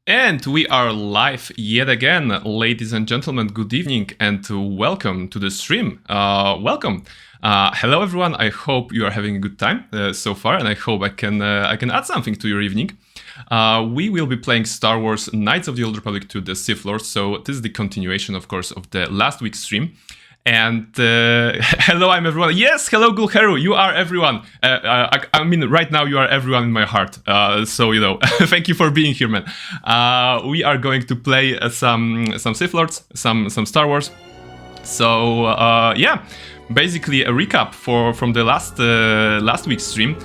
And we are live yet again, ladies and gentlemen. Good evening and welcome to the stream. Welcome. Hello, everyone. I hope you are having a good time so far, and I hope I can add something to your evening. We will be playing Star Wars: Knights of the Old Republic 2: The Sith Lord. So this is the continuation, of course, of the last week's stream. And hello, I'm everyone. Yes, hello, Gulheru. You are everyone. I mean, right now you are everyone in my heart. So you know, thank you for being here, man. We are going to play some Sith Lords, some Star Wars. So yeah, basically a recap from the last week's stream.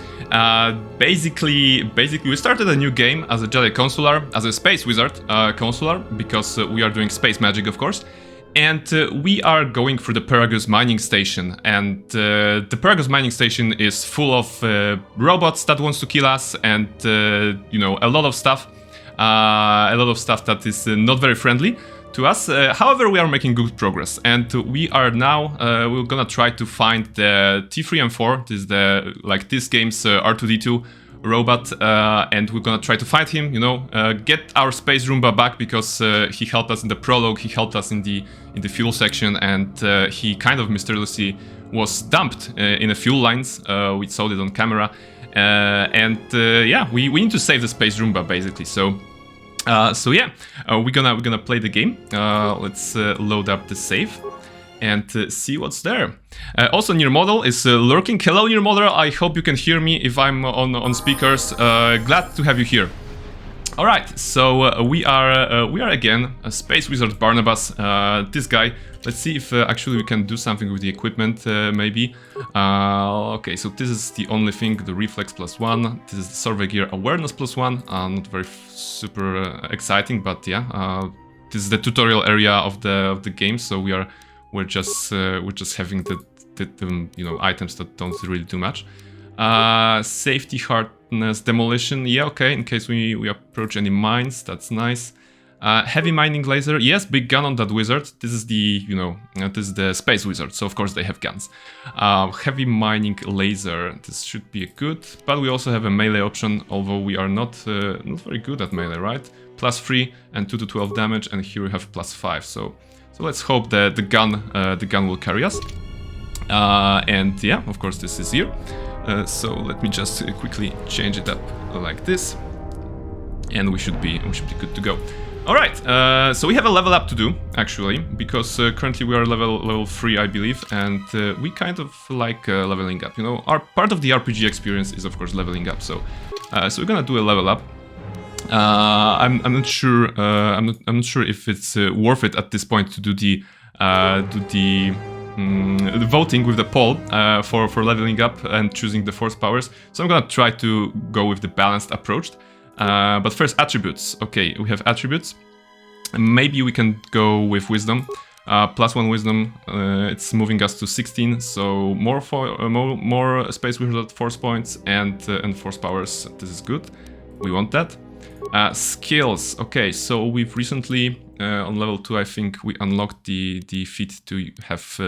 Basically, we started a new game as a Jedi Consular, as a Space Wizard Consular, because we are doing space magic, of course. And we are going through the Paragus mining station, and the Paragus mining station is full of robots that wants to kill us, and you know, a lot of stuff that is not very friendly to us. However, we are making good progress, and we are now we're gonna try to find the T3 and 4. This is this game's R2D2 robot, and we're gonna try to fight him, you know, get our space Roomba back, because he helped us in the prologue, he helped us in the fuel section, and he kind of mysteriously was dumped in a fuel lines. We saw it on camera, and yeah, we need to save the space Roomba, basically. So yeah, we're gonna play the game. Let's load up the save and see what's there. Also, Near Model is lurking. Hello, Near Model. I hope you can hear me if I'm on speakers. Glad to have you here. All right, so we are again a Space Wizard Barnabas. This guy. Let's see if actually we can do something with the equipment. Maybe. Okay, so this is the only thing: the reflex +1. This is the survey gear awareness +1. Not very super exciting, but yeah. This is the tutorial area of the game, so we're just having the you know, items that don't really do much. Safety, hardness, demolition. Yeah, okay. In case we approach any mines, that's nice. Heavy mining laser. Yes, big gun on that wizard. This is the, you know, this is the space wizard, so of course they have guns. Heavy mining laser. This should be good, but we also have a melee option, although we are not very good at melee, right? +3 and 2 to 12 damage, and here we have +5. So let's hope that the gun will carry us. And yeah, of course this is here. So let me just quickly change it up like this, and we should be good to go. All right. So we have a level up to do, actually, because currently we are level 3, I believe, and we kind of like leveling up. You know, our part of the RPG experience is of course leveling up. So we're gonna do a level up. I'm not sure. I'm not sure if it's worth it at this point to do the voting with the poll for leveling up and choosing the force powers. So I'm gonna try to go with the balanced approach. But first, attributes. Okay, we have attributes. Maybe we can go with wisdom. +1 wisdom. It's moving us to 16. So more space wizard force points and force powers. This is good. We want that. Skills. Okay, so we've recently on level 2, I think we unlocked the feat to have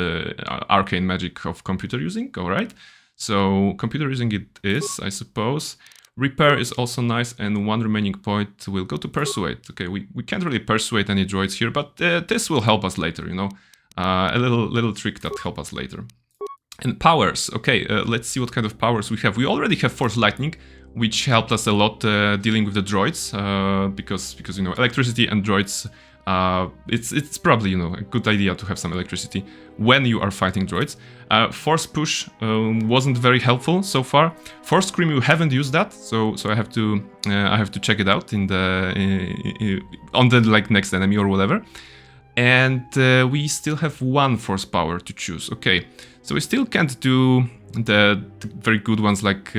arcane magic of computer using. All right, so computer using it is, I suppose. Repair is also nice, and 1 remaining point will go to persuade. Okay, we can't really persuade any droids here, but this will help us later. You know, a little trick that help us later. And powers. Okay, let's see what kind of powers we have. We already have Force Lightning, which helped us a lot dealing with the droids, because you know, electricity and droids. It's probably, you know, a good idea to have some electricity when you are fighting droids. Force push wasn't very helpful so far. Force scream, we haven't used that, so I have to check it out on the next enemy or whatever. And we still have 1 force power to choose. Okay, so we still can't do the very good ones like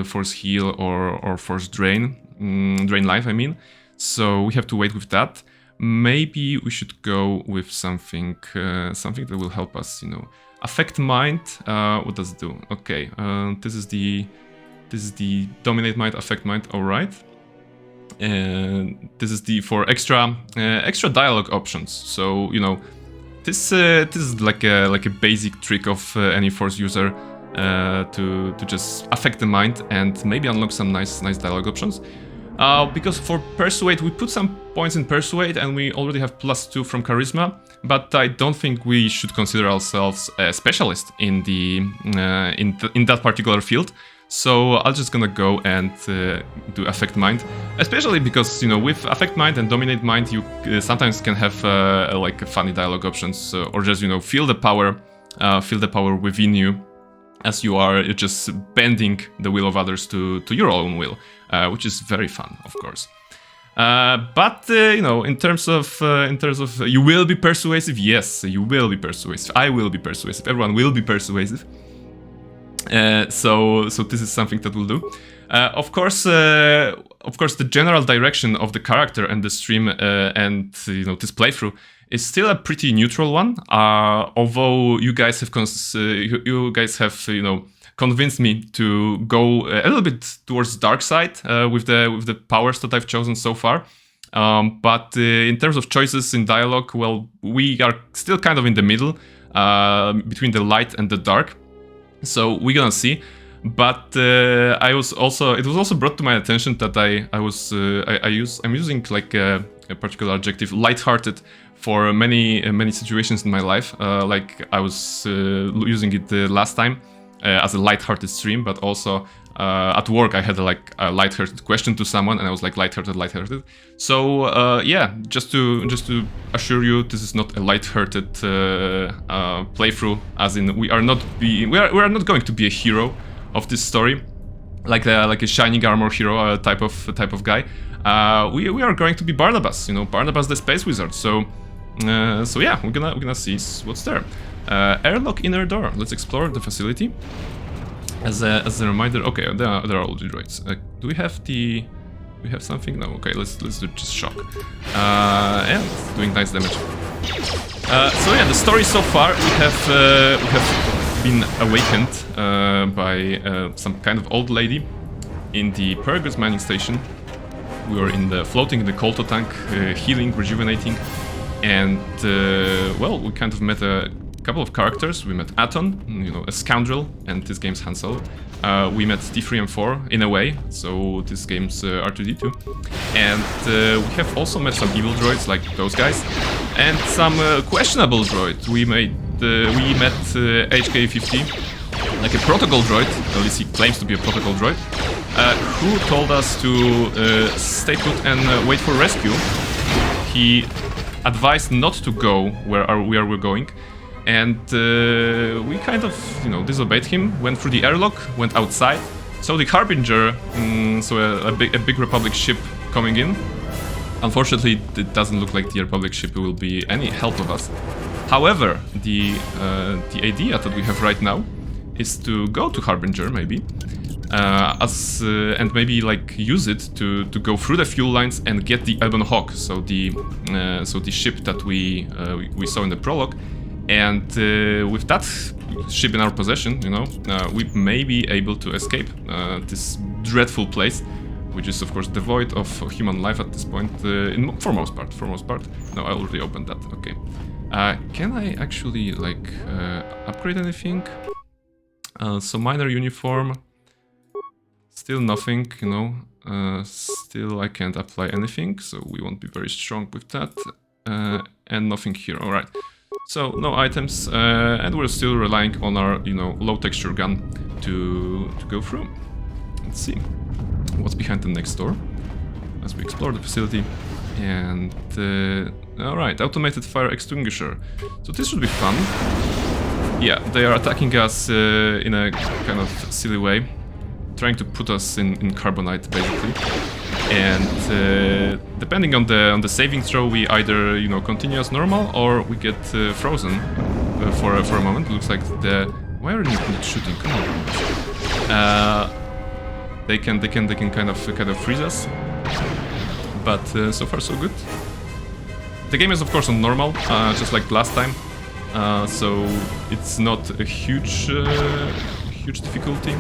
force heal or force drain life, I mean. So we have to wait with that. Maybe we should go with something that will help us, you know. Affect mind. What does it do? Okay, this is the dominate mind, affect mind. All right. And this is for extra dialogue options. So you know, this is like a basic trick of any force user to just affect the mind and maybe unlock some nice dialogue options. Because for Persuade, we put some points in Persuade and we already have +2 from Charisma, but I don't think we should consider ourselves a specialist in in that particular field. So I'm just gonna go and do Affect Mind, especially because, you know, with Affect Mind and Dominate Mind, you sometimes can have like funny dialogue options, or just, you know, feel the power within you, as you are just bending the will of others to your own will, which is very fun, of course. But you know, in terms of you will be persuasive. Yes, you will be persuasive. I will be persuasive. Everyone will be persuasive. So this is something that we'll do. Of course, the general direction of the character and the stream and, you know, this playthrough is still a pretty neutral one. Although you guys have you know, convinced me to go a little bit towards dark side with the powers that I've chosen so far. But in terms of choices in dialogue, well, we are still kind of in the middle between the light and the dark. So we're gonna see. But it was also brought to my attention that I'm using like a particular adjective, lighthearted, for many situations in my life. Like I was using it last time as a lighthearted stream, but also at work I had a lighthearted question to someone, and I was like lighthearted. So yeah, just to assure you, this is not a lighthearted playthrough. As in, we are not going to be a hero of this story, like a shining armor hero type of guy. We are going to be Barnabas, you know, Barnabas the Space Wizard. So yeah, we're gonna see what's there. Airlock inner door. Let's explore the facility. As a reminder, okay, there are all the droids. Do we have something? No. Okay, let's do just shock. Yeah, it's doing nice damage. So yeah, the story so far, we have been awakened by some kind of old lady in the Pergus mining station. We were floating in the KotOR tank, healing, rejuvenating, and well, we kind of met a couple of characters. We met Aton, you know, a scoundrel, and this game's Han Solo. We met T3 and 4 in a way, so this game's R2D2. And we have also met some evil droids like those guys, and some questionable droids. We met HK50, like a protocol droid, at least he claims to be a protocol droid, who told us to stay put and wait for rescue. He advised not to go where we're going, and we kind of, you know, disobeyed him, went through the airlock, went outside. So the Harbinger, so a big Republic ship coming in. Unfortunately, it doesn't look like the Republic ship will be any help of us. However, the idea that we have right now is to go to Harbinger, maybe, and maybe like use it to go through the fuel lines and get the Ebon Hawk, so the ship that we saw in the prologue. And with that ship in our possession, you know, we may be able to escape this dreadful place, which is of course devoid of human life at this point, for most part. No, I already opened that. Okay. Can I actually like upgrade anything? So minor uniform, still nothing, you know. Still I can't apply anything, so we won't be very strong with that. And nothing here. All right. So no items, and we're still relying on our, you know, low texture gun to go through. Let's see what's behind the next door as we explore the facility. And all right, automated fire extinguisher. So this should be fun. Yeah, they are attacking us in a kind of silly way, trying to put us in carbonite basically. And depending on the saving throw, we either, you know, continue as normal or we get frozen for a moment. It looks like why are you not shooting? Come on. They can kind of freeze us. But so far so good. The game is of course on normal, just like last time. So it's not a huge difficulty.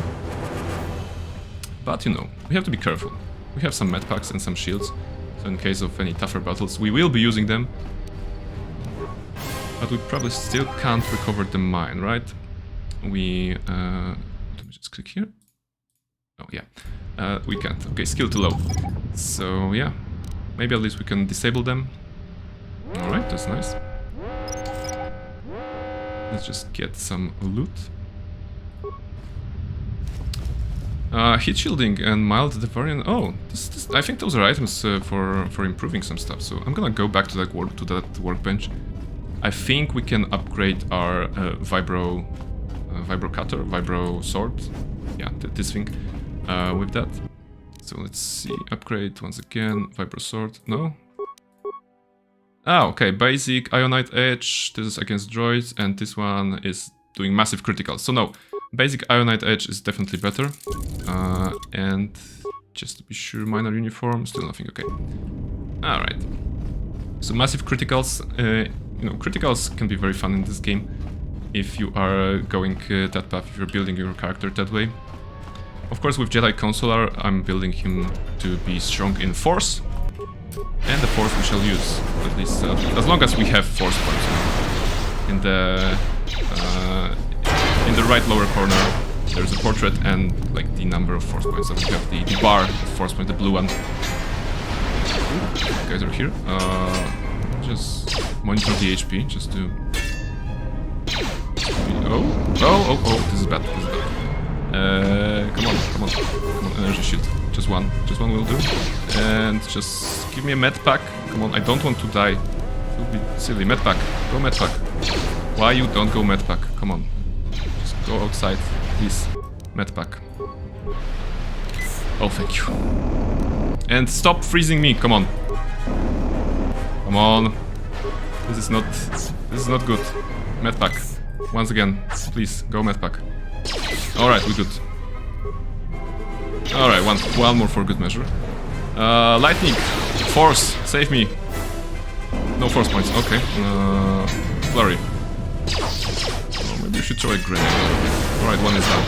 But you know, we have to be careful. We have some medpacks and some shields, so in case of any tougher battles, we will be using them. But we probably still can't recover the mine, right? Let me just click here. Oh yeah, we can't. Okay, skill too low. So yeah, maybe at least we can disable them. Alright, that's nice. Let's just get some loot. Heat shielding and mild Devarian. Oh, I think those are items for improving some stuff. So I'm gonna go back to that workbench. I think we can upgrade our vibro cutter, vibro sword. Yeah, this thing with that. So let's see. Upgrade once again. Vibro sword. No. Ah, okay. Basic Ionite Edge. This is against droids, and this one is doing massive critical. So no. Basic Ionite Edge is definitely better. And just to be sure, minor uniform, still nothing, okay. Alright. So massive criticals, you know, criticals can be very fun in this game if you are going that path, if you're building your character that way. Of course, with Jedi KotOR, I'm building him to be strong in Force. And the Force we shall use, at least as long as we have Force points. In the right lower corner, there's a portrait and like the number of Force points. So we have the bar of Force points, the blue one. Ooh, guys are here. Just monitor the HP, just to... Oh, this is bad, this is bad. Come on, energy shield. Just one will do. And just give me a med pack. Come on, I don't want to die. It would be silly. Med pack, go med pack. Why you don't go med pack? Come on. Go outside, please. Med pack. Oh, thank you. And stop freezing me, come on. Come on. This is not good. Med pack. Once again, please, go med pack. Alright, we're good. Alright, one more for good measure. Lightning, Force, save me. No Force points, okay. Flurry. Maybe we should throw a grenade. Alright, one is down.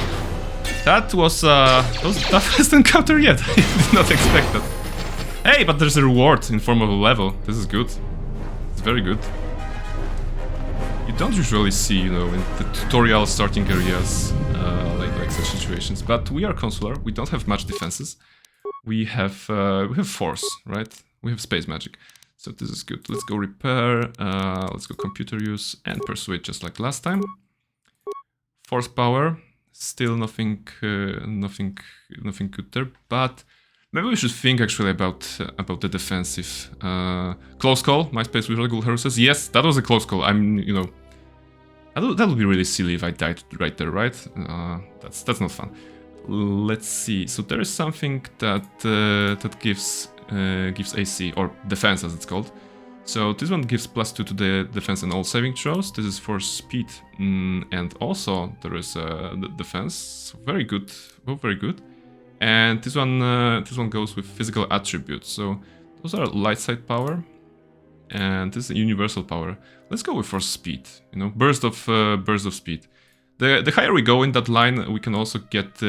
That was the toughest encounter yet. I did not expect that. Hey, but there's a reward in form of a level. This is good. It's very good. You don't usually see, you know, in the tutorial starting areas, like such situations. But we are KotOR. We don't have much defenses. We have Force, right? We have space magic. So this is good. Let's go repair. Let's go computer use and persuade, just like last time. Force power, still nothing good there. But maybe we should think actually about the defensive. Close call. My space with Regular Hero says yes. That was a close call. I'm, you know, that would be really silly if I died right there, right? That's not fun. Let's see. So there is something that gives AC, or defense as it's called. So this one gives +2 to the defense and all saving throws. This is for speed, and also there is the defense. Very good, both very good. And this one goes with physical attributes. So those are light side power, and this is universal power. Let's go with for speed. You know, burst of speed. The higher we go in that line, we can also get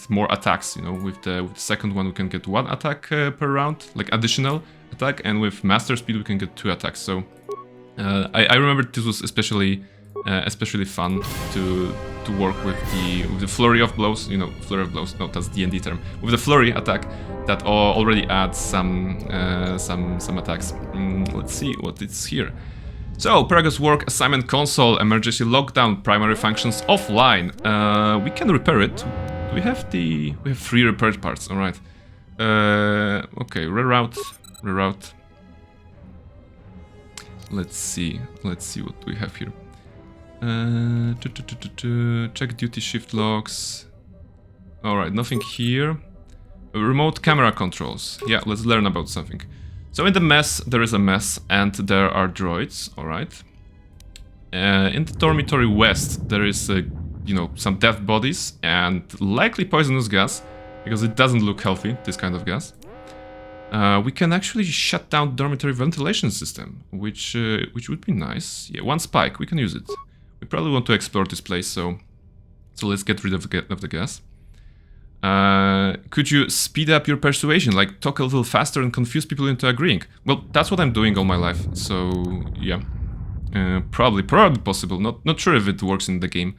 more attacks. You know, with the second one, we can get 1 attack per round, like additional attack, and with master speed, we can get 2 attacks. So I remember this was especially fun to work with the flurry of blows. You know, flurry of blows. No, that's D&D term. With the flurry attack, that already adds some attacks. Let's see what it's here. So, Paragus work, assignment console, emergency lockdown, primary functions offline. We can repair it. We have 3 repaired parts, alright. Okay, reroute. Let's see what we have here. Check duty shift logs. Alright, nothing here. Remote camera controls. Yeah, let's learn about something. So in the mess, there is a mess, and there are droids, alright. In the dormitory west, there is, you know, some dead bodies, and likely poisonous gas, because it doesn't look healthy, this kind of gas. We can actually shut down the dormitory ventilation system, which would be nice. Yeah, 1 spike, we can use it. We probably want to explore this place, so let's get rid of the gas. Could you speed up your persuasion, like talk a little faster and confuse people into agreeing? Well, that's what I'm doing all my life, so yeah. Probably possible, not sure if it works in the game.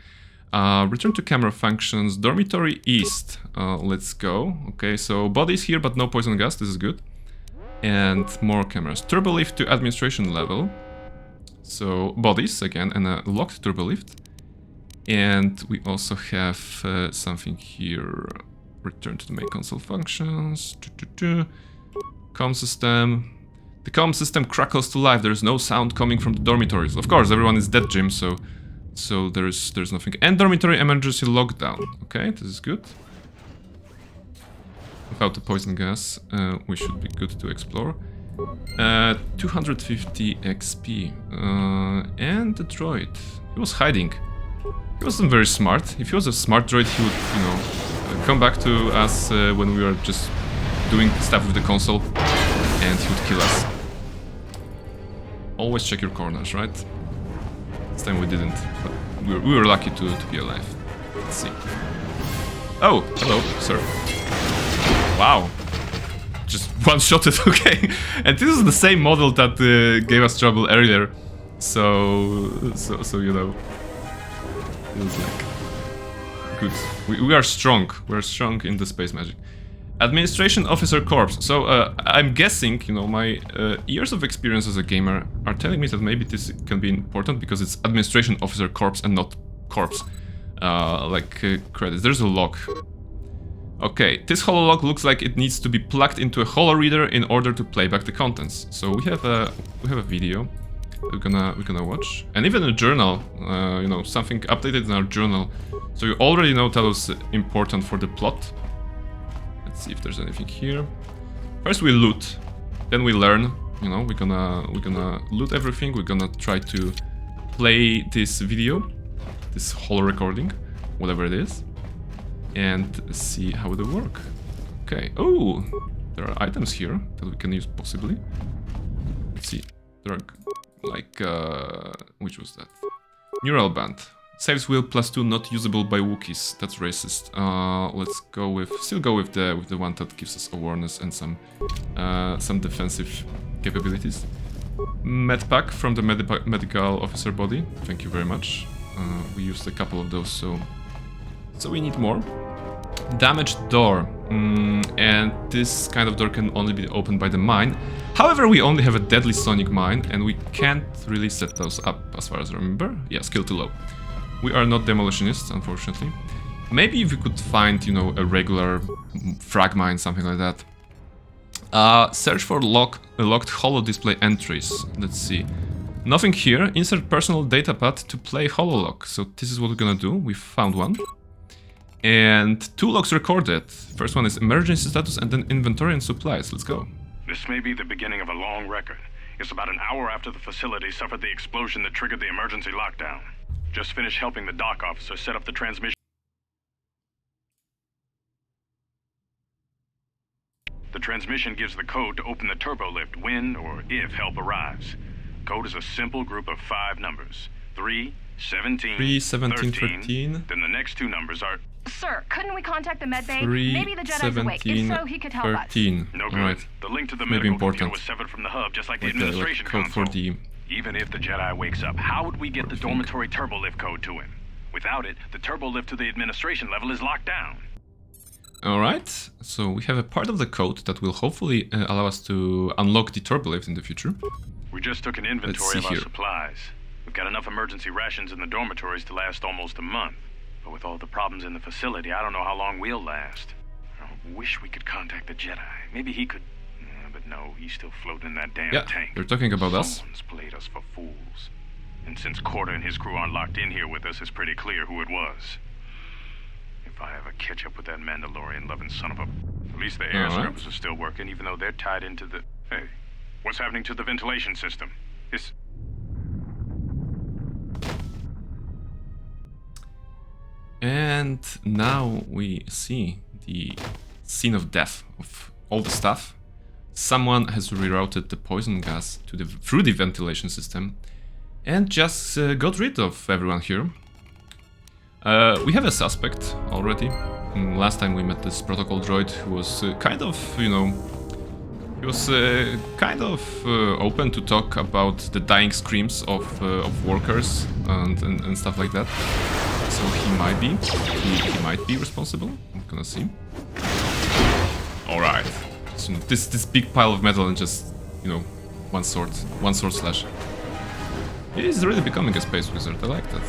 Return to camera functions. Dormitory east. Let's go. Okay, so bodies here, but no poison gas. This is good. And more cameras. Turbo lift to administration level. So bodies again, and a locked turbo lift. And we also have something here. Return to the main console functions. Comm system. The comm system crackles to life. There's no sound coming from the dormitories. Of course, everyone is dead, Jim, so there's nothing. And dormitory emergency lockdown. Okay, this is good. Without the poison gas, we should be good to explore. 250 XP. And the droid. He was hiding. He wasn't very smart. If he was a smart droid, he would, you know, come back to us when we were just doing stuff with the console, and he would kill us. Always check your corners, right? This time we didn't, but we were lucky to be alive. Let's see. Oh, hello, sir. Wow. Just one-shotted, okay. And this is the same model that gave us trouble earlier. So you know. It was like... Good. We are strong. We're strong in the space magic. Administration Officer Corps. So, I'm guessing, you know, my years of experience as a gamer are telling me that maybe this can be important because it's Administration Officer Corps and not Corps. Credits. There's a lock. Okay, this hololog looks like it needs to be plugged into a holo reader in order to play back the contents. So we have a video we're gonna watch, and even a journal. You know, something updated in our journal. So you already know that was important for the plot. Let's see if there's anything here. First we loot, then we learn. You know, we're gonna loot everything. We're gonna try to play this video, this holo recording, whatever it is, and see how it will work. Okay. Oh, there are items here that we can use possibly. Let's see. There are like which was that? Neural band. Saves wheel +2 not usable by Wookiees. That's racist. Let's go with the one that gives us awareness and some defensive capabilities. Medpack from the medical officer body. Thank you very much. We used a couple of those, so we need more. Damaged door. And this kind of door can only be opened by the mine. However, we only have a deadly sonic mine, and we can't really set those up, as far as I remember. Yeah, skill too low. We are not demolitionists, unfortunately. Maybe if we could find, you know, a regular frag mine, something like that. Search for locked holo display entries. Let's see. Nothing here. Insert personal datapad to play hololog. So this is what we're gonna do. We found one. And 2 logs recorded. First one is emergency status and then inventory and supplies. Let's go. This may be the beginning of a long record. It's about an hour after the facility suffered the explosion that triggered the emergency lockdown. Just finished helping the dock officer set up the transmission. The transmission gives the code to open the turbo lift when or if help arrives. Code is a simple group of 5 numbers. 3, 17, 13. Then the next 2 numbers are... Sir, couldn't we contact the medbay? 3, Maybe the Jedi's awake. If so, he could help 13. us. No good. Right. The link to the Maybe medical computer important. was severed from the hub, just like the Like administration code console. for the... Even if the Jedi wakes up, how would we get the dormitory turbo lift code to him? Without it, the turbo lift to the administration level is locked down. Alright, so we have a part of the code that will hopefully allow us to unlock the turbo lift in the future. We just took an inventory of our here. supplies. We've got enough emergency rations in the dormitories to last almost a month. But with all the problems in the facility, I don't know how long we'll last. I wish we could contact the Jedi. Maybe he could... But no, he's still floating in that damn tank. They're talking about us. Someone's played us for fools. And since KotOR and his crew aren't locked in here with us, it's pretty clear who it was. If I ever catch up with that Mandalorian-loving son of a... At least the air scrubbers are still working, even though they're tied into the... Hey, what's happening to the ventilation system? It's... And now we see the scene of death of all the stuff. Someone has rerouted the poison gas to through the ventilation system and just got rid of everyone here. We have a suspect already. Last time we met this protocol droid who was kind of, you know, he was kind of open to talk about the dying screams of workers and stuff like that. So he might be. He might be responsible. I'm gonna see. Alright. So this big pile of metal and just, you know, one sword slash. He's really becoming a space wizard. I like that.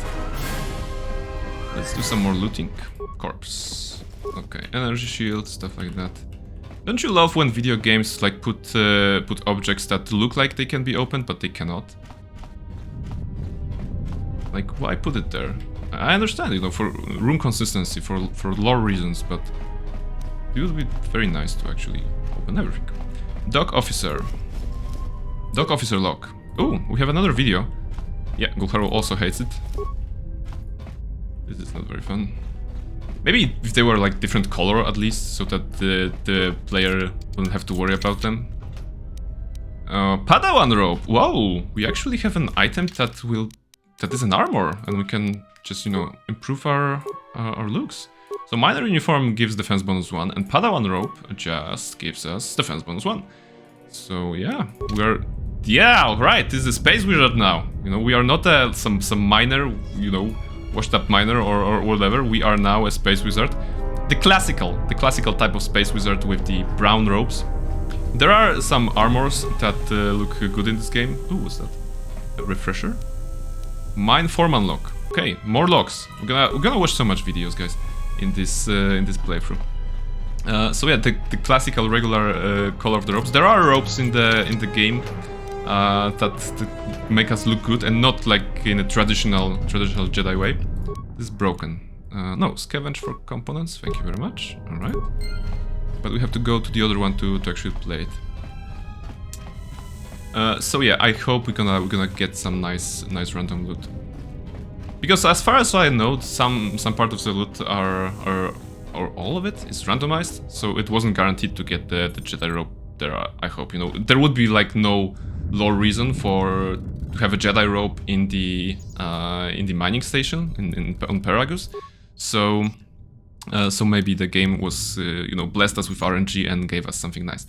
Let's do some more looting. Corpse. Okay, energy shield, stuff like that. Don't you love when video games like put objects that look like they can be opened but they cannot? Like, why put it there? I understand, you know, for room consistency, for lore reasons, but it would be very nice to actually open everything. Dock officer. Dock officer lock. Oh, we have another video. Yeah, Gulharu also hates it. This is not very fun. Maybe if they were like different color at least, so that the player wouldn't have to worry about them. Padawan robe. Whoa, we actually have an item that is an armor, and we can just, you know, improve our looks. So miner uniform gives defense bonus 1, and Padawan robe just gives us defense bonus 1. So yeah, yeah, right. This is a space wizard now. You know, we are not some miner, you know, washed up miner or whatever. We are now a space wizard, the classical type of space wizard with the brown robes. There are some armors that look good in this game. Ooh, what's that? A refresher? Mine foreman lock. Okay, more locks. We're gonna watch so much videos, guys, in this playthrough. So yeah, the classical regular color of the robes. There are robes in the game that make us look good and not like in a traditional Jedi way. This is broken. No, scavenge for components. Thank you very much. All right, but we have to go to the other one to actually play it. So yeah, I hope we're gonna get some nice random loot. Because as far as I know, some part of the loot or all of it is randomized, so it wasn't guaranteed to get the Jedi robe there. I hope, you know, there would be like no lore reason to have a Jedi robe in the mining station on Paragus. So maybe the game was you know, blessed us with RNG and gave us something nice.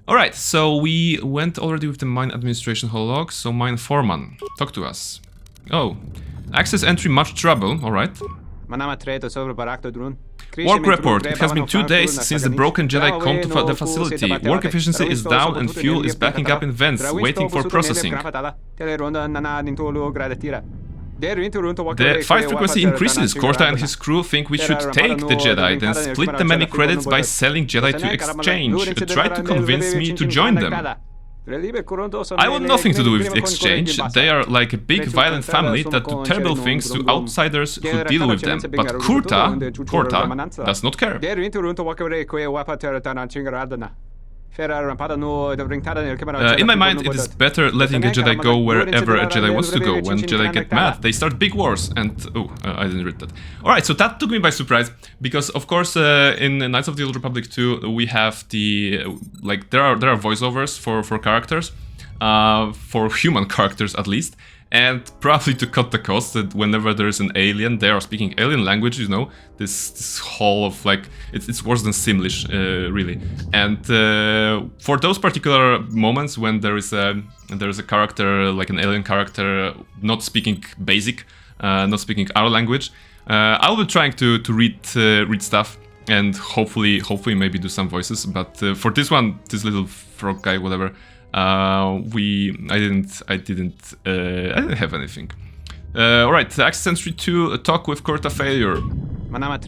All right, so we went already with the mine administration whole log. So mine foreman, talk to us. Oh, access entry, much trouble. All right. Work report. It has been 2 days since the broken Jedi come to the facility. Work efficiency is down and fuel is backing up in vents, waiting for processing. The fight frequency increases. KotOR and his crew think we should take the Jedi, then split the many credits by selling Jedi to exchange. Try to convince me to join them. I want nothing to do with the exchange. They are like a big violent family that do terrible things to outsiders who deal with them. But KotOR does not care. In my mind, it is better letting a Jedi go wherever a Jedi wants to go. When Jedi get mad, they start big wars. And oh, I didn't read that. All right, so that took me by surprise because, of course, in Knights of the Old Republic 2, we have the like there are voiceovers for characters, for human characters at least. And probably to cut the cost, that whenever there is an alien, they are speaking alien language, you know, this whole of like, it's worse than Simlish, really. And for those particular moments when there is a character, like an alien character, not speaking basic, not speaking our language, I'll be trying to read stuff and hopefully maybe do some voices. But for this one, this little frog guy, whatever, I didn't have anything. Alright, access entry 2, talk with KotOR failure. I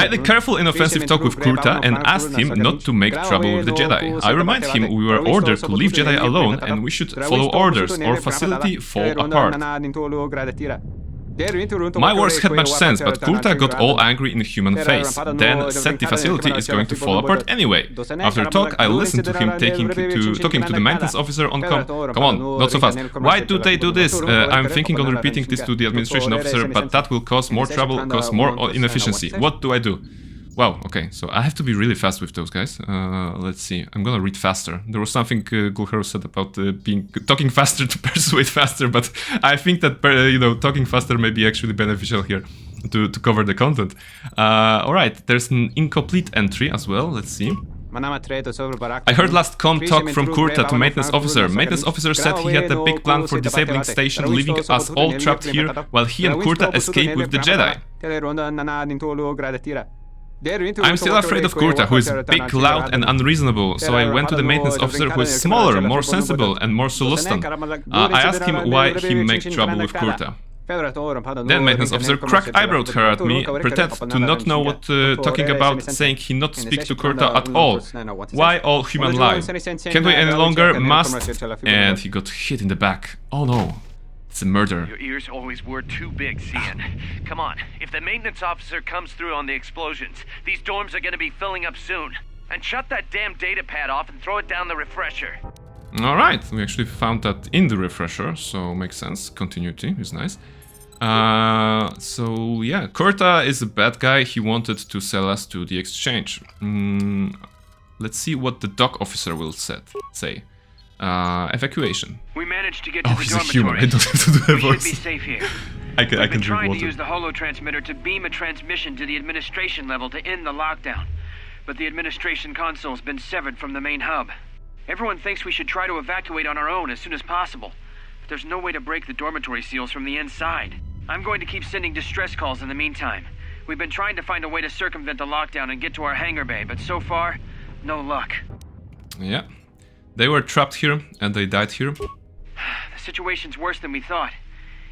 had a careful inoffensive talk with KotOR and asked him not to make trouble with the Jedi. I remind him we were ordered to leave Jedi alone and we should follow orders or facility fall apart. My words had much sense, but KotOR got all angry in the human face, then said the facility is going to fall apart anyway. After talk, I listened to him talking to the maintenance officer on come on, not so fast. Why do they do this? I'm thinking on repeating this to the administration officer, but that will cause more trouble, cause more inefficiency. What do I do? Wow, okay, so I have to be really fast with those guys. Let's see, I'm gonna read faster. There was something Gulharu said about talking faster to persuade faster, but I think that you know, talking faster may be actually beneficial here to cover the content. Alright, there's an incomplete entry as well, let's see. I heard last comm talk from Kurta to maintenance officer. Maintenance officer said he had a big plan for disabling station, leaving us all trapped here while he and Kurta escape with the Jedi. I'm still afraid of Kurta, who is big, loud and unresenable, so I went to the maintenance officer who is smaller, more sensible and more Sulustan. I asked him why he makes trouble with Kurta. Then maintenance officer crack-eyebrowed her at me, pretended to not know what talking about, saying he not speak to Kurta at all. Why all human lie? Can't wait any longer, must... And he got hit in the back. Oh no. It's a murder. Your ears always were too big, Cian. Come on, if the maintenance officer comes through on the explosions, these dorms are gonna be filling up soon. And shut that damn data pad off and throw it down the refresher. Alright, we actually found that in the refresher, so makes sense. Continuity is nice. So yeah, Kurta is a bad guy. He wanted to sell us to the exchange. Let's see what the dock officer will say. Evacuation. We managed to get to the he's dormitory. A human. I don't have to do a We should voice. be safe here. I can We've been drink trying water. to use the holo transmitter to beam a transmission to the administration level to end the lockdown, but the administration console's been severed from the main hub. Everyone thinks we should try to evacuate on our own as soon as possible, but there's no way to break the dormitory seals from the inside. I'm going to keep sending distress calls in the meantime. We've been trying to find a way to circumvent the lockdown and get to our hangar bay, but so far, no luck. Yeah. They were trapped here and they died here. The situation's worse than we thought.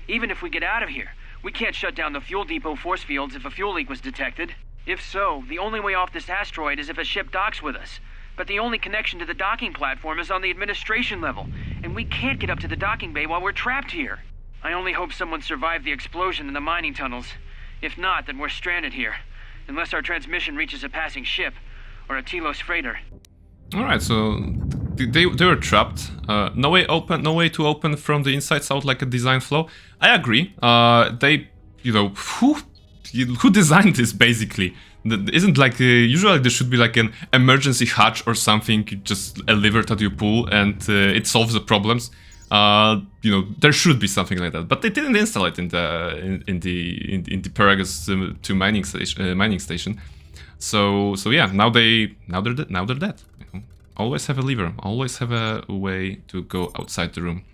Even if we get out of here, we can't shut down the fuel depot force fields if a fuel leak was detected. If so, the only way off this asteroid is if a ship docks with us. But the only connection to the docking platform is on the administration level, and we can't get up to the docking bay while we're trapped here. I only hope someone survived the explosion in the mining tunnels. If not, then we're stranded here, unless our transmission reaches a passing ship or a Telos freighter. Alright, so they were trapped. No way to open from the inside out like a design flaw. I agree. They, who designed this basically? Isn't like usually there should be like an emergency hatch or something, just a lever that you pull and it solves the problems. There should be something like that, but they didn't install it in the Paragus 2 mining station. So yeah, now they're dead. Always have a lever. Always have a way to go outside the room.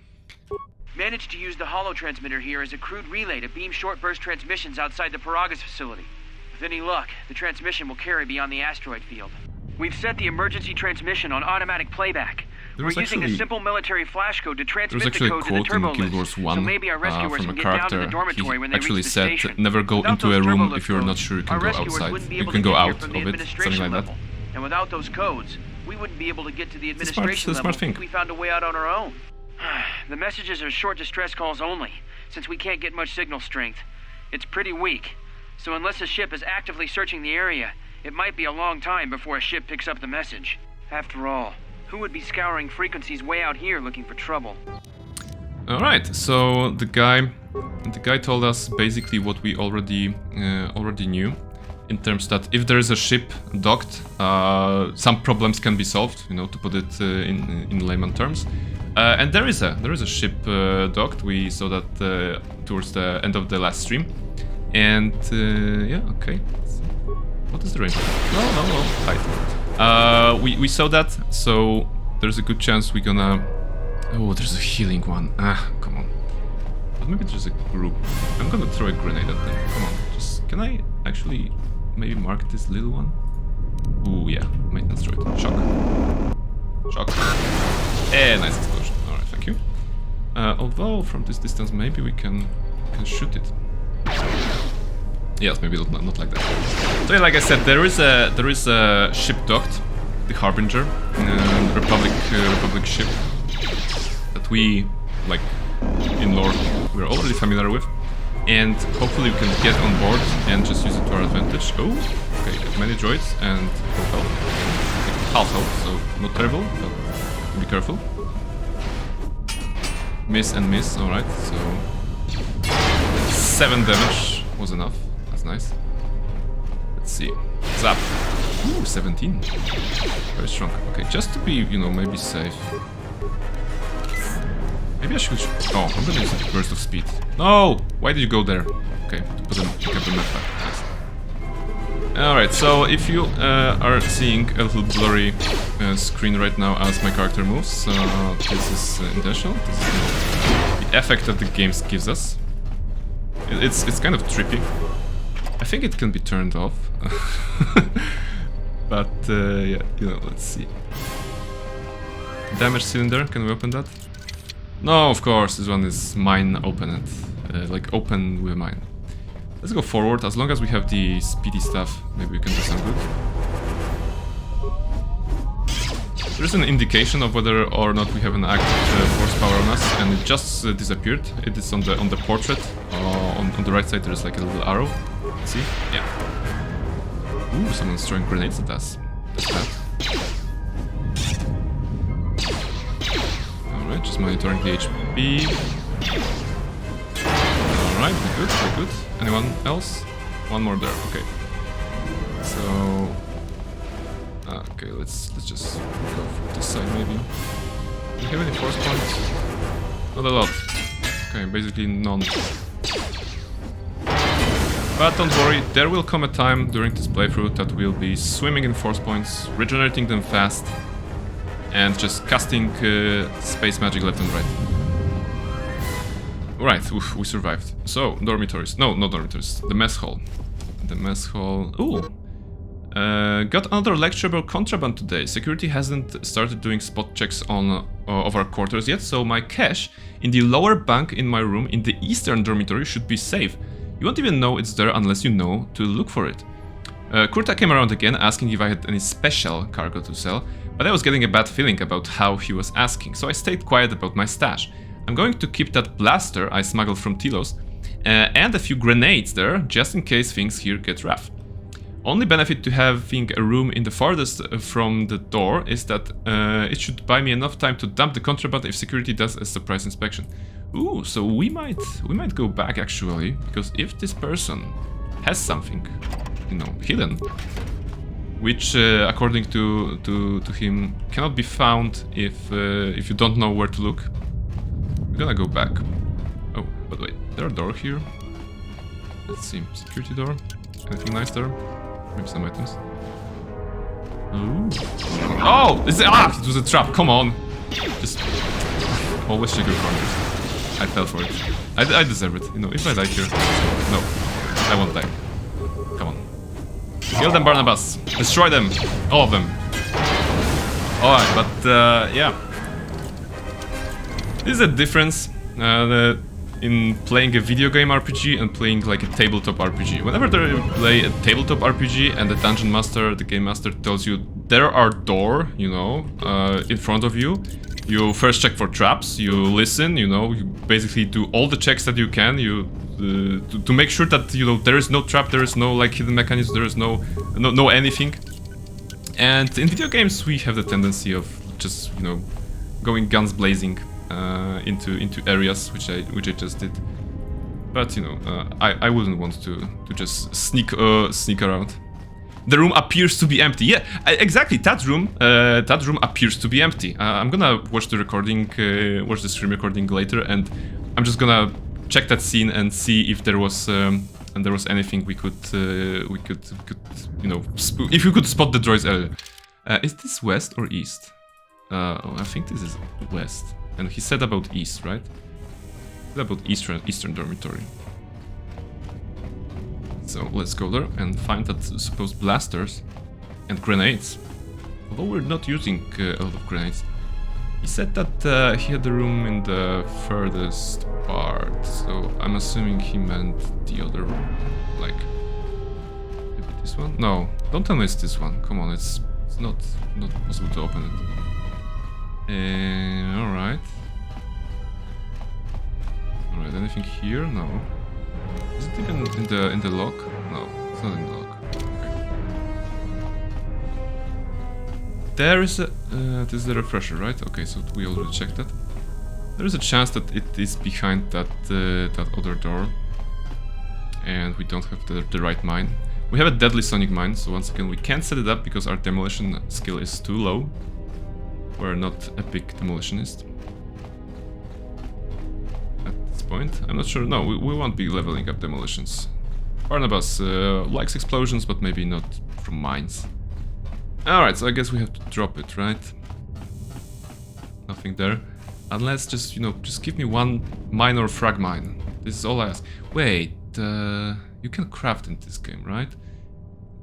Managed to use the holo transmitter here as a crude relay to beam short burst transmissions outside the Paragus facility. With any luck, the transmission will carry beyond the asteroid field. We've set the emergency transmission on automatic playback. We're using a simple military flash code to transmit the code to the turbo lift, so maybe our rescuers can get down to the dormitory when they reach the station. Never go into a room if you're not sure you can go outside. You can go out of it, something like that. And without those codes, we wouldn't be able to get to the administration level if we found a way out on our own. The messages are short distress calls only, since we can't get much signal strength. It's pretty weak, so unless a ship is actively searching the area, it might be a long time before a ship picks up the message. After all, who would be scouring frequencies way out here looking for trouble? Alright, so the guy told us basically what we already knew, in terms that if there is a ship docked, some problems can be solved, to put it in layman terms. And there is a ship docked. We saw that towards the end of the last stream. And yeah, okay. What is the range? No, tight. We saw that, so there's a good chance we're gonna... Oh, there's a healing one. Come on. But maybe there's a group. I'm gonna throw a grenade at them. Come on, can I actually maybe mark this little one? Ooh, yeah, maintenance droid. Shock. Nice explosion. Alright, thank you. Although from this distance maybe we can shoot it. Yes, maybe not like that. So yeah, like I said, there is a ship docked, the Harbinger, Republic ship that we, like, in lore, we're already familiar with, and hopefully we can get on board and just use it to our advantage. Oh, okay, many droids and full health. Half health, so not terrible, but be careful. Miss and miss, alright, so 7 damage was enough. That's nice. Let's see. Zap. Ooh, 17. Very strong. Okay, just to be, maybe safe. Maybe I should... Oh, I'm gonna use a burst of speed. No! Why did you go there? Okay, pick up the map pack. Nice. Alright, so if you are seeing a little blurry screen right now as my character moves, this is intentional. This is the effect that the game gives us. It's kind of trippy. I think it can be turned off. But yeah, you know, let's see. Damage cylinder, can we open that? No, of course, this one is mine open it. Like open with mine. Let's go forward, as long as we have the speedy stuff, maybe we can do some good. There's an indication of whether or not we have an active force power on us, and it just disappeared. It is on the portrait. On the right side there's like a little arrow. See? Yeah. Ooh, someone's throwing grenades at us. That's bad. Alright, just monitoring the HP. Alright, we're good, we're good. Anyone else? One more there, okay. So... okay, let's just go for this side maybe. Do you have any force points? Not a lot. Okay, basically none. But don't worry, there will come a time during this playthrough that we'll be swimming in force points, regenerating them fast, and just casting space magic left and right. Right, oof, we survived. So, dormitories. No, not dormitories. The mess hall. The mess hall... Ooh! Got another lecture about contraband today. Security hasn't started doing spot checks on of our quarters yet, so my cash in the lower bunk in my room in the eastern dormitory should be safe. You won't even know it's there unless you know to look for it. Kurta came around again asking if I had any special cargo to sell, but I was getting a bad feeling about how he was asking, so I stayed quiet about my stash. I'm going to keep that blaster I smuggled from Tilos and a few grenades there, just in case things here get rough. Only benefit to having a room in the farthest from the door is that it should buy me enough time to dump the contraband if security does a surprise inspection. Ooh, so we might go back actually, because if this person has something, you know, hidden, which according to him cannot be found if you don't know where to look, we're gonna go back. Oh, but wait, there a door here. Let's see, security door. Anything nice there? Maybe some items. Ooh. Oh! It was a trap, come on! Just always check your corners. I fell for it. I deserve it, you know, if I die here. No, I won't die. Come on. Kill them, Barnabas! Destroy them! All of them! Alright, but yeah. This is a difference in playing a video game RPG and playing like a tabletop RPG. Whenever you play a tabletop RPG and the dungeon master, the game master tells you there are doors, you know, in front of you, you first check for traps, you listen, you know, you basically do all the checks that you can, to make sure that, you know, there is no trap, there is no like hidden mechanism, there is no anything. And in video games we have the tendency of just, you know, going guns blazing into areas, which I just did. But you know, I wouldn't want to just sneak around. The room appears to be empty. Yeah, exactly. That room appears to be empty. I'm gonna watch the recording, watch the stream recording later, and I'm just gonna check that scene and see if there was anything we could you know, if we could spot the droids earlier. Is this west or east? I think this is west. And he said about east, right? He said about eastern dormitory. So let's go there and find that supposed blasters and grenades. Although we're not using a lot of grenades. He said that he had the room in the furthest part, so I'm assuming he meant the other room. Like, maybe this one? No, don't tell me it's this one. Come on, it's not possible to open it. Alright. Alright, anything here? No. Is it even in the lock? No, it's not in the lock. Okay. There is a this is the refresher, right? Okay, so we already checked that. There is a chance that it is behind that other door. And we don't have the right mine. We have a deadly sonic mine, so once again we can't set it up because our demolition skill is too low. We're not a big demolitionist. At this point, I'm not sure. No, we won't be leveling up demolitions. Barnabas likes explosions, but maybe not from mines. Alright, so I guess we have to drop it, right? Nothing there. Unless just, you know, just give me one mine or frag mine. This is all I ask. Wait, you can craft in this game, right?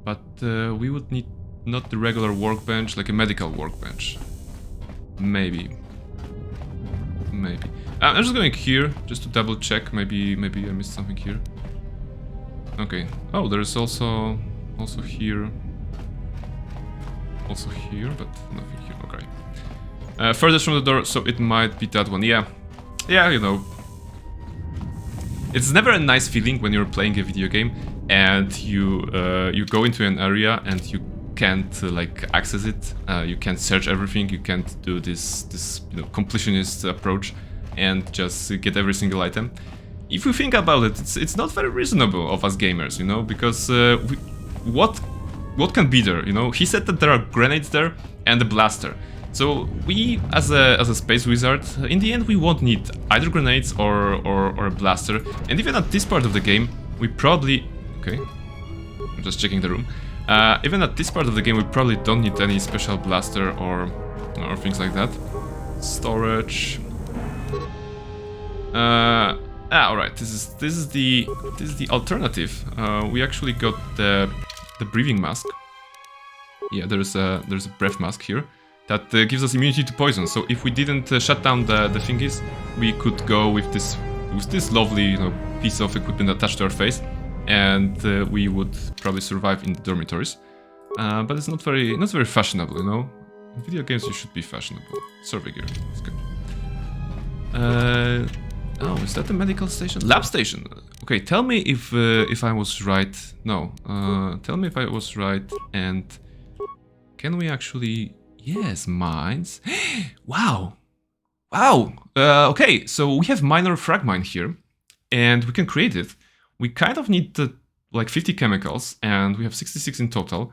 But we would need not the regular workbench, like a medical workbench. Maybe. Maybe. I'm just going here, just to double check. Maybe I missed something here. Okay. Oh, there's also here. Also here, but nothing here. Okay. Furthest from the door, so it might be that one. Yeah. Yeah, you know. It's never a nice feeling when you're playing a video game and you go into an area and you can't like access it. You can't search everything. You can't do this you know, completionist approach and just get every single item. If you think about it, it's not very reasonable of us gamers, you know, because what can be there, you know? He said that there are grenades there and a blaster. So we, as a space wizard, in the end we won't need either grenades or a blaster. And even at this part of the game, we probably... Okay, I'm just checking the room. Even at this part of the game, we probably don't need any special blaster or things like that. Storage. Alright, this is the alternative. We actually got the breathing mask. Yeah, there's a breath mask here that gives us immunity to poison. So if we didn't shut down the thingies, we could go with this lovely, you know, piece of equipment attached to our face, and we would probably survive in the dormitories. But it's not very fashionable, you know. In video games, you should be fashionable. Survey gear, that's good. Oh, is that the medical station? Lab station. Okay, tell me if I was right. No, tell me if I was right. And can we actually? Yes, mines. Wow, wow. Okay, so we have minor frag mine here, and we can create it. We kind of need like 50 chemicals, and we have 66 in total.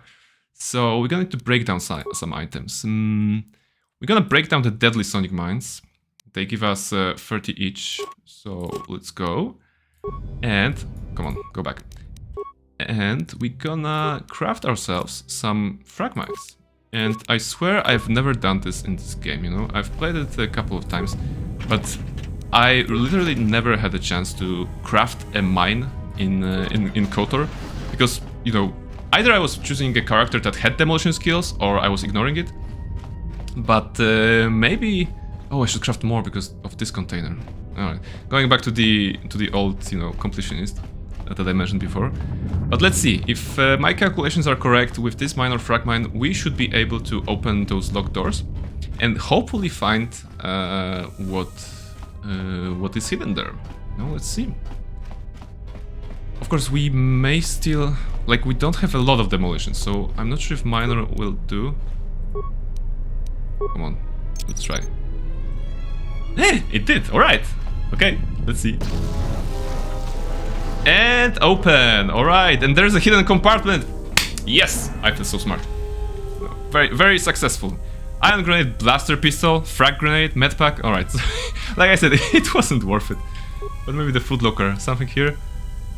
So we're gonna need to break down some items. We're gonna break down the deadly sonic mines. They give us 30 each, so let's go. And, come on, go back. And we're gonna craft ourselves some frag mines. And I swear I've never done this in this game, you know? I've played it a couple of times, but I literally never had a chance to craft a mine in KotOR. Because, you know, either I was choosing a character that had demolition skills, or I was ignoring it. But maybe... Oh, I should craft more because of this container. Alright, going back to the old, you know, completionist that I mentioned before. But let's see, if my calculations are correct, with this minor frag mine, we should be able to open those locked doors and hopefully find what is hidden there. Now, let's see. Of course, we may still... Like, we don't have a lot of demolition, so I'm not sure if minor will do. Come on, let's try. It did, alright. Okay, let's see. And open, alright. And there's a hidden compartment. Yes, I feel so smart. Very, very successful. Iron grenade, blaster pistol, frag grenade, medpack. Alright, like I said, it wasn't worth it. But maybe the food locker, something here.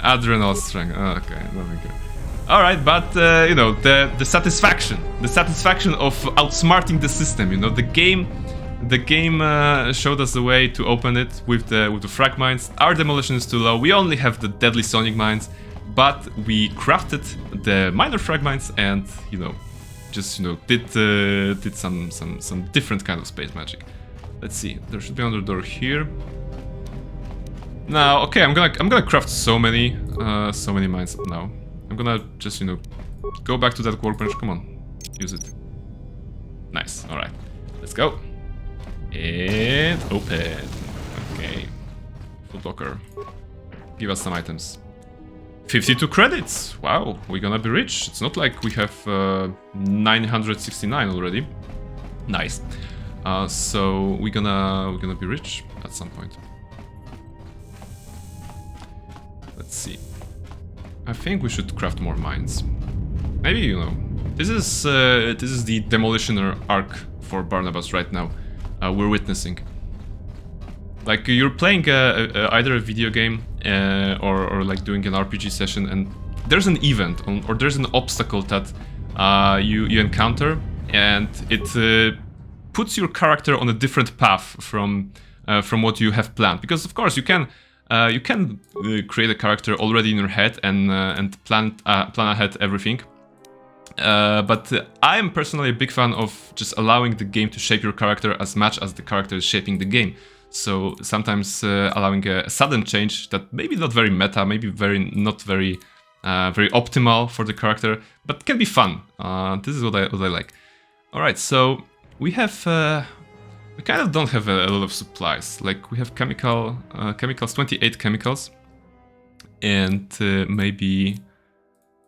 Adrenal strength, okay, nothing here. Alright, but you know, the satisfaction of outsmarting the system, you know, the game showed us the way to open it with the frag mines. Our demolition is too low. We only have the deadly sonic mines, but we crafted the minor frag mines and, you know, just, you know, did some different kind of space magic. Let's see. There should be another door here. Now, okay, I'm gonna craft so many mines now. I'm gonna just, you know, go back to that workbench. Come on, use it. Nice. All right, let's go. And open. Okay. Food locker. Give us some items. 52 credits. Wow, we're gonna be rich. It's not like we have 969 already. Nice. So we're gonna be rich at some point. Let's see. I think we should craft more mines. Maybe, you know, this is the demolitioner arc for Barnabas right now. We're witnessing. Like, you're playing either a video game or like doing an RPG session, and there's an event or there's an obstacle that you encounter, and it puts your character on a different path from what you have planned. Because of course you can create a character already in your head and plan ahead everything. But I am personally a big fan of just allowing the game to shape your character as much as the character is shaping the game. So sometimes allowing a sudden change that maybe not very meta, maybe not very optimal for the character, but can be fun. This is what I like. All right, so we have we kind of don't have a lot of supplies. Like we have chemicals, 28 chemicals, and maybe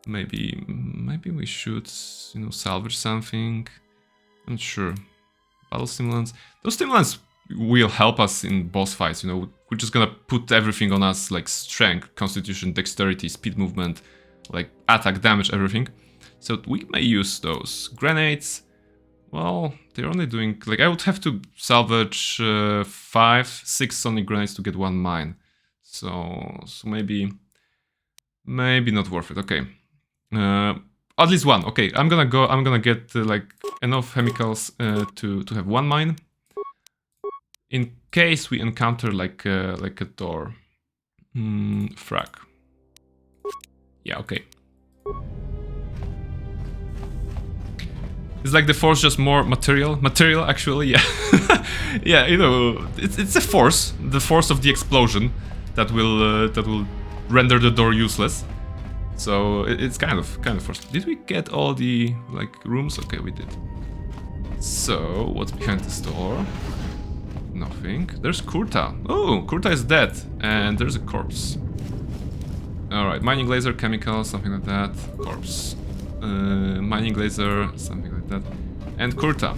we should, you know, salvage something. I'm not sure. Battle stimulants. Those stimulants will help us in boss fights. You know, we're just gonna put everything on us, like strength, constitution, dexterity, speed movement, like attack, damage, everything. So we may use those. Grenades. Well, they're only doing, like, I would have to salvage 5, 6 sonic grenades to get 1 mine. So maybe not worth it. Okay. At least 1. Okay, I'm gonna get like enough chemicals to have 1 mine, in case we encounter like a door. Frag. Yeah, okay. It's like the force, just more material actually. Yeah. Yeah, you know, it's a force, the force of the explosion that will render the door useless. So it's kind of force. Did we get all the like rooms? Okay, we did. So what's behind this door? Nothing. There's Kurta. Oh, Kurta is dead, and there's a corpse. All right, mining laser, chemical, something like that. Corpse. Mining laser, something like that. And Kurta,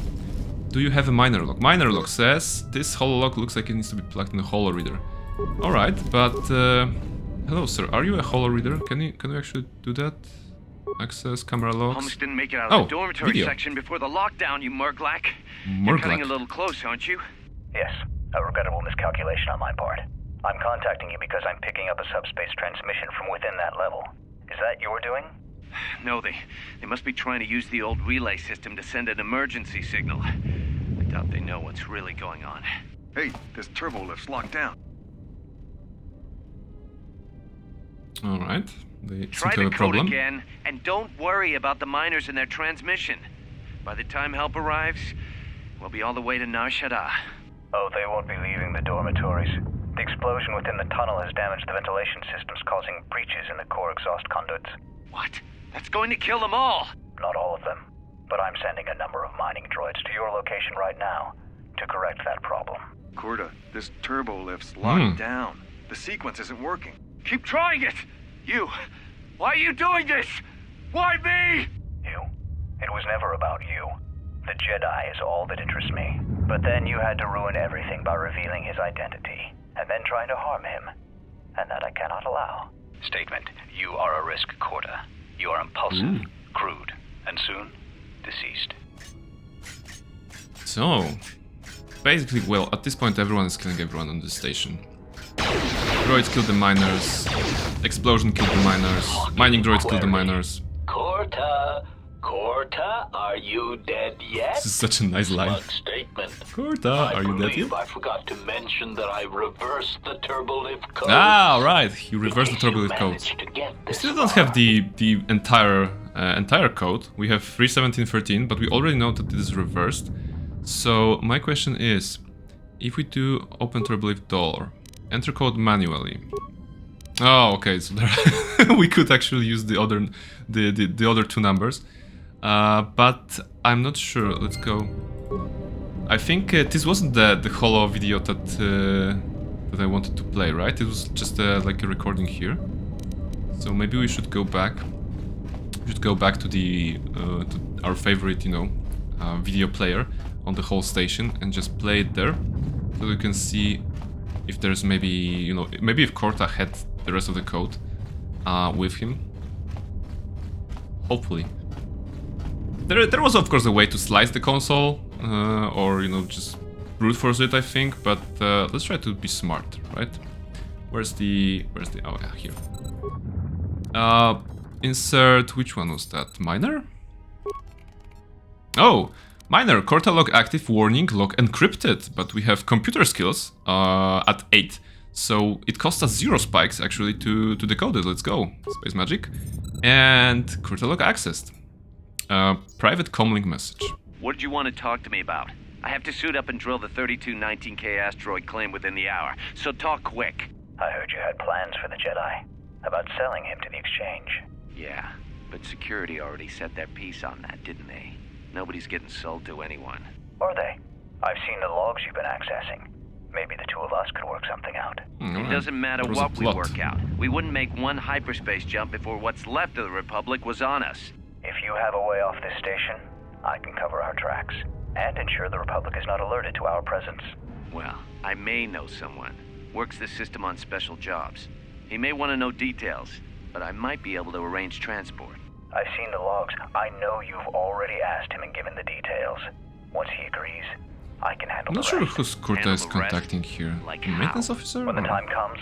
do you have a miner lock? Miner lock says this holo lock looks like it needs to be plugged in a holo reader. All right, but hello, sir. Are you a holo reader? Can you actually do that? Access camera logs. Almost didn't make it out of the dormitory section before the lockdown, you Murglak. You're cutting a little close, aren't you? Yes, a regrettable miscalculation on my part. I'm contacting you because I'm picking up a subspace transmission from within that level. Is that your doing? No, they must be trying to use the old relay system to send an emergency signal. I doubt they know what's really going on. Hey, this turbo lift's locked down. All right. They try seem to have the a code problem again, and don't worry about the miners and their transmission. By the time help arrives, we'll be all the way to Nar Shaddaa. Oh, they won't be leaving the dormitories. The explosion within the tunnel has damaged the ventilation systems, causing breaches in the core exhaust conduits. What? That's going to kill them all! Not all of them, but I'm sending a number of mining droids to your location right now to correct that problem. Kurta, this turbo lift's locked down. The sequence isn't working. Keep trying it! You! Why are you doing this? Why me? You? It was never about you. The Jedi is all that interests me. But then you had to ruin everything by revealing his identity, and then trying to harm him. And that I cannot allow. Statement. You are a risk, Korta. You are impulsive, crude, and soon, deceased. So, basically, well, at this point everyone is killing everyone on the station. Droids killed the miners, explosion killed the miners, mining droids killed the miners. Korta, are you dead yet? This is such a nice line. Smug statement. Korta, are you dead yet? I forgot to mention that I reversed the turbolift code. Ah, right, you reversed the turbolift code. We still don't have the entire code. We have 3.17.13, but we already know that this is reversed. So my question is, if we do open turbolift door, enter code manually. Oh, okay, so there we could actually use the other 2 numbers. But I'm not sure. Let's go. I think this wasn't the holo video that I wanted to play, right? It was just like a recording here. So maybe we should go back. We should go back to to our favorite, you know, video player on the whole station and just play it there, so we can see if there's maybe, you know, maybe if Korta had the rest of the code with him. Hopefully. There was of course a way to slice the console, or, you know, just brute force it, I think, but let's try to be smart, right? Where's the oh yeah, here. insert, which one was that? Miner? Oh, Miner, KotOR log active, warning, log encrypted, but we have computer skills at 8. So it cost us 0 spikes actually to decode it. Let's go. Space magic. And KotOR log accessed. Private comlink message. What did you want to talk to me about? I have to suit up and drill the 3219K asteroid claim within the hour, so talk quick. I heard you had plans for the Jedi. About selling him to the exchange. Yeah, but security already set their piece on that, didn't they? Nobody's getting sold to anyone. Are they? I've seen the logs you've been accessing. Maybe the two of us could work something out. It doesn't matter what we work out. We wouldn't make one hyperspace jump before what's left of the Republic was on us. If you have a way off this station, I can cover our tracks and ensure the Republic is not alerted to our presence. Well, I may know someone. Works the system on special jobs. He may want to know details, but I might be able to arrange transport. I've seen the logs. I know you've already asked him and given the details. Once he agrees, I can handle I'm not the sure rest. who's Kurta is contacting here. Like Maintenance how? officer? When the or- time comes,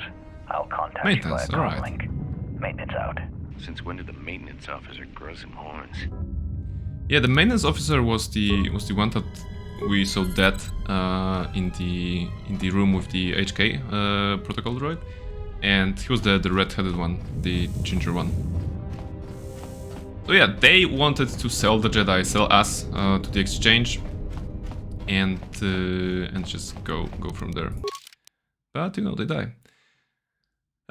I'll contact Maintenance, you via alright. comlink. Maintenance out. Since when did the maintenance officer grow some horns? Yeah, the maintenance officer was the one that we saw dead in the room with the HK protocol droid, and he was the red-headed one, the ginger one. So yeah, they wanted to sell the Jedi, sell us to the exchange, and just go from there. But you know, they die.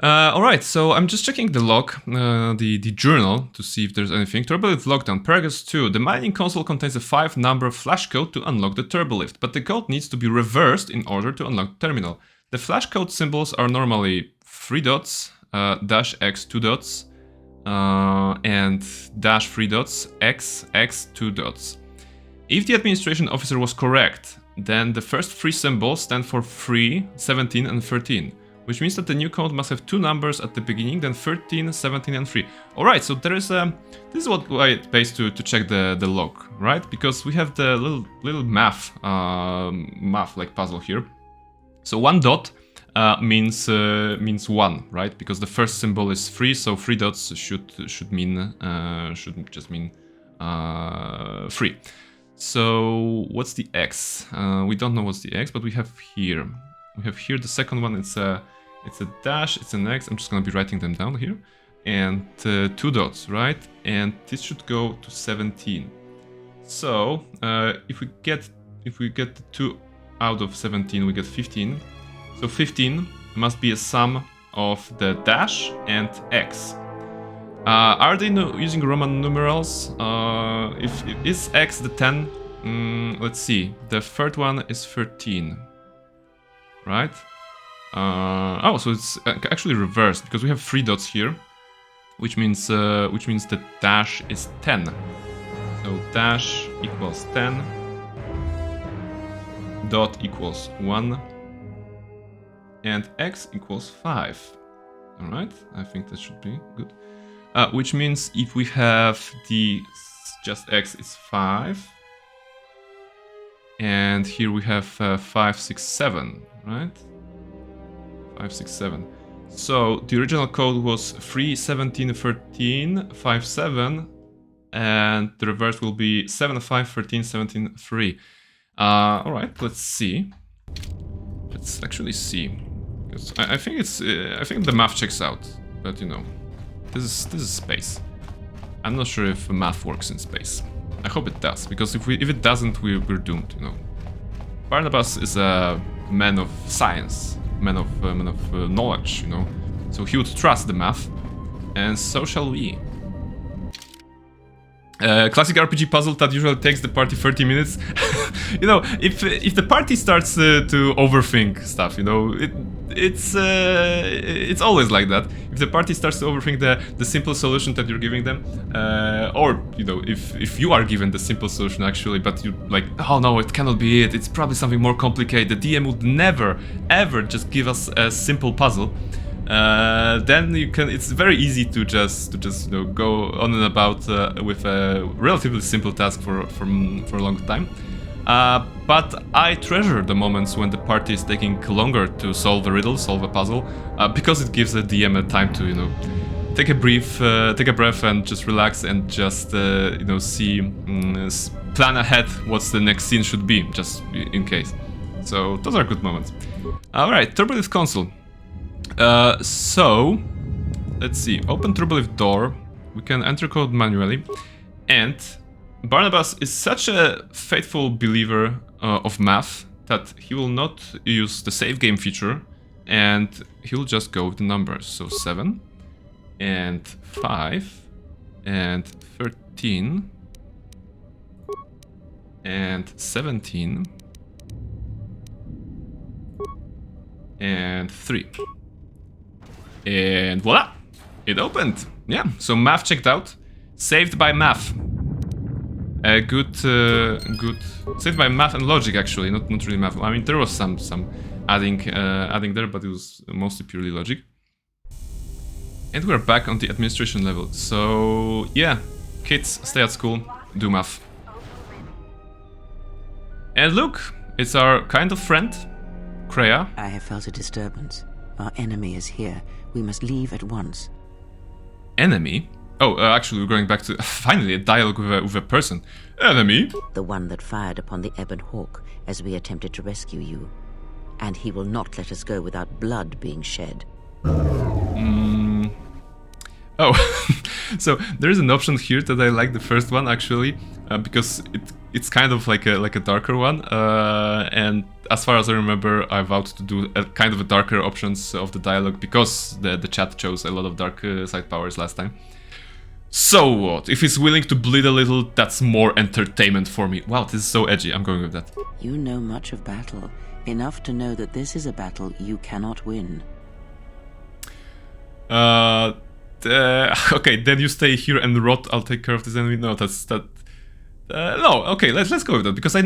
Alright, so I'm just checking the log, the journal, to see if there's anything. Turbolift lockdown, paragraph 2. The mining console contains a 5-number flash code to unlock the turbolift, but the code needs to be reversed in order to unlock the terminal. The flash code symbols are normally 3 dots, dash x 2 dots, and dash 3 dots, x 2 dots. If the administration officer was correct, then the first 3 symbols stand for 3, 17, and 13. Which means that the new code must have 2 numbers at the beginning, then 13, 17, and 3. Alright, so there is a... This is what I based to check the log, right? Because we have the little math like puzzle here. So 1 dot means 1, right? Because the first symbol is 3, so 3 dots should just mean 3. So what's the x? We don't know what's the x, but we have here. We have here the second one. It's a dash, it's an X. I'm just gonna be writing them down here. And 2 dots, right? And this should go to 17. So if we get the 2 out of 17, we get 15. So 15 must be a sum of the dash and X. Are they using Roman numerals? If is X the 10? Let's see. The third one is 13. Right? Oh, so it's actually reversed because we have 3 dots here, which means the dash is 10. So dash equals 10, dot equals 1, and x equals 5. All right, I think that should be good. Which means if we have the just x is 5, and here we have 5, 6, 7, right? 5, 6, 7. So the original code was 3, 17, 13, 5, 7, and the reverse will be 7, 5, 13, 17, 3. All right, let's see. Let's actually see. I think it's I think the math checks out, but you know, this is space. I'm not sure if math works in space. I hope it does, because if it doesn't, we're doomed. You know, Barnabas is a man of science, man of knowledge. You know, so he would trust the math, and so shall we. Classic RPG puzzle that usually takes the party 30 minutes. You know, if the party starts to overthink stuff, you know, it's always like that. If the party starts to overthink the simple solution that you're giving them, or you know, if you are given the simple solution actually, but you like, oh no, it cannot be it. It's probably something more complicated. The DM would never ever just give us a simple puzzle. Then you can. It's very easy to just you know, go on and about with a relatively simple task for a long time. But I treasure the moments when the party is taking longer to solve a riddle, solve a puzzle, because it gives the DM a time to, you know, take a breath and just relax and just you know, see, plan ahead what's the next scene should be, just in case. So those are good moments. All right, turbolift console. So let's see. Open turbolift door. We can enter code manually, and Barnabas is such a faithful believer of math that he will not use the save game feature, and he'll just go with the numbers. So 7 and 5 and 13 and 17 and 3. And voila! It opened. Yeah, so math checked out. Saved by math. Good. Saved by math and logic, actually, not really math. I mean, there was some adding there, but it was mostly purely logic. And we're back on the administration level. So yeah, kids, stay at school, do math. And look, it's our kind of friend, Kreia. I have felt a disturbance. Our enemy is here. We must leave at once. Enemy? Oh, actually, we're going back to finally a dialogue with a person. Enemy? The one that fired upon the Ebon Hawk as we attempted to rescue you. And he will not let us go without blood being shed. Oh, so there is an option here that I like the first one, actually, because it's kind of like a darker one, and as far as I remember, I vowed to do a kind of a darker options of the dialogue because the chat chose a lot of dark side powers last time. So what? If he's willing to bleed a little, that's more entertainment for me. Wow, this is so edgy. I'm going with that. You know much of battle, enough to know that this is a battle you cannot win. Okay, then you stay here and rot. I'll take care of this enemy. No, no, okay, let's go with that because I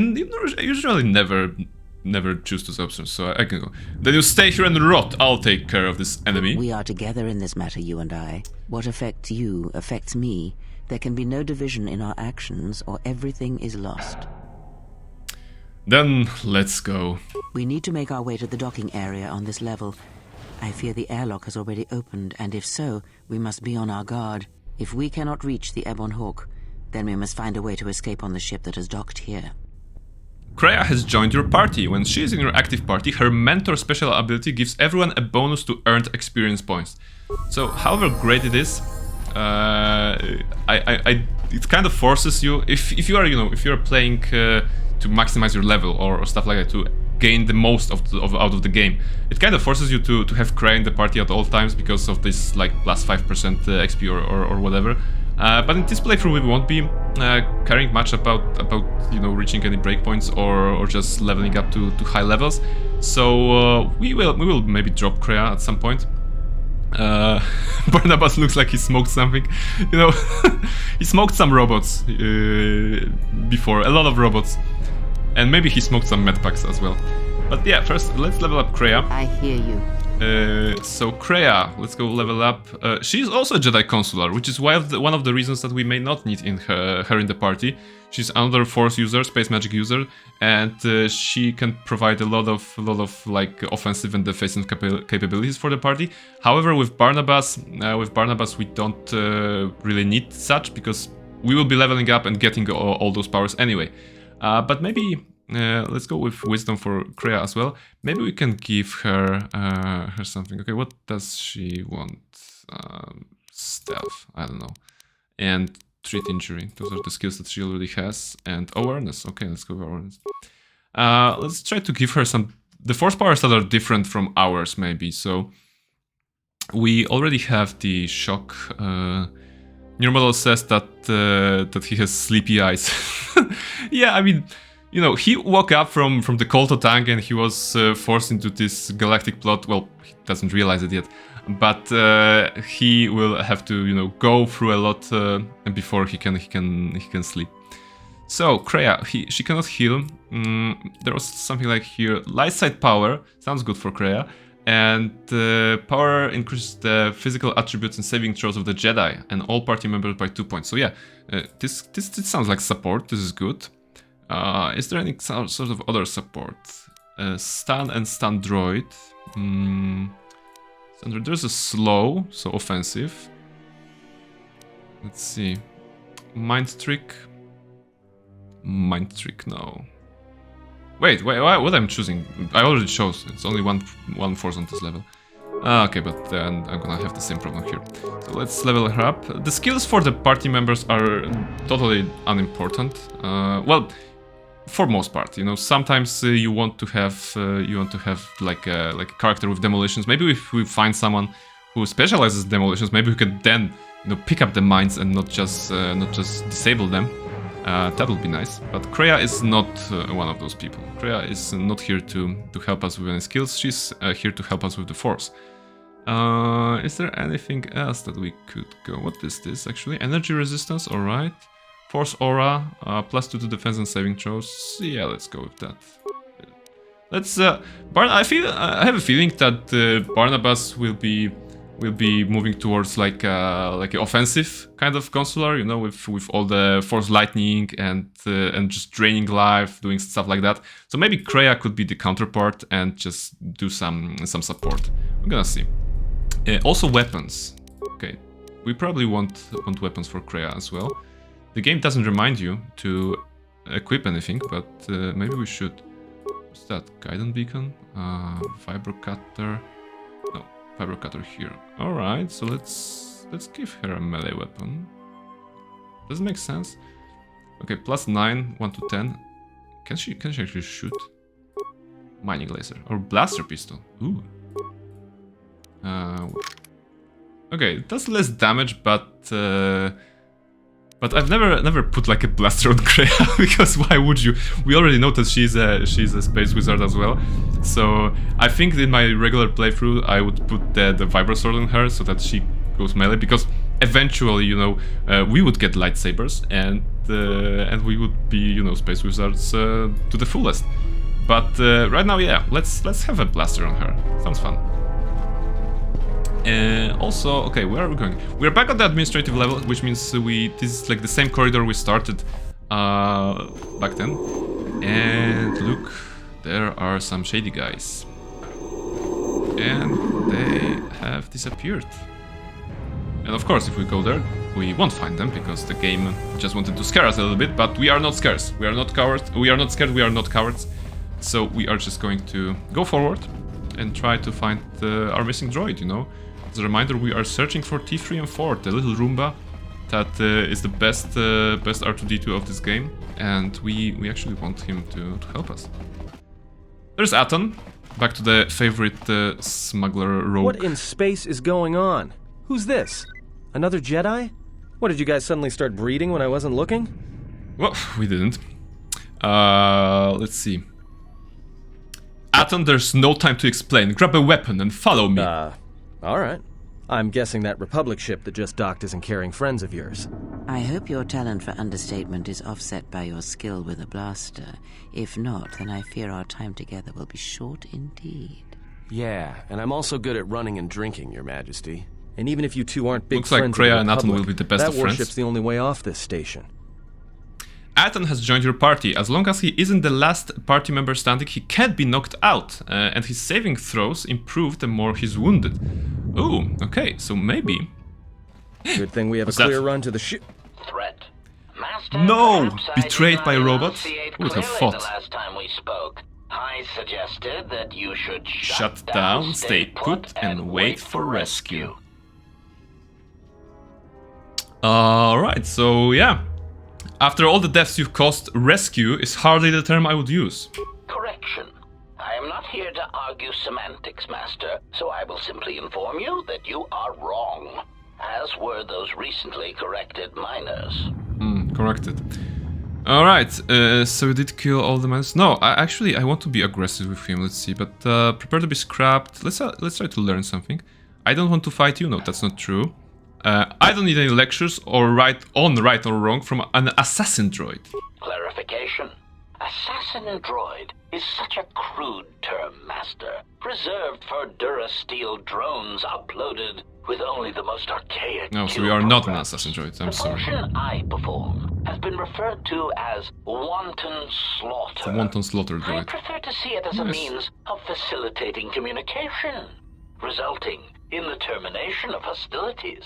usually never choose those options, so I can go. Then you stay here and rot. I'll take care of this enemy. We are together in this matter, you and I. What affects you affects me. There can be no division in our actions, or everything is lost. Then let's go. We need to make our way to the docking area on this level. I fear the airlock has already opened, and if so, we must be on our guard. If we cannot reach the Ebon Hawk, then we must find a way to escape on the ship that has docked here. Kreia has joined your party. When she is in your active party, her mentor special ability gives everyone a bonus to earned experience points. So, however great it is, it kind of forces you, if you are, you know, if you are playing to maximize your level or stuff like that, to gain the most out of the game, it kind of forces you to have Kreia in the party at all times because of this like plus 5% XP or whatever. But in this playthrough, we won't be caring much about you know, reaching any breakpoints or just leveling up to high levels. So we will maybe drop Kreia at some point. Barnabas looks like he smoked something, you know. He smoked some robots before, a lot of robots, and maybe he smoked some medpacks as well. But yeah, first let's level up Kreia. I hear you. So Kreia, let's go level up. She's also a Jedi Consular, which is one of the reasons that we may not need her in the party. She's another Force user, space magic user, and she can provide a lot of like offensive and defensive capabilities for the party. However, with Barnabas we don't really need such because we will be leveling up and getting all those powers anyway. But maybe. Let's go with wisdom for Kreia as well. Maybe we can give her something. Okay, what does she want? Stealth, I don't know. And treat injury. Those are the skills that she already has. And awareness. Okay, let's go with awareness. Let's try to give her the force powers that are different from ours, maybe. So we already have the shock. Your model says that he has sleepy eyes. Yeah, I mean, you know, he woke up from the KotOR tank and he was forced into this galactic plot. Well, he doesn't realize it yet, but he will have to, you know, go through a lot before he can sleep. So Kreia, she cannot heal. There was something like here, light side power sounds good for Kreia, and power increases the physical attributes and saving throws of the Jedi and all party members by 2 points. So yeah, this sounds like support. This is good. Is there any sort of other support? Stun and stun droid. There's a slow, so offensive. Let's see. Mind trick. Mind trick, no. Wait, what I'm choosing? I already chose. It's only one force on this level. Okay, but then I'm gonna have the same problem here. So let's level her up. The skills for the party members are totally unimportant. Well, for most part, you know, sometimes you want to have like a character with demolitions. Maybe if we find someone who specializes in demolitions, maybe we can then, you know, pick up the mines and not just disable them. That would be nice. But Kreia is not one of those people. Kreia is not here to help us with any skills. She's here to help us with the force. Is there anything else that we could go? What is this actually? Energy resistance, alright. Force aura, +2 to defense and saving throws. Yeah, let's go with that. Let's I have a feeling that Barnabas will be moving towards like an offensive kind of consular, you know, with all the force lightning and just draining life, doing stuff like that. So maybe Kreia could be the counterpart and just do some support. We're gonna see. Also weapons. Okay, we probably want weapons for Kreia as well. The game doesn't remind you to equip anything, but maybe we should. What's that? Guidance beacon? Vibro cutter. No, vibro cutter here. Alright, so let's give her a melee weapon. Does it make sense? Okay, +9, 1 to 10. Can she actually shoot? Mining laser. Or blaster pistol. Ooh. Okay, it does less damage, but I've never put like a blaster on Kreia, because why would you? We already know that she's a space wizard as well. So I think in my regular playthrough I would put the vibro sword on her so that she goes melee, because eventually, you know, we would get lightsabers and we would be, you know, space wizards to the fullest. But right now, yeah, let's have a blaster on her. Sounds fun. Also, okay, where are we going? We're back on the administrative level, which means this is like the same corridor we started back then. And look, there are some shady guys. And they have disappeared. And of course, if we go there, we won't find them, because the game just wanted to scare us a little bit, but we are not scared. We are not cowards. We are not scared, we are not cowards. So we are just going to go forward and try to find our missing droid, you know. As a reminder, we are searching for T3 and 4, the little Roomba that is the best R2-D2 of this game, and we actually want him to help us. There's Aton, back to the favorite smuggler rogue. What in space is going on? Who's this? Another Jedi? What, did you guys suddenly start breeding when I wasn't looking? Well, we didn't. Let's see. Aton, there's no time to explain. Grab a weapon and follow me. Alright. I'm guessing that Republic ship that just docked isn't carrying friends of yours. I hope your talent for understatement is offset by your skill with a blaster. If not, then I fear our time together will be short indeed. Yeah, and I'm also good at running and drinking, Your Majesty. And even if you two aren't big Looks friends like Kreia and Aton will be the best of friends. That warship's the only way off this station. Aton has joined your party. As long as he isn't the last party member standing, he can't be knocked out. And his saving throws improve the more he's wounded. Oh, okay, so maybe... Good thing we have a clear run to the ship. Threat. Master, no! Betrayed by a robot? Who would have thought? The last time we spoke, I suggested that you should shut down, stay put, and wait for rescue. Alright, so yeah. After all the deaths you've caused, rescue is hardly the term I would use. Correction. I am not here to argue semantics, Master, so I will simply inform you that you are wrong, as were those recently corrected miners. Corrected. Alright, so you did kill all the miners? No, I want to be aggressive with him, let's see, but prepare to be scrapped. Let's try to learn something. I don't want to fight you, no, that's not true. I don't need any lectures or right or wrong from an assassin droid. Clarification. Assassin droid is such a crude term, Master, reserved for Durasteel drones uploaded with only the most archaic. No, so we are not an assassin droid, I'm sorry. The function I perform has been referred to as wanton slaughter. The wanton slaughter droid. I prefer to see it as a means of facilitating communication, resulting in the termination of hostilities.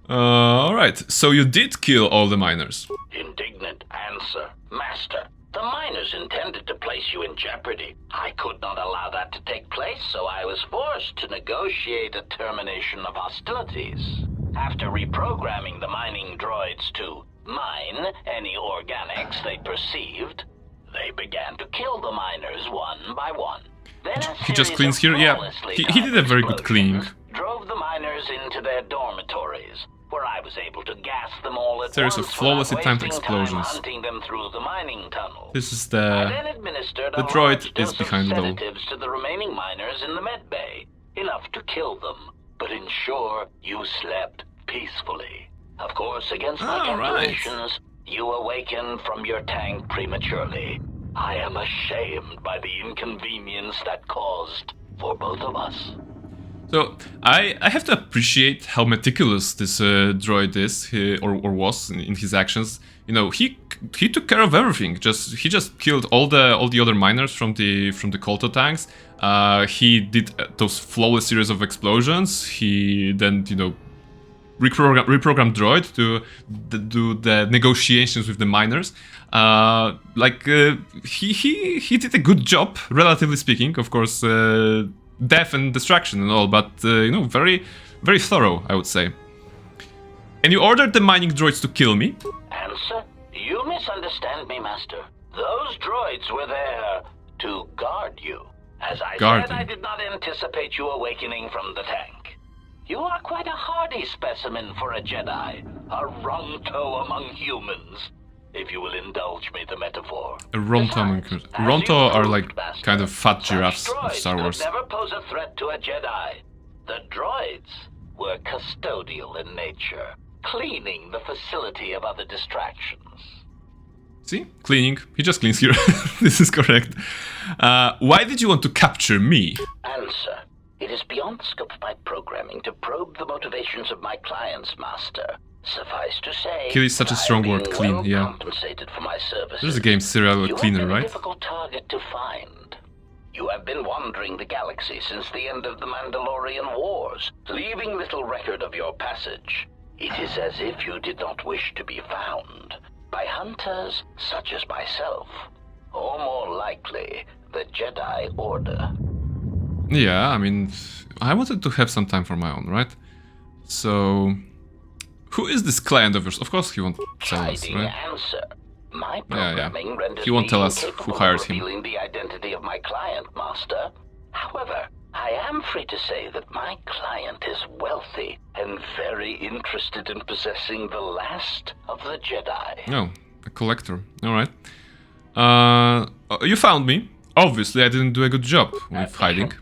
Alright, so you did kill all the miners. Indignant answer. Master, the miners intended to place you in jeopardy. I could not allow that to take place, so I was forced to negotiate a termination of hostilities. After reprogramming the mining droids to mine any organics they perceived, they began to kill the miners one by one. Then He just cleans here? Yeah, he did a very good cleaning. Drove the miners into their dormitories, where I was able to gas them all at Series of once flawlessly without timed wasting explosions. time hunting them through the mining tunnel. This is I then administered the a droid large is dose behind of it all. sedatives to the remaining miners in the med bay, enough to kill them, but ensure you slept peacefully. Of course, against my calculations, you awakened from your tank prematurely. I am ashamed by the inconvenience that caused for both of us. So I have to appreciate how meticulous this droid is, or was in his actions. You know, he took care of everything. He just killed all the other miners from the KotOR tanks. He did those flawless series of explosions. He then, you know, reprogrammed droid to do the negotiations with the miners. He did a good job, relatively speaking. Of course, death and destruction and all, but you know, very, very thorough, I would say. And you ordered the mining droids to kill me? Answer? You misunderstand me, Master. Those droids were there to guard you. As I said, I did not anticipate you awakening from the tank. You are quite a hardy specimen for a Jedi, a Ronto among humans, if you will indulge me the metaphor. A Ronto among humans. Ronto are like kind of fat giraffes of Star Wars. Never pose a threat to a Jedi. The droids were custodial in nature, cleaning the facility of other distractions. See? Cleaning. He just cleans here. This is correct. Why did you want to capture me? Answer. It is beyond the scope of my programming to probe the motivations of my clients, Master. Suffice to say, Kill is such a strong word, clean, yeah. Compensated for my services. There's a game serial cleaner, right? You have been a difficult target to find. You have been wandering the galaxy since the end of the Mandalorian Wars, leaving little record of your passage. It is as if you did not wish to be found by hunters such as myself, or more likely, the Jedi Order. Yeah, I mean, I wanted to have some time for my own, right? So, who is this client of yours? Of course he won't tell us, right? Answer. My programming he won't tell us who hired him. Revealing the identity of my client, Master. However, I am free to say that my client is wealthy and very interested in possessing the last of the Jedi. Oh, a collector. Alright. You found me. Obviously, I didn't do a good job with hiding.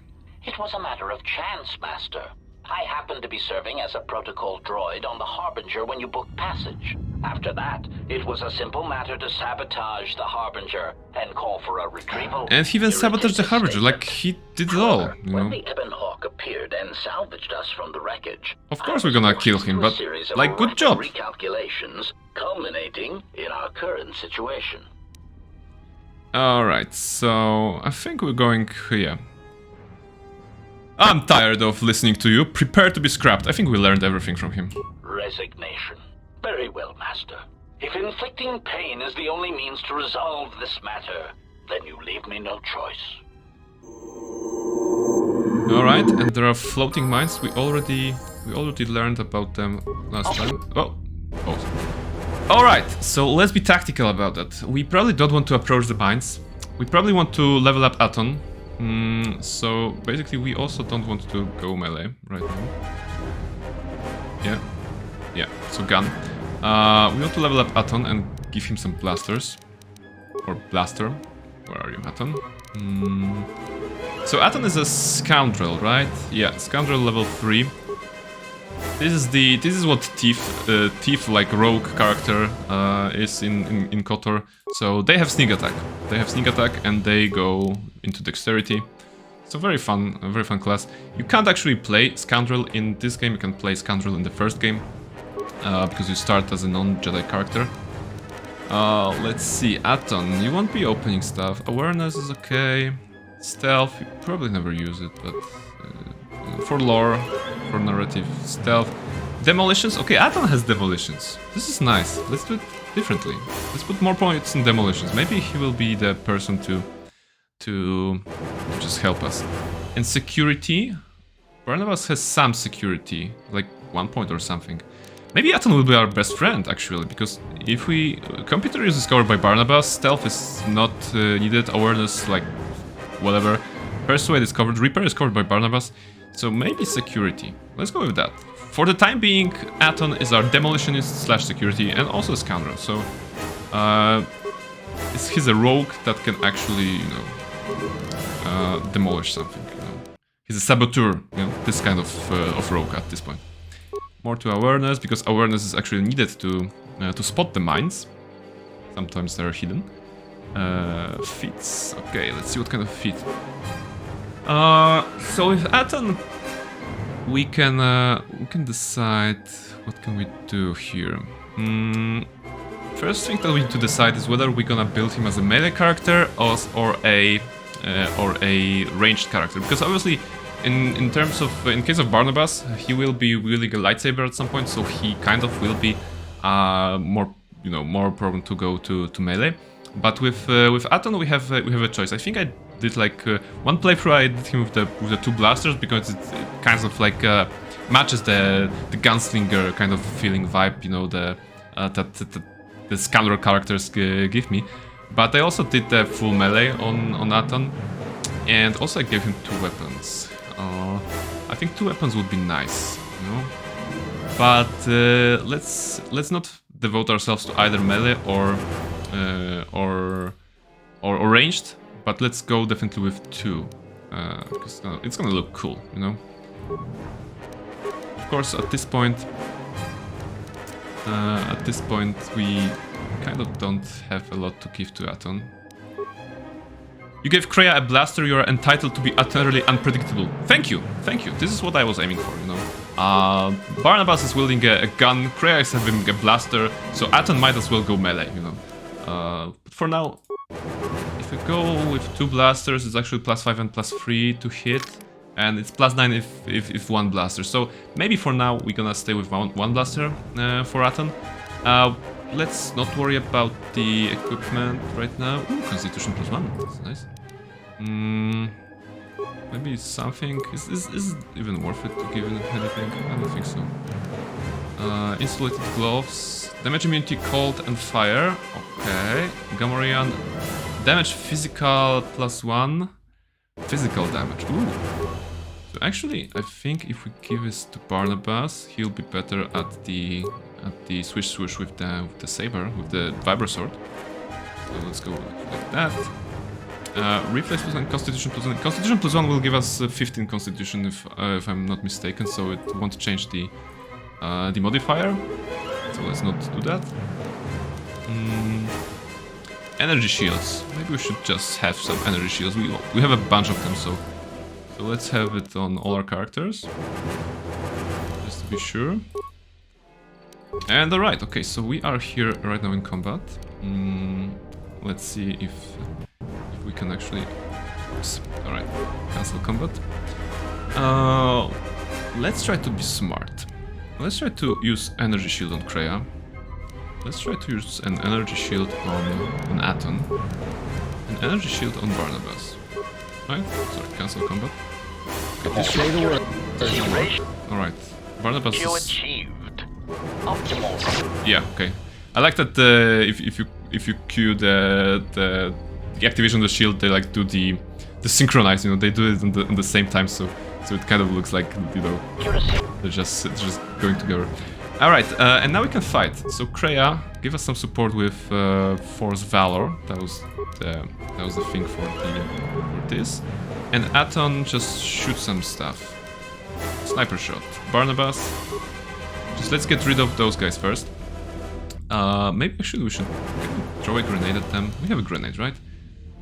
It was a matter of chance, Master. I happened to be serving as a protocol droid on the Harbinger when you booked passage. After that, it was a simple matter to sabotage the Harbinger and call for a retrieval. And he even sabotaged the Harbinger, like he did it all, you know. When the Ebon Hawk appeared and salvaged us from the wreckage, of course we're gonna kill him, but, like, good job. Recalculations culminating in our current situation. Alright, so I think we're going here. I'm tired of listening to you. Prepare to be scrapped. I think we learned everything from him. Resignation. Very well, Master. If inflicting pain is the only means to resolve this matter, then you leave me no choice. Alright, and there are floating mines. We already learned about them last time. Oh. Alright, so let's be tactical about that. We probably don't want to approach the mines. We probably want to level up Aton. So basically we also don't want to go melee right now. Yeah, so gun. We want to level up Aton and give him some blasters. Or blaster. Where are you, Aton? So Aton is a scoundrel, right? Yeah, scoundrel level 3. This is what thief like rogue character is in KotOR. So they have sneak attack. And they go into dexterity. So very fun class. You can't actually play scoundrel in this game. You can play scoundrel in the first game because you start as a non-Jedi character. Let's see, Aton. You won't be opening stuff. Awareness is okay. Stealth, you probably never use it, but for lore, for narrative, stealth. Demolitions. Okay, Aton has demolitions. This is nice. Let's do it differently. Let's put more points in demolitions. Maybe he will be the person to just help us. In security, Barnabas has some security, like 1 point or something. Maybe Aton will be our best friend, actually, because if we... computer use is covered by Barnabas, stealth is not needed, awareness, like, whatever. Persuade is covered, repair is covered by Barnabas, so maybe security. Let's go with that. For the time being, Aton is our demolitionist / security, and also a scoundrel, so... he's a rogue that can actually, you know, demolish something, you know. He's a saboteur, you know, this kind of rogue at this point. More to awareness, because awareness is actually needed to spot the mines. Sometimes they're hidden. Feats. Okay, let's see what kind of feat. So with Aton, we can decide what can we do here. First thing that we need to decide is whether we're gonna build him as a melee character or a ranged character, because obviously. In case of Barnabas, he will be wielding a lightsaber at some point, so he kind of will be more prone to go to melee. But with Aton, we have a choice. I think I did like one playthrough. I did him with the 2 blasters because it kind of like matches the gunslinger kind of feeling vibe, you know, that the scoundrel characters give me. But I also did the full melee on Aton, and also I gave him 2 weapons. I think 2 weapons would be nice, you know. But let's not devote ourselves to either melee or ranged. But let's go definitely with 2, because it's gonna look cool, you know. Of course, at this point, we kind of don't have a lot to give to Aton. You gave Kreia a blaster, you are entitled to be utterly unpredictable. Thank you, thank you. This is what I was aiming for, you know. Barnabas is wielding a gun, Kreia is having a blaster, so Aton might as well go melee, you know. But for now, if we go with 2 blasters, it's actually +5 and +3 to hit, and it's +9 if 1 blaster. So maybe for now we're gonna stay with one blaster for Aton. Let's not worry about the equipment right now. Ooh, Constitution +1, that's nice. Maybe something. Is it even worth it to give him anything? I don't think so. Insulated gloves, damage immunity, cold and fire. Okay, Gamorrean, damage physical +1, physical damage. Ooh. So actually, I think if we give this to Barnabas, he'll be better at the swish with the saber, with the vibro sword. So let's go like that. Reflex +1, Constitution +1. Constitution +1 will give us 15 Constitution if I'm not mistaken, so it won't change the modifier. So let's not do that. Energy shields. Maybe we should just have some energy shields. We have a bunch of them, so let's have it on all our characters, just to be sure. And alright, okay, so we are here right now in combat. Let's see if we can actually... Oops, alright, cancel combat. Let's try to be smart. Let's try to use energy shield on Kreia. Let's try to use an energy shield on Aton. An energy shield on Barnabas. Right? Sorry, cancel combat. Okay, alright, Barnabas is... Yeah, okay. I like that if you cue the activation of the shield, they like do the synchronize, you know, they do it on the same time, so it kind of looks like, you know, they're just going together. All right, and now we can fight. So Kreia, give us some support with Force Valor. That was the thing for this, and Aton just shoot some stuff. Sniper shot. Barnabas. Just let's get rid of those guys first. Maybe we should throw a grenade at them. We have a grenade, right?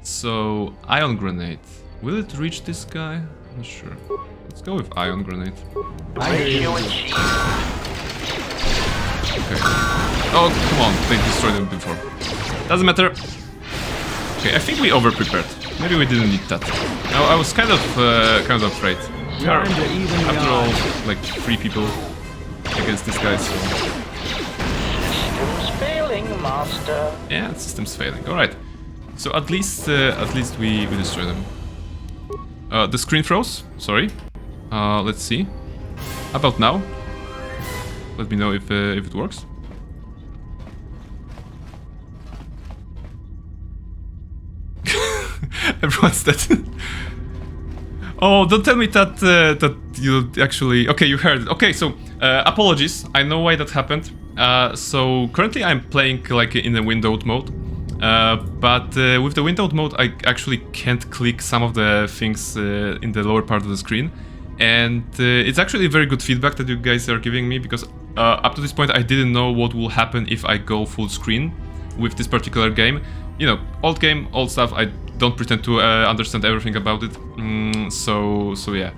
So, ion grenade. Will it reach this guy? I'm not sure. Let's go with ion grenade. Okay. Oh, come on. They destroyed them before. Doesn't matter. Okay, I think we over-prepared. Maybe we didn't need that. No, I was kind of afraid. We are, after all, like 3 people. against this guy. So. System's failing, Master. Yeah, system's failing. All right. So at least we destroy them. The screen froze. Sorry. Let's see. How about now? Let me know if it works. Everyone's dead. Oh, don't tell me that that you actually... Okay, you heard it. Okay, so apologies. I know why that happened. So currently I'm playing like in the windowed mode. But with the windowed mode, I actually can't click some of the things in the lower part of the screen. And it's actually very good feedback that you guys are giving me, because up to this point I didn't know what will happen if I go full screen with this particular game. You know, old game, old stuff, I don't pretend to understand everything about it. So yeah.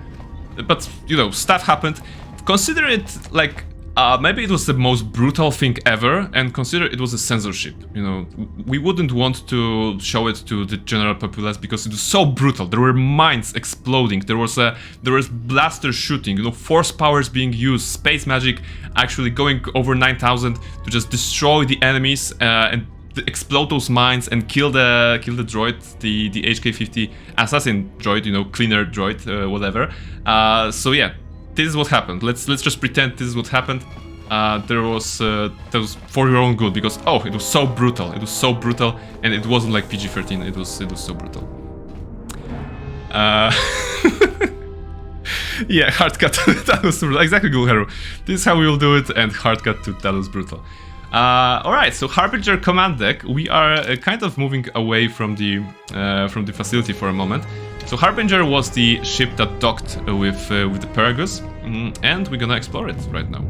But, you know, stuff happened. Consider it like... maybe it was the most brutal thing ever, and consider it was a censorship. You know, we wouldn't want to show it to the general populace because it was so brutal. There were mines exploding. There was blaster shooting. You know, force powers being used. Space magic actually going over 9,000 to just destroy the enemies and explode those mines and kill the droid, the HK-50 assassin droid. You know, cleaner droid, whatever. So yeah. This is what happened. Let's just pretend this is what happened. That was for your own good, because it was so brutal. It was so brutal, and it wasn't like PG-13. It was so brutal. Yeah, hard cut. That was brutal. Exactly, Gulharu. This is how we will do it, and hard cut to that was brutal. All right, so Harbinger command deck. We are kind of moving away from the facility for a moment. So Harbinger was the ship that docked with the Paragus, and we're gonna explore it right now.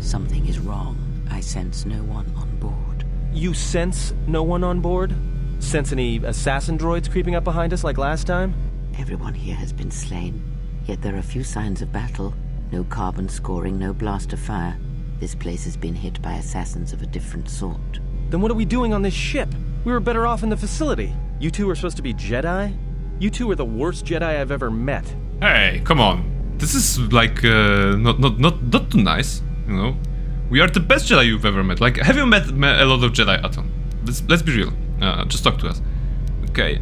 Something is wrong. I sense no one on board. You sense no one on board? Sense any assassin droids creeping up behind us like last time? Everyone here has been slain, yet there are few signs of battle. No carbon scoring, no blaster fire. This place has been hit by assassins of a different sort. Then what are we doing on this ship? We were better off in the facility. You two are supposed to be Jedi? You two are the worst Jedi I've ever met. Hey, come on. This is like not too nice, you know. We are the best Jedi you've ever met. Like, have you met a lot of Jedi, Aton? Let's be real. Just talk to us. Okay.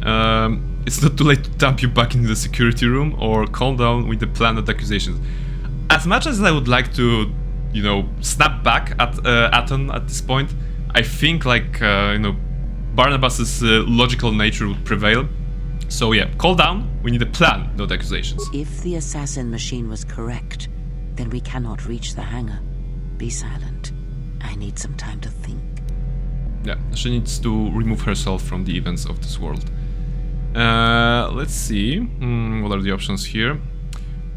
It's not too late to dump you back into the security room or calm down with the planned accusations. As much as I would like to, you know, snap back at Aton at this point, I think like you know, Barnabas's logical nature would prevail. So yeah, calm down. We need a plan, not accusations. If the assassin machine was correct, then we cannot reach the hangar. Be silent. I need some time to think. Yeah, she needs to remove herself from the events of this world. Let's see. What are the options here?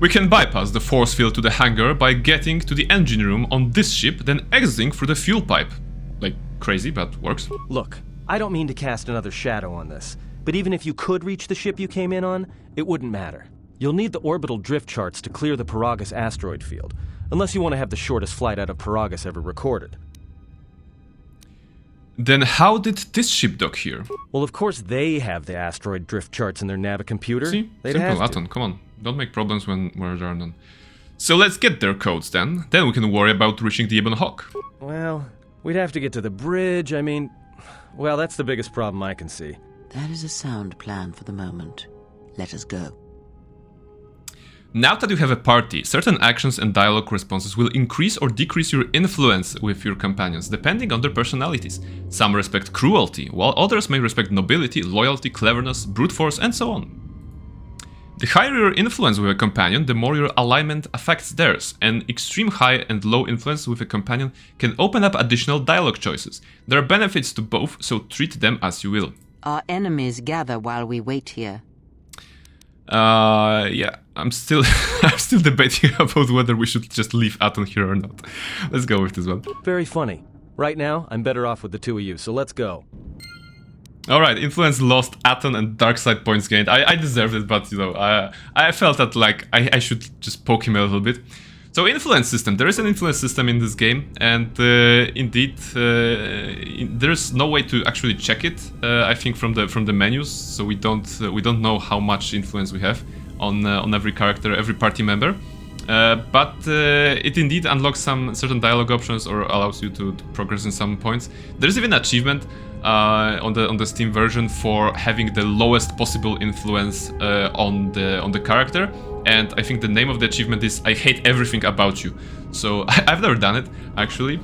We can bypass the force field to the hangar by getting to the engine room on this ship, then exiting through the fuel pipe. Like, crazy, but works. Look, I don't mean to cast another shadow on this, but even if you could reach the ship you came in on, it wouldn't matter. You'll need the orbital drift charts to clear the Paragus asteroid field, unless you want to have the shortest flight out of Paragus ever recorded. Then how did this ship dock here? Well, of course they have the asteroid drift charts in their Navicomputer. See? They'd Simple, Aton, come on. Don't make problems when there are none. So let's get their codes then. Then we can worry about reaching the Ebon Hawk. Well, we'd have to get to the bridge. I mean, well, that's the biggest problem I can see. That is a sound plan for the moment. Let us go. Now that you have a party, certain actions and dialogue responses will increase or decrease your influence with your companions, depending on their personalities. Some respect cruelty, while others may respect nobility, loyalty, cleverness, brute force, and so on. The higher your influence with a companion, the more your alignment affects theirs. An extreme high and low influence with a companion can open up additional dialogue choices. There are benefits to both, so treat them as you will. Our enemies gather while we wait here. Yeah, I'm still debating about whether we should just leave Aton here or not. Let's go with this one. Very funny. Right now, I'm better off with the two of you, so let's go. Alright, influence lost, Aton and dark side points gained. I deserved it, but you know, I felt that like I should just poke him a little bit. So influence system, there is an influence system in this game, and indeed there's no way to actually check it. I think from the menus, so we don't know how much influence we have on every character, every party member. but it indeed unlocks some certain dialogue options or allows you to progress in some points. There's even an achievement on the Steam version for having the lowest possible influence on the character, and I think the name of the achievement is "I hate everything about you." So I've never done it actually,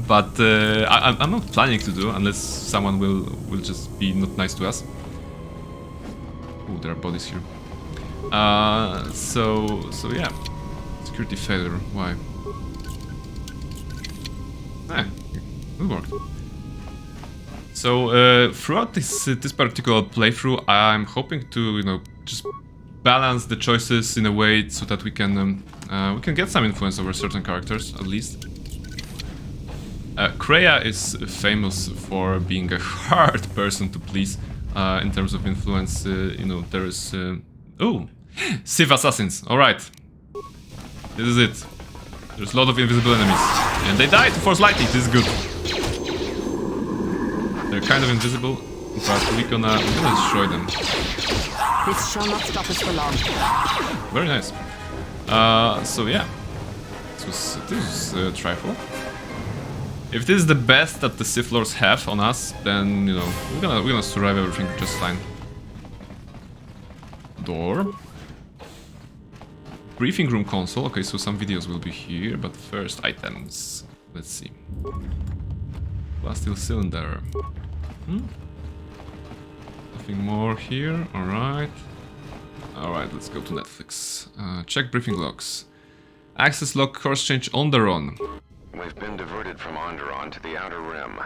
but I'm not planning to do unless someone will just be not nice to us. Oh, there are bodies here. So yeah, security failure. Why? It worked. So throughout this particular playthrough, I'm hoping to just balance the choices in a way so that we can get some influence over certain characters at least. Kreia is famous for being a hard person to please in terms of influence. There is Civ Assassins. All right, this is it. There's a lot of invisible enemies, and they die to force lightning. This is good. They're kind of invisible, but we're gonna destroy them. This shall not stop us for long. Very nice. So yeah, this was trifle. If this is the best that the Sith Lords have on us, then we're gonna survive everything just fine. Door. Briefing room console. Okay, so some videos will be here, but first items. Let's see. Plastic cylinder. Nothing more here. Alright. Alright, let's go to Netflix. Check briefing logs. Access log course change Onderon. We've been diverted from Onderon to the Outer Rim.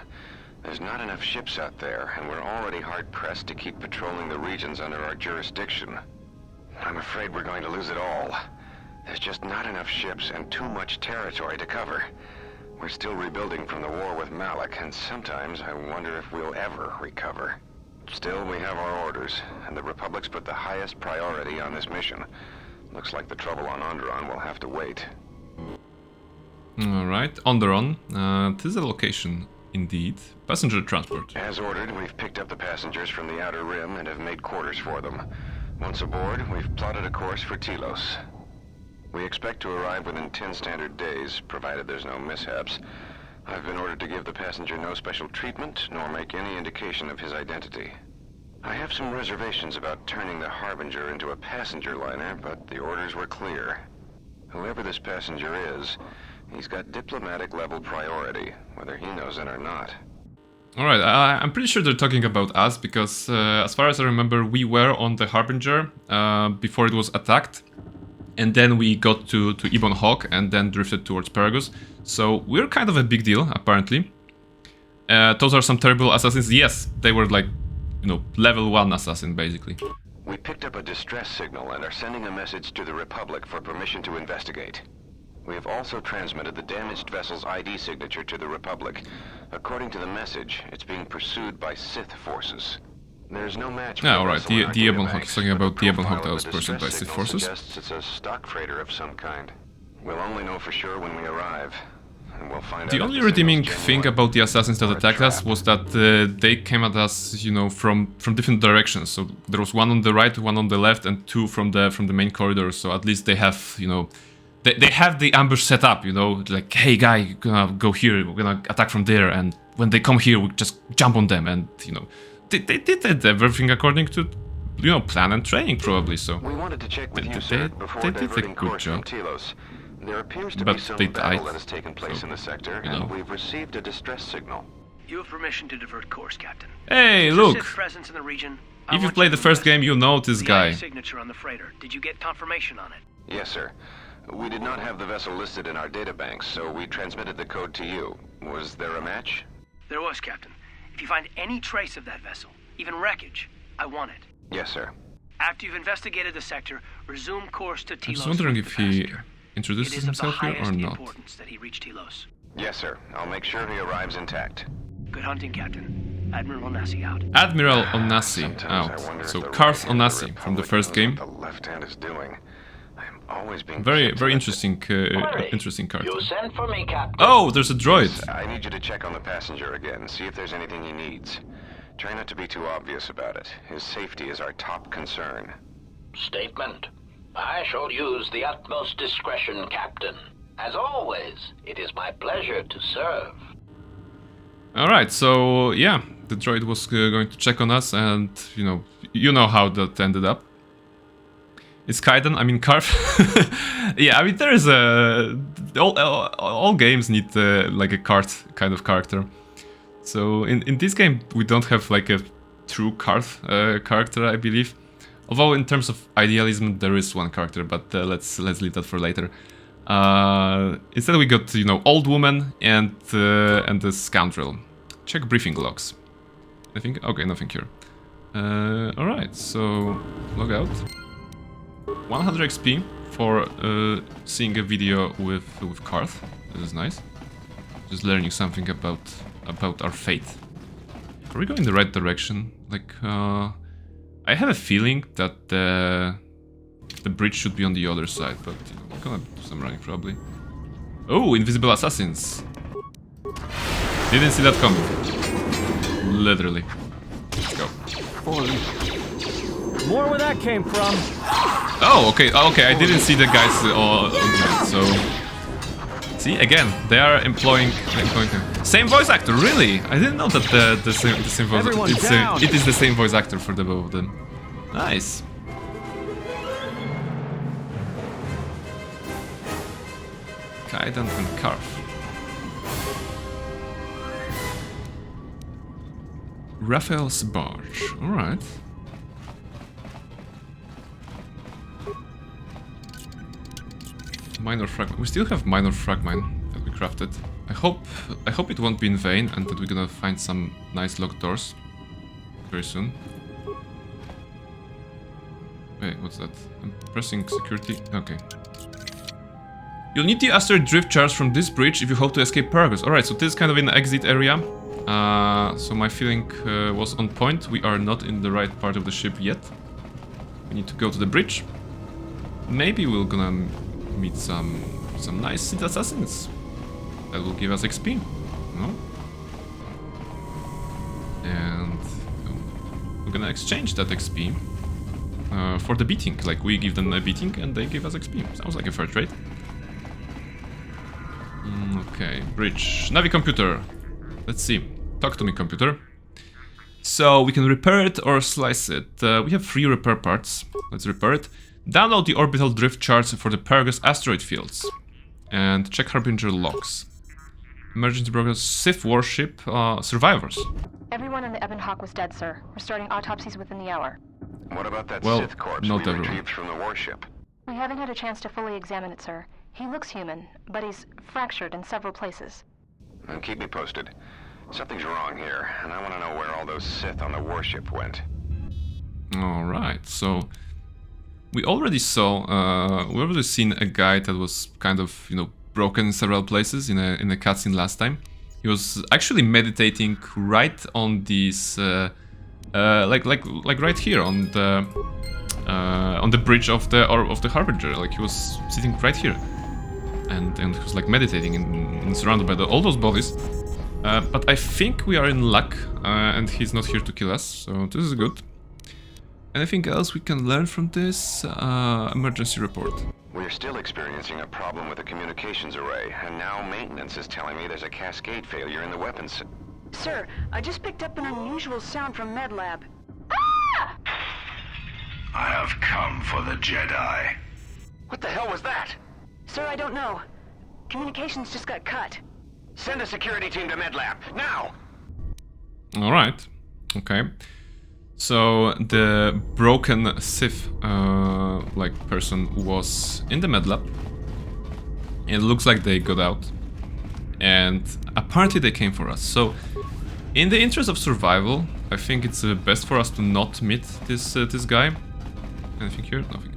There's not enough ships out there, and we're already hard-pressed to keep patrolling the regions under our jurisdiction. I'm afraid we're going to lose it all. There's just not enough ships and too much territory to cover. We're still rebuilding from the war with Malik, and sometimes I wonder if we'll ever recover. Still, we have our orders, and the Republic's put the highest priority on this mission. Looks like the trouble on Onderon will have to wait. Alright, Onderon. This is a location, indeed. Passenger transport. As ordered, we've picked up the passengers from the Outer Rim and have made quarters for them. Once aboard, we've plotted a course for Telos. We expect to arrive within 10 standard days, provided there's no mishaps. I've been ordered to give the passenger no special treatment, nor make any indication of his identity. I have some reservations about turning the Harbinger into a passenger liner, but the orders were clear. Whoever this passenger is, he's got diplomatic level priority, whether he knows it or not. Alright, I'm pretty sure they're talking about us, because as far as I remember, we were on the Harbinger before it was attacked. And then we got to Ebon Hawk and then drifted towards Paragus. So we're kind of a big deal, apparently. Those are some terrible assassins. Yes, they were like, level 1 assassin, basically. We picked up a distress signal and are sending a message to the Republic for permission to investigate. We have also transmitted the damaged vessel's ID signature to the Republic. According to the message, it's being pursued by Sith forces. There's no match. Yeah, alright, the Ebon Hawk is talking about the Ebon Hawk that was pursued by Sith forces. It's a stock freighter of some kind. We'll only know for sure when we arrive. And we'll find the only redeeming thing about the assassins that attacked us was that they came at us, from different directions. So there was one on the right, one on the left, and two from the main corridor. So at least they have, they have the ambush set up, like, hey guy, you're gonna go here, we're gonna attack from there, and when they come here, we just jump on them, and they did everything according to, plan and training, probably. So we wanted to check with you, sir, before diverting course from Telos. There appears to be some battle that has taken place in the sector, and we've received a distress signal. You have permission to divert course, Captain. Hey, look! Presence in the region. If you've played the first game, you know this guy. Signature on the freighter. Did you get confirmation on it? Yes, sir. We did not have the vessel listed in our databanks, so we transmitted the code to you. Was there a match? There was, Captain. If you find any trace of that vessel, even wreckage, I want it. Yes, sir. After you've investigated the sector, resume course to Telos. I was wondering if he introduces himself here or not. That he reached Telos. Yes, sir. I'll make sure he arrives intact. Good hunting, Captain. Admiral Onasi out. Admiral Onasi out. So Karth Onasi from the first game. The left hand is doing. I'm always being very interesting character. You sent for me, Captain. Oh, there's a droid. Yes, I need you to check on the passenger again, see if there's anything he needs. Try not to be too obvious about it. His safety is our top concern. Statement. I shall use the utmost discretion, Captain. As always, it is my pleasure to serve. Alright, so yeah, the droid was going to check on us, and you know how that ended up. It's Kaiden, I mean Karf. Yeah, I mean there is all games need like a Karth kind of character. So in this game we don't have like a true Karth character, I believe. Although in terms of idealism there is one character, but let's leave that for later. Instead we got old woman and the scoundrel. Check briefing logs. I think okay, nothing here. Alright, so log out. 100 XP for seeing a video with Karth. This is nice. Just learning something about our fate. Are we going in the right direction? Like, I have a feeling that the bridge should be on the other side, but we're gonna do some running probably. Oh, invisible assassins! Didn't see that coming. Literally. Let's go. More where that came from. Oh, okay, I didn't see the guys on that, so... See, again, they are employing same voice actor, really? I didn't know that the same voice actor. It is the same voice actor for the both of them. Nice. Kaiden and Karf. Raphael's barge. Alright. Minor fragment. We still have minor fragment that we crafted. I hope it won't be in vain and that we're gonna find some nice locked doors very soon. Wait, what's that? I'm pressing security. Okay. You'll need the asteroid drift charge from this bridge if you hope to escape Paragus. Alright, so this is kind of an exit area. So my feeling was on point. We are not in the right part of the ship yet. We need to go to the bridge. Maybe we're gonna meet some nice Sith assassins that will give us XP, no? And we're gonna exchange that XP for the beating. Like we give them a beating and they give us XP. Sounds like a fair trade. Okay, bridge. Navi computer. Let's see. Talk to me, computer. So we can repair it or slice it. We have 3 repair parts. Let's repair it. Download the orbital drift charts for the Paragus asteroid fields. And check Harbinger logs. Emergency broadcast Sith warship survivors. Everyone in the Ebon Hawk was dead, sir. We're starting autopsies within the hour. What about that Well, Sith corpse not we everyone. retrieved from the warship? We haven't had a chance to fully examine it, sir. He looks human, but he's fractured in several places. And keep me posted. Something's wrong here, and I want to know where all those Sith on the warship went. Alright, so we already saw, we already seen a guy that was kind of, broken in several places in a cutscene last time. He was actually meditating right on this, like right here on the bridge of the Harbinger. Like he was sitting right here, and he was like meditating and surrounded by all those bodies. But I think we are in luck, and he's not here to kill us, so this is good. Anything else we can learn from this? Emergency report. We're still experiencing a problem with the communications array, and now maintenance is telling me there's a cascade failure in the weapons. Sir, I just picked up an unusual sound from MedLab. Ah! I have come for the Jedi. What the hell was that? Sir, I don't know. Communications just got cut. Send a security team to MedLab, now! Alright, okay. So the broken Sith person was in the med lab. It looks like they got out, and apparently they came for us. So in the interest of survival, I think it's best for us to not meet this guy. Anything here? Nothing.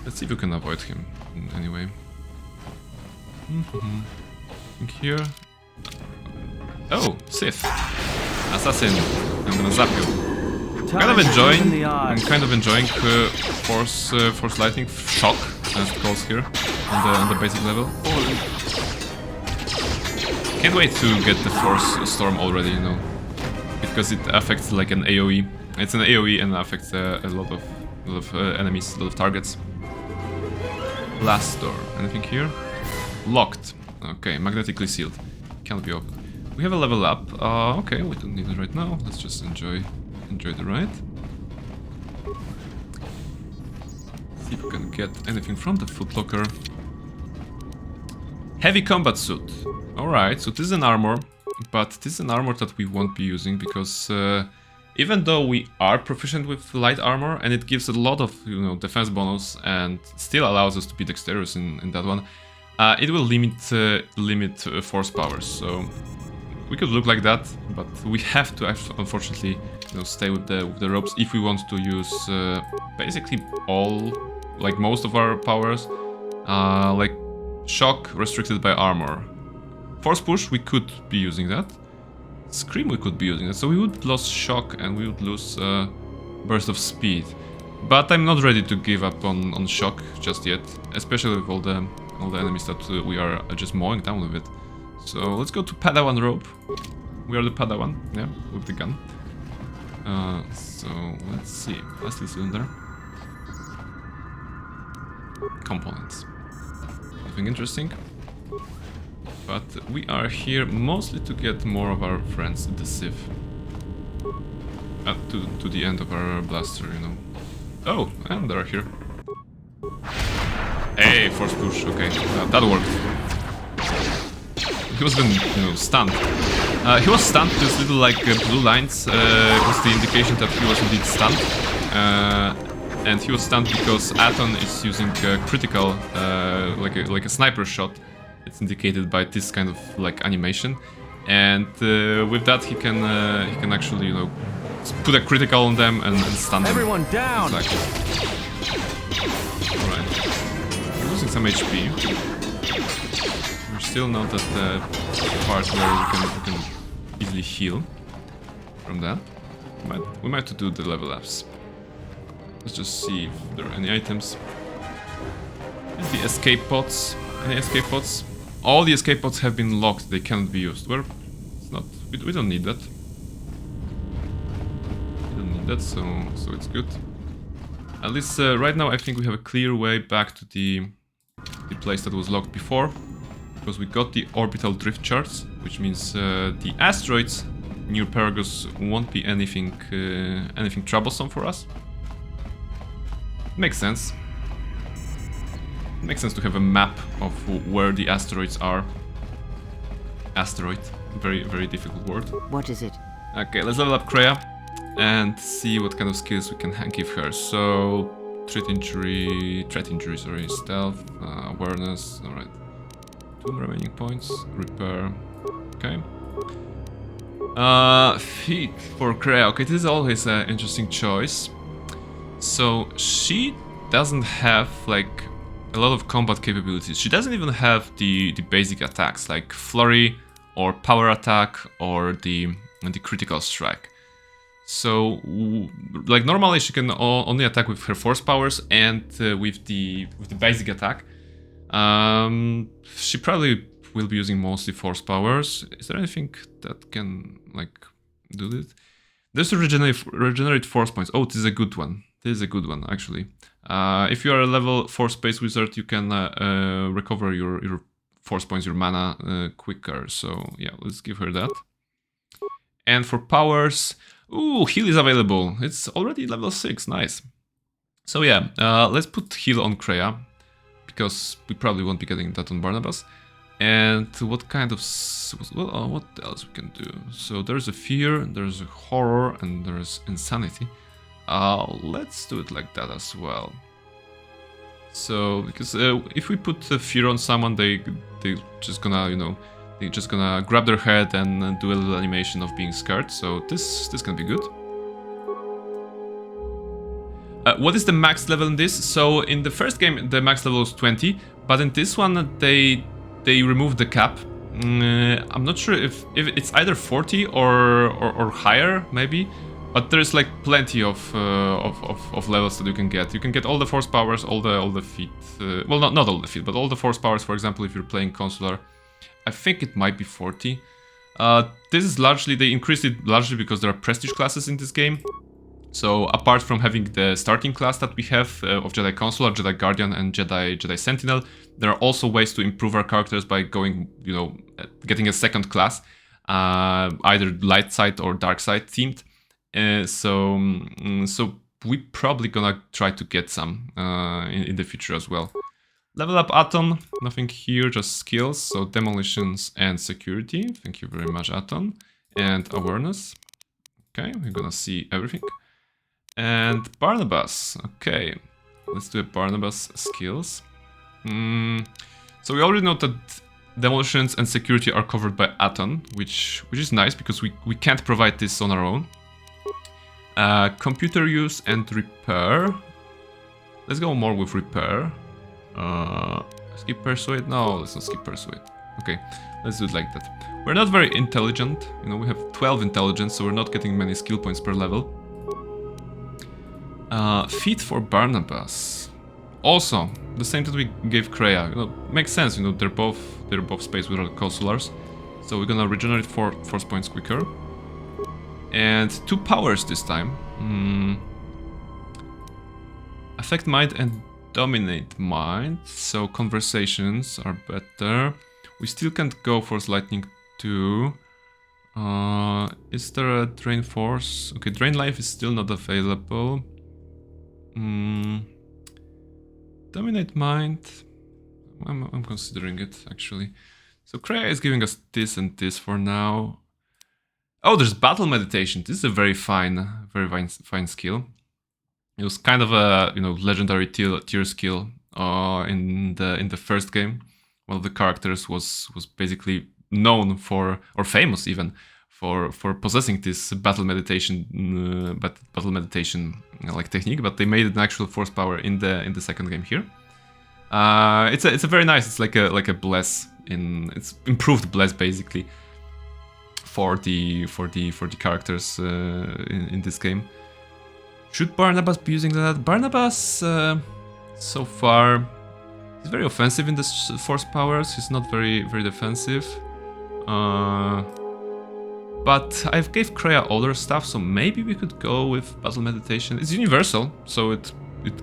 Let's see if we can avoid him in any way. Think here. Oh, Sith assassin! I'm gonna zap you. I'm kind of enjoying force lightning shock, as it calls here on the basic level. Can't wait to get the force storm already, because it affects like an AOE. It's an AOE and affects a lot of enemies, a lot of targets. Blast door. Anything here? Locked. Okay, magnetically sealed. Can't be opened. We have a level up. Okay, we don't need it right now. Let's just enjoy the ride. See if we can get anything from the footlocker. Heavy combat suit. Alright, so this is an armor, but this is an armor that we won't be using because even though we are proficient with light armor and it gives a lot of, you know, defense bonus and still allows us to be dexterous in that one, it will limit force powers. So we could look like that, but we have to unfortunately, you know, stay with the ropes if we want to use basically all, like most of our powers, like shock restricted by armor. Force push, we could be using that. Scream, we could be using that. So we would lose shock and we would lose burst of speed. But I'm not ready to give up on shock just yet, especially with all the enemies that we are just mowing down with it. So let's go to Padawan rope. We are the Padawan, yeah, with the gun. So let's see. Plastic cylinder. Components. Nothing interesting. But we are here mostly to get more of our friends the Civ. To the end of our blaster, you know. Oh, and they're here. Hey, force push, okay. That worked. He was then, you know, stunned. He was stunned, these little like blue lines was the indication that he was indeed stunned. And he was stunned because Aton is using critical, like a sniper shot. It's indicated by this kind of like animation, and with that he can actually, you know, put a critical on them and stun them. Everyone down. Exactly. All right. We're losing some HP. We're still not at the part where we can easily heal from that, but we might have to do the level ups. Let's just see if there are any items. The escape pods. Any escape pods? All the escape pods have been locked. They cannot be used. Well, it's not. We don't need that. We don't need that, so it's good. At least right now, I think we have a clear way back to the place that was locked before, because we got the orbital drift charts, which means the asteroids near Peragos won't be anything troublesome for us. Makes sense. It makes sense to have a map of where the asteroids are. Asteroid. Very, very difficult word. What is it? Okay, let's level up Kreia and see what kind of skills we can give her. So, threat injury, sorry, stealth, awareness, alright. 2 remaining points, repair, okay. Feet for Kreia. Okay, this is always an interesting choice. So, she doesn't have, like, a lot of combat capabilities. She doesn't even have the basic attacks like flurry or power attack or the critical strike. So like normally she can only attack with her force powers and with the basic attack. She probably will be using mostly force powers. Is there anything that can like do this? There's a regenerate force points. Oh, this is a good one. This is a good one actually. If you are a level 4 space wizard, you can recover your force points, your mana quicker. So yeah, let's give her that. And for powers, ooh, heal is available. It's already level 6, nice. So yeah, let's put heal on Kreia, because we probably won't be getting that on Barnabas. And what kind of, what else we can do? So there's a fear, there's a horror, and there's insanity. Let's do it like that as well. So, because if we put fear on someone, they just gonna, you know, they're just gonna grab their head and do a little animation of being scared. So this can be good. What is the max level in this? So in the first game, the max level was 20, but in this one, they removed the cap. I'm not sure if it's either 40 or higher, maybe. But there's like plenty of levels that you can get. You can get all the force powers, all the feet. Well, not all the feet, but all the force powers. For example, if you're playing consular, I think it might be 40. This is largely, they increased it largely because there are prestige classes in this game. So apart from having the starting class that we have of Jedi Consular, Jedi Guardian, and Jedi Sentinel, there are also ways to improve our characters by going, you know, getting a second class, either light side or dark side themed. So we probably gonna try to get some in the future as well. Level up Aton, nothing here, just skills, so demolitions and security. Thank you very much, Aton. And awareness. Okay, we're gonna see everything. And Barnabas, okay. Let's do a Barnabas skills. So we already know that demolitions and security are covered by Aton, which is nice because we can't provide this on our own. Computer use and repair. Let's go more with repair. Skip persuade? No, let's not skip persuade. Okay, let's do it like that. We're not very intelligent, you know, we have 12 intelligence, so we're not getting many skill points per level. Feat for Barnabas. Also, the same that we gave Kreia. You know, makes sense, you know, they're both space without consulars. So we're gonna regenerate 4 force points quicker. And 2 powers this time. Affect mind and dominate mind, so conversations are better. We still can't go Force Lightning 2. Is there a Drain Force? Okay, Drain Life is still not available. Dominate mind. I'm considering it actually. So Kreia is giving us this and this for now. Oh, there's Battle Meditation. This is a very fine skill. It was kind of a, you know, legendary tier skill in the first game. One of the characters was basically known for, or famous even, for possessing this battle meditation like technique. But they made an actual force power in the second game here. It's a very nice. It's like a bless it's improved bless basically for the characters in this game. Should Barnabas be using that? Barnabas, so far, he's very offensive in the force powers. He's not very defensive. But I've gave Kreia other stuff, so maybe we could go with Battle Meditation. It's universal, so it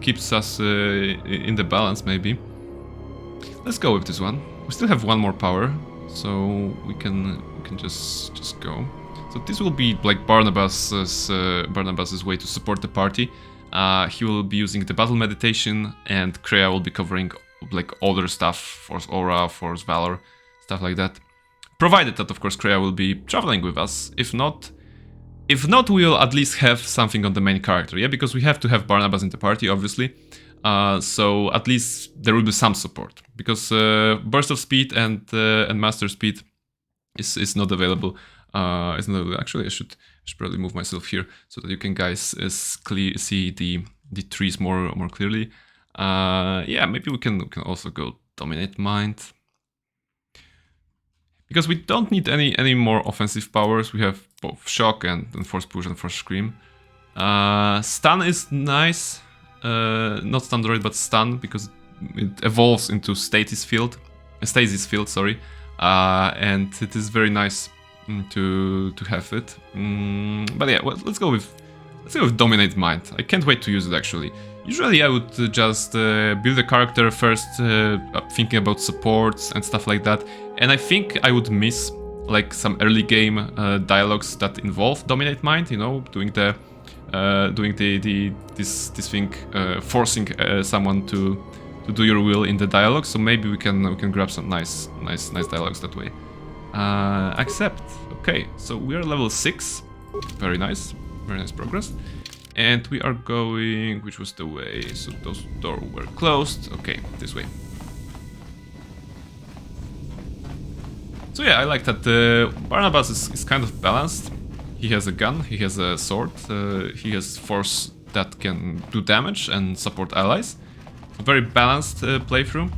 keeps us in the balance, maybe. Let's go with this one. We still have 1 more power, so we can just go. So this will be like Barnabas's way to support the party. He will be using the Battle Meditation, and Kreia will be covering like other stuff, Force Aura, Force Valor, stuff like that. Provided that, of course, Kreia will be traveling with us. If not, we'll at least have something on the main character, yeah? Because we have to have Barnabas in the party, obviously. So at least there will be some support. Because Burst of Speed and Master Speed is not available. Actually, I should probably move myself here so that you can guys see the trees more clearly. Yeah, maybe we can also go Dominate Mind. Because we don't need any more offensive powers. We have both Shock and Force Push and Force Scream. Stun is nice. Not Stun Droid, but Stun, because it evolves into Stasis Field, sorry. And it is very nice to have it. But yeah, well, let's go with Dominate Mind. I can't wait to use it actually. Usually I would just build a character first, thinking about supports and stuff like that. And I think I would miss like some early game dialogues that involve Dominate Mind. You know, doing this thing, forcing someone to do your will in the dialogue. So maybe we can grab some nice dialogues that way. Accept. Okay, so we are level 6. Very nice progress. And we are going, which was the way? So those doors were closed. Okay, this way. So yeah, I like that Barnabas is kind of balanced. He has a gun, he has a sword, he has force that can do damage and support allies. A very balanced playthrough.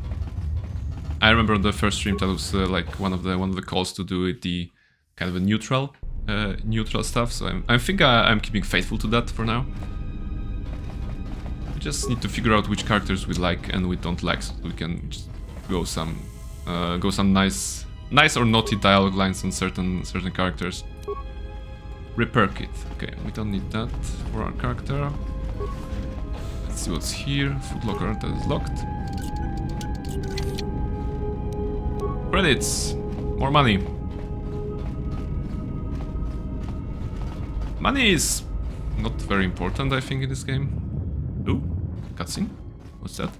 I remember on the first stream that was like one of the calls to do it, the kind of a neutral stuff. So I think I'm keeping faithful to that for now. We just need to figure out which characters we like and we don't like, so we can just go some nice or naughty dialogue lines on certain characters. Repair kit. Okay, we don't need that for our character. Let's see what's here. Food locker that is locked. Credits. More money. Money is not very important, I think, in this game. Ooh, cutscene. What's that?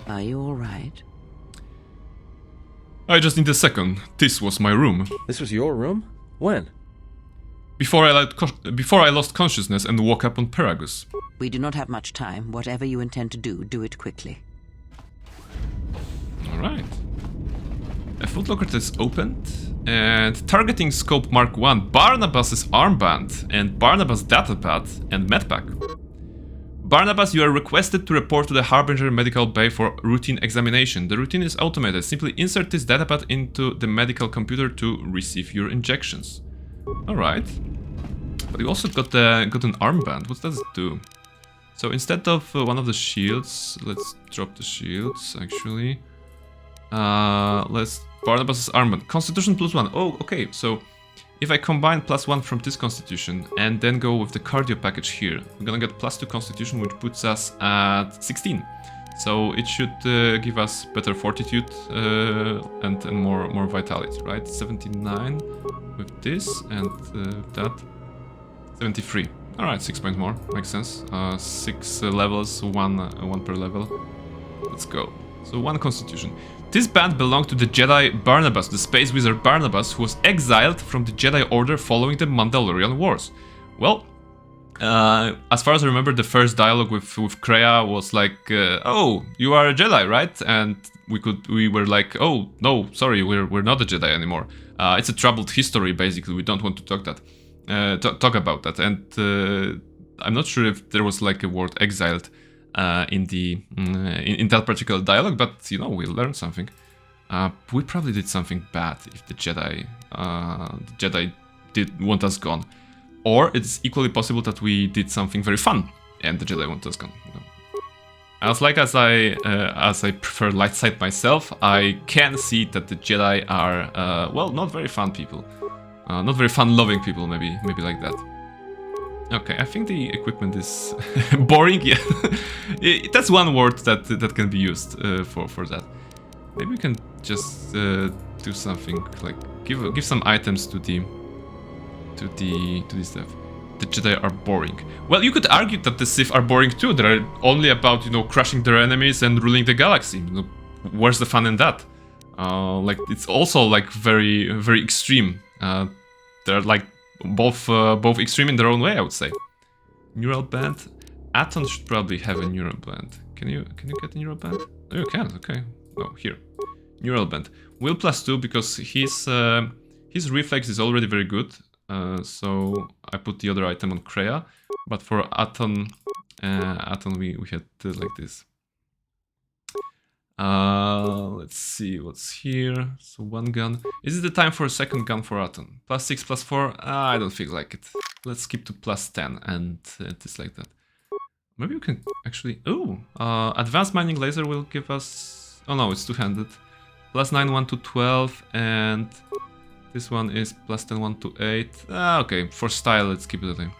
Are you all right? I just need a second. This was my room. This was your room? When? Before I lost consciousness and woke up on Paragus. We do not have much time. Whatever you intend to do it quickly. Alright. A footlocker is opened. And targeting scope Mark 1, Barnabas's armband, and Barnabas' datapad, and medpack. Barnabas, you are requested to report to the Harbinger Medical Bay for routine examination. The routine is automated. Simply insert this datapad into the medical computer to receive your injections. Alright. But you also got an armband. What does it do? So instead of one of the shields, let's drop the shields, actually. Let's... Barnabas' armband. Constitution +1. Oh, okay. So if I combine +1 from this constitution and then go with the cardio package here, we're gonna get +2 constitution, which puts us at 16. So it should give us better fortitude and more vitality, right? 79 with this and that. 73. All right, 6 points more. Makes sense. 6 levels, one per level. Let's go. So 1 constitution. This band belonged to the Jedi Barnabas, the space wizard Barnabas, who was exiled from the Jedi Order following the Mandalorian Wars. Well, as far as I remember, the first dialogue with Kreia was like, "Oh, you are a Jedi, right?" And we were like, "Oh, no, sorry, we're not a Jedi anymore. It's a troubled history, basically. We don't want to talk about that." And I'm not sure if there was like a word exiled in that particular dialogue, but you know, we learned something. We probably did something bad if the Jedi did want us gone, or it's equally possible that we did something very fun and the Jedi want us gone. You know? As I prefer light side myself, I can see that the Jedi are well, not very fun people, not very fun-loving people, maybe like that. Okay, I think the equipment is boring. Yeah, that's one word that can be used for that. Maybe we can just do something like give some items to this stuff. The Jedi are boring. Well, you could argue that the Sith are boring too. They're only about, you know, crushing their enemies and ruling the galaxy. You know, where's the fun in that? Like, it's also like very extreme. They're like both extreme in their own way, I would say. Neural band. Aton should probably have a neural band. Can you get a neural band? Oh, you can. Okay. Oh, here. Neural band. Will +2 because his reflex is already very good. So I put the other item on Kreia, but for Aton we had like this. Let's see what's here. So 1 gun. Is it the time for a second gun for Aton? +6, +4? I don't feel like it. Let's skip to +10 and just like that. Maybe we can actually... Oh! Advanced mining laser will give us... Oh no, it's two-handed. +9, 1 to 12, and this one is +10, 1 to 8. Okay, for style, let's keep it the same.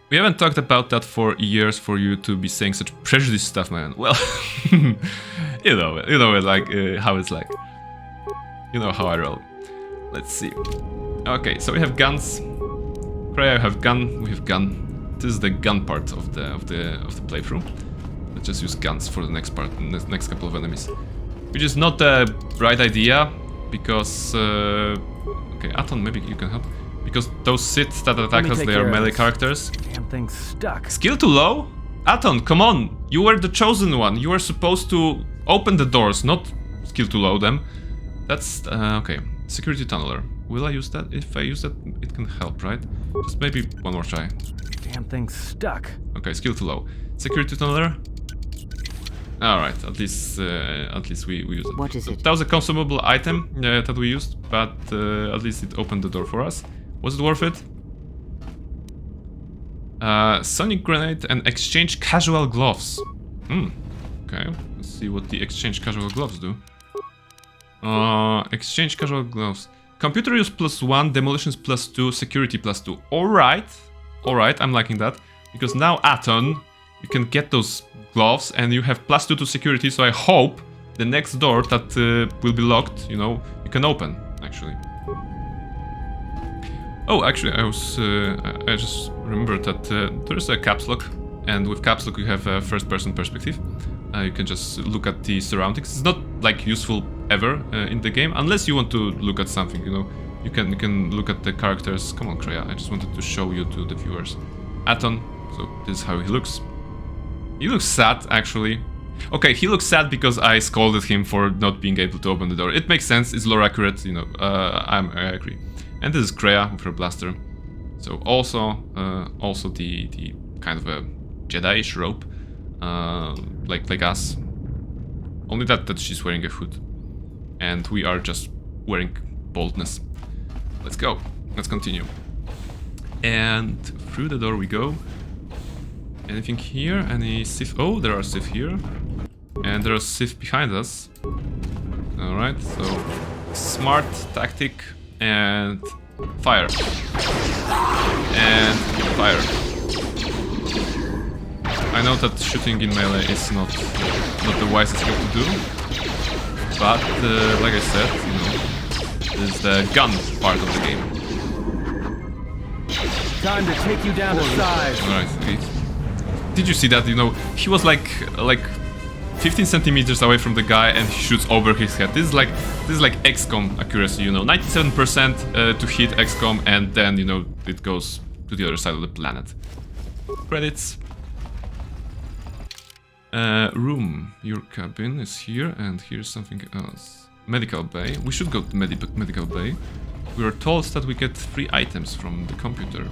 We haven't talked about that for years for you to be saying such prejudiced stuff, man. Well, you know like how it's like. You know how I roll. Let's see. Okay, so we have guns. Kreia, you have gun. We have gun. This is the gun part of the playthrough. Let's just use guns for the next part, the next couple of enemies, which is not a bright idea because. Okay, Aton, maybe you can help. Because those Sith that attack us, they are melee characters. Damn thing's stuck. Skill too low? Aton, come on! You were the chosen one. You were supposed to open the doors, not skill too low them. That's... okay. Security tunneler. Will I use that? If I use that, it can help, right? Just maybe one more try. Damn thing's stuck. Okay, skill too low. Security tunneler. Alright, at least we used it. What is it? That was a consumable item that we used, but at least it opened the door for us. Was it worth it? Sonic grenade and exchange casual gloves. Okay, let's see what the exchange casual gloves do. Exchange casual gloves. Computer use +1, demolitions +2, security +2. Alright, I'm liking that. Because now, Aton, you can get those gloves and you have +2 to security, so I hope the next door that will be locked, you know, you can open, actually. Oh, actually, I just remembered that there's a caps lock, and with caps lock you have a first-person perspective. You can just look at the surroundings. It's not like useful ever in the game, unless you want to look at something. You know, you can look at the characters. Come on, Kreia. I just wanted to show you to the viewers. Aton. So this is how he looks. He looks sad, actually. Okay, he looks sad because I scolded him for not being able to open the door. It makes sense. It's lore accurate. You know, I agree. And this is Kreia with her blaster. So also the kind of a Jedi-ish robe, like us. Only that she's wearing a hood, and we are just wearing boldness. Let's go. Let's continue. And through the door we go. Anything here? Any Sith? Oh, there are Sith here, and there are Sith behind us. All right. So smart tactic. And fire. And fire. I know that shooting in melee is not the wisest thing to do, but like I said, you know, this is the gun part of the game. Time to take you down to size. Alright, okay. Did you see that? You know, he was like 15 centimeters away from the guy and he shoots over his head. This is like XCOM accuracy, you know, 97% to hit XCOM, and then, you know, it goes to the other side of the planet. Credits. Room. Your cabin is here, and here's something else. Medical bay. We should go to medical bay. We were told that we get 3 items from the computer.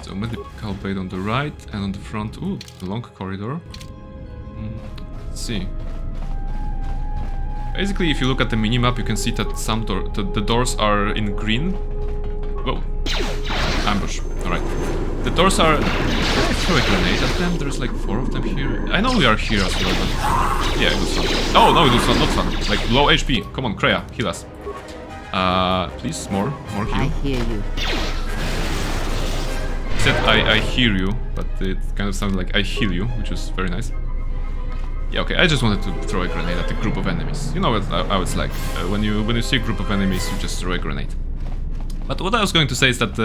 So medical bay on the right, and on the front, ooh, a long corridor. Let's see. Basically, if you look at the minimap, you can see that some the doors are in green. Whoa. Ambush. Alright. The doors are... Can I throw a grenade at them? There's like 4 of them here. I know we are here as well, but... Yeah, it was fun. Oh, no, it was not fun. Like, low HP. Come on, Kreia, heal us. Please, more heal. I hear you. He said I hear you, but it kind of sounded like I heal you, which is very nice. Yeah, okay, I just wanted to throw a grenade at a group of enemies. You know how it's like. When you see a group of enemies, you just throw a grenade. But what I was going to say is that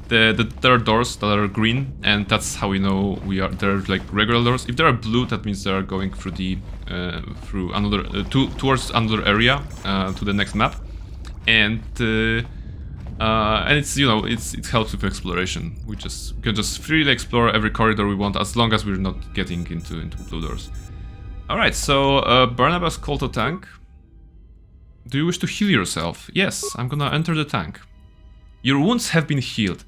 there are doors that are green, and that's how we know they're like regular doors. If they are blue, that means they are going through the through another towards another area to the next map, and it's, you know, it helps with exploration. We can just freely explore every corridor we want, as long as we're not getting into blue doors. All right, so Barnabas KotOR tank. Do you wish to heal yourself? Yes, I'm gonna enter the tank. Your wounds have been healed.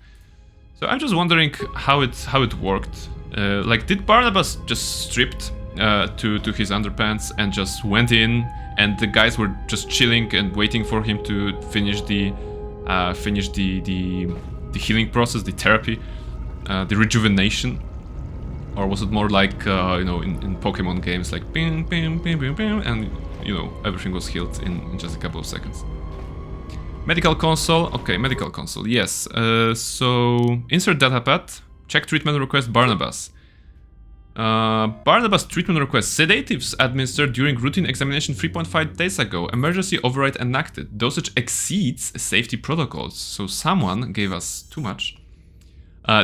So I'm just wondering how it worked. Like, did Barnabas just stripped to his underpants and just went in, and the guys were just chilling and waiting for him to finish the healing process, the therapy, the rejuvenation? Or was it more like, you know, in Pokemon games, like bing, bing, bing, bing, bing, and, you know, everything was healed in just a couple of seconds? Medical console. Okay, medical console, yes. So, insert datapad, check treatment request Barnabas. Barnabas treatment request. Sedatives administered during routine examination 3.5 days ago. Emergency override enacted. Dosage exceeds safety protocols. So someone gave us too much.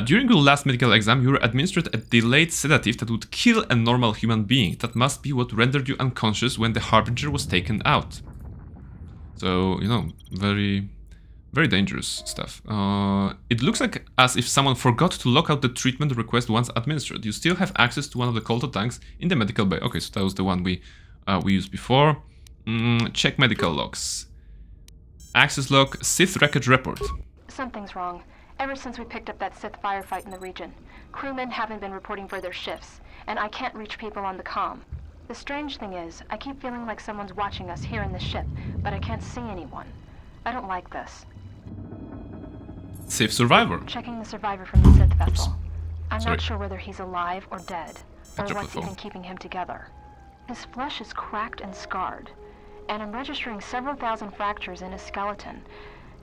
During your last medical exam, you were administered a delayed sedative that would kill a normal human being. That must be what rendered you unconscious when the Harbinger was taken out. So, you know, very, very dangerous stuff. It looks like as if someone forgot to lock out the treatment request once administered. You still have access to one of the KotOR tanks in the medical bay. Okay, so that was the one we used before. Check medical logs. Access log, Sith wreckage report. Something's wrong. Ever since we picked up that Sith firefight in the region, crewmen haven't been reporting for their shifts, and I can't reach people on the comm. The strange thing is, I keep feeling like someone's watching us here in the ship, but I can't see anyone. I don't like this. Safe survivor. Checking the survivor from the Sith vessel. Oops. I'm Sorry. not sure whether he's alive or dead, or what's even keeping him together. His flesh is cracked and scarred. and I'm registering several thousand fractures in his skeleton,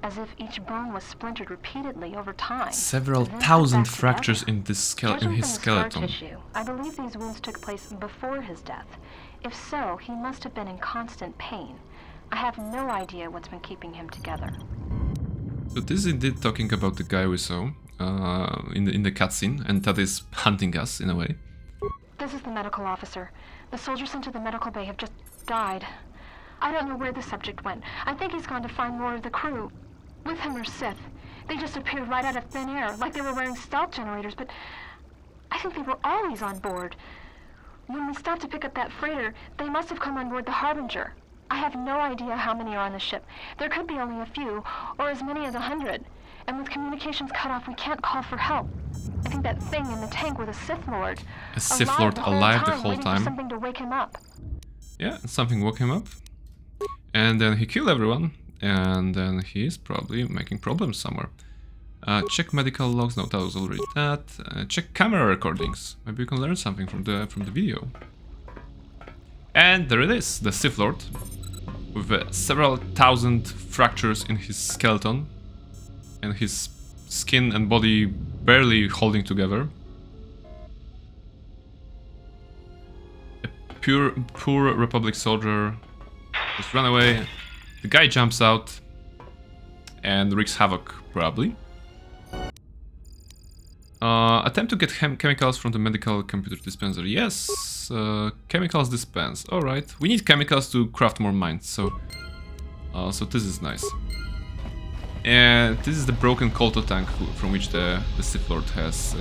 as if each bone was splintered repeatedly over time. Several then put thousand back fractures together. in this Judging in his from the scar skeleton. tissue, I believe these wounds took place before his death. If so, he must have been in constant pain. I have no idea what's been keeping him together. So this is indeed talking about the guy we saw in the cutscene, and that is hunting us in a way. This is the medical officer. The soldiers sent to the medical bay have just died. I don't know where the subject went. I think he's gone to find more of the crew. With him or Sith. They just appeared right out of thin air, like they were wearing stealth generators, but I think they were always on board. When we stopped to pick up that freighter, they must have come on board the Harbinger. I have no idea how many are on the ship. There could be only a few, or as many as 100. And with communications cut off, we can't call for help. I think that thing in the tank was a Sith Lord. A Sith Lord alive the whole waiting time. for something to wake him up. Yeah, something woke him up. And then he killed everyone. And then he's probably making problems somewhere. Check medical logs. No, that was already that. Check camera recordings. Maybe you can learn something from the video. And there it is, the Sith Lord, with several thousand fractures in his skeleton, and his skin and body barely holding together. A poor Republic soldier just ran away. The guy jumps out and wreaks havoc, probably. Attempt to get chemicals from the medical computer dispenser. Yes, chemicals dispense. Alright, we need chemicals to craft more mines, so this is nice. And this is the broken KotOR tank from which the Sith Lord has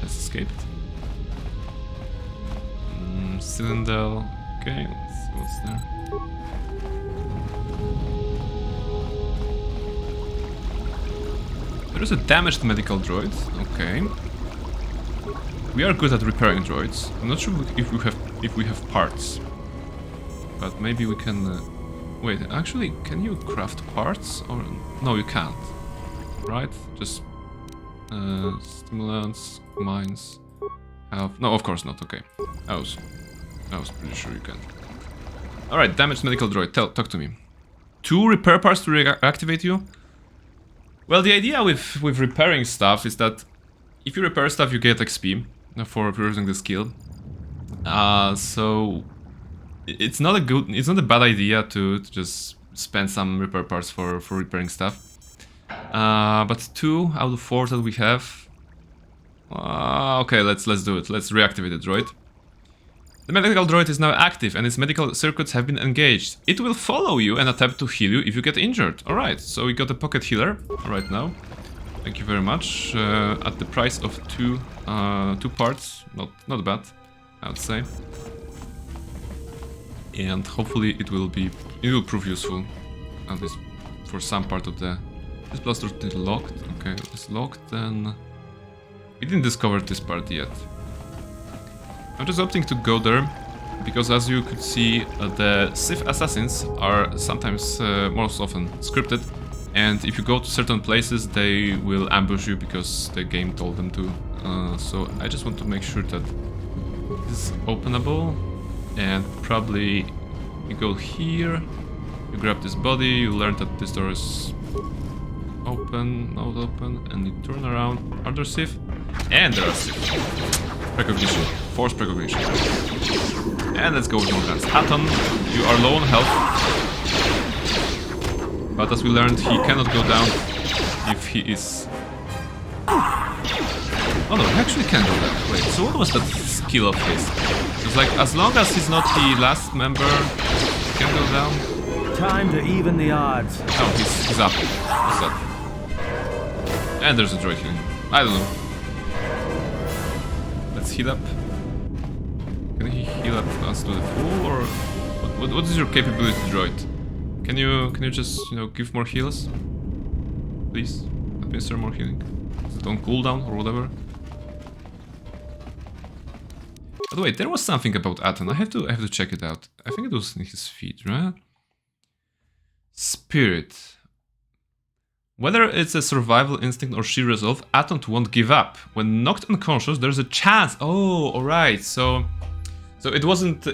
escaped. Cylindel. Okay, let's see what's there. There is a damaged medical droid. Okay. We are good at repairing droids. I'm not sure if we have parts, but maybe we can. Wait, actually, can you craft parts or no? You can't. Right? Just stimulants, mines. No, of course not. Okay. I was pretty sure you can. All right, damaged medical droid. Talk to me. 2 repair parts to reactivate you. Well, the idea with repairing stuff is that if you repair stuff, you get XP for using the skill. So it's not a bad idea to just spend some repair parts for repairing stuff. But 2 out of 4 that we have. Okay, let's do it. Let's reactivate the droid. The medical droid is now active and its medical circuits have been engaged. It will follow you and attempt to heal you if you get injured. Alright, so we got a pocket healer right now. Thank you very much. At the price of 2 parts. Not bad, I would say. And hopefully it will prove useful. At least for some part of the... This blaster is locked. Okay, it's locked, then... We didn't discover this part yet. I'm just opting to go there, because as you could see, the Sith assassins are sometimes, most often, scripted, and if you go to certain places, they will ambush you because the game told them to. So I just want to make sure that this is openable, and probably you go here, you grab this body, you learn that this door is open, not open, and you turn around. Are there Sith? And there are Sith. Precognition. Force precognition. And let's go with more guns. Aton, you are low on health. But as we learned, he cannot go down if he is... Oh no, he actually can go down. Wait, so what was that skill of his? It's like, as long as he's not the last member, he can go down. Time to even the odds. Oh, he's up. He's up. And there's a droid healing. I don't know. Let's heal up. Can he heal up us to the full, or what is your capability, droid? Can you just, you know, give more heals? Please administer more healing. Is it on cooldown or whatever? By the way, there was something about Aton. I have to check it out. I think it was in his feet, right? Spirit. Whether it's a survival instinct or sheer resolve, Aton won't give up. When knocked unconscious, there's a chance. Oh, alright. So So it wasn't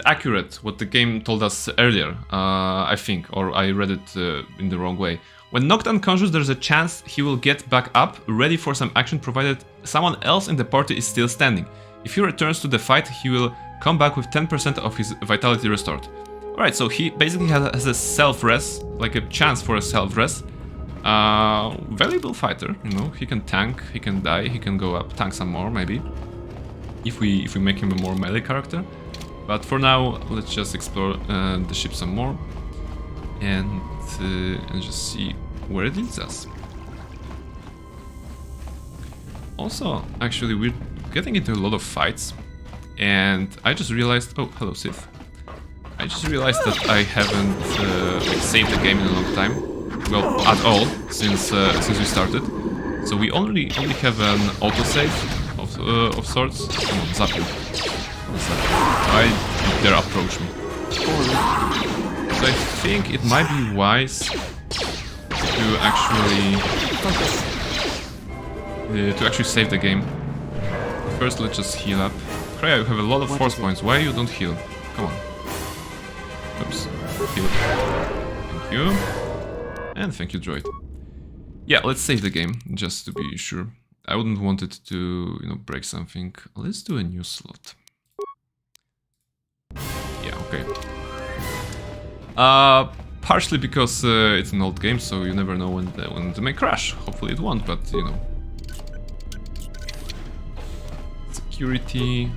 accurate what the game told us earlier, I think, or I read it in the wrong way. When knocked unconscious, there's a chance he will get back up, ready for some action, provided someone else in the party is still standing. If he returns to the fight, he will come back with 10% of his vitality restored. Alright, so he basically has a self-res, like a chance for a self-res. Valuable fighter, you know, he can tank, he can die, he can go up, tank some more maybe. If we make him a more melee character. But for now, let's just explore the ship some more. And just see where it leads us. Also, actually, we're getting into a lot of fights. And I just realized... Oh, hello, Sith. I just realized that I haven't like saved the game in a long time. Well, at all, since we started. So we only have an autosave of sorts. Come on, zap you. I dare approach me. So I think it might be wise to actually save the game. First, let's just heal up. Kreia, you have a lot of force points. Why you don't heal? Come on. Oops. Heal. Thank you. And thank you, droid. Yeah, let's save the game, just to be sure. I wouldn't want it to, you know, break something. Let's do a new slot. Yeah, okay. Partially because it's an old game, so you never know when it may crash. Hopefully it won't, but you know. Security.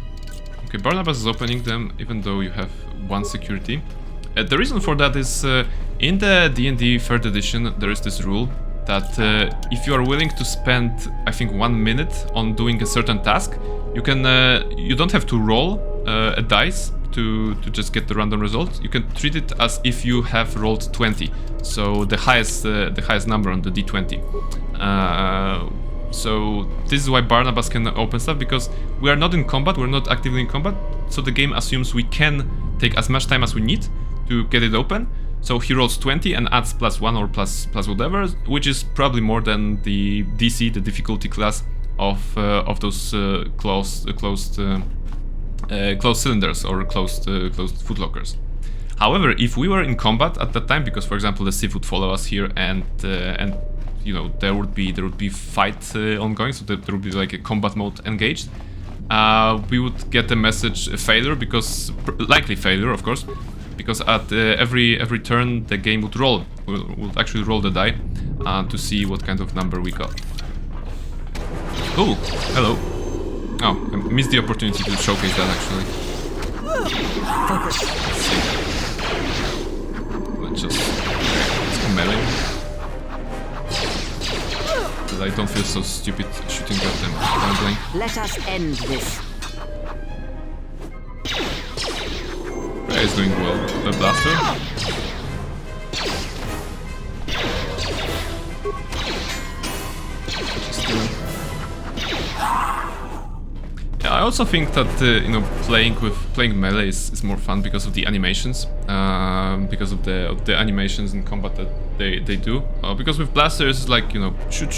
Okay, Barnabas is opening them, even though you have one security. The reason for that is in the D&D 3rd edition, there is this rule that if you are willing to spend, I think, 1 minute on doing a certain task, you can you don't have to roll a dice to just get the random result. You can treat it as if you have rolled 20, so the highest number on the D20. So this is why Barnabas can open stuff, because we are not in combat, we're not actively in combat, so the game assumes we can take as much time as we need to get it open. So he rolls 20 and adds +1 or plus whatever, which is probably more than the DC, the difficulty class of those closed cylinders or closed footlockers. However, if we were in combat at that time, because for example the Sith would follow us here and you know there would be fight ongoing, so there would be like a combat mode engaged, we would get a message failure, because likely failure, of course, because at every turn the game would actually roll the die to see what kind of number we got. Oh, hello. Oh, I missed the opportunity to showcase that actually. Focus. Let's go melee. But I don't feel so stupid shooting at them rambling. Let us end this. Kreia is doing well. The blaster. Yeah, I also think that you know, playing melee is more fun because of the animations, because of the animations in combat that they do. Because with blasters, like, you know, shoot,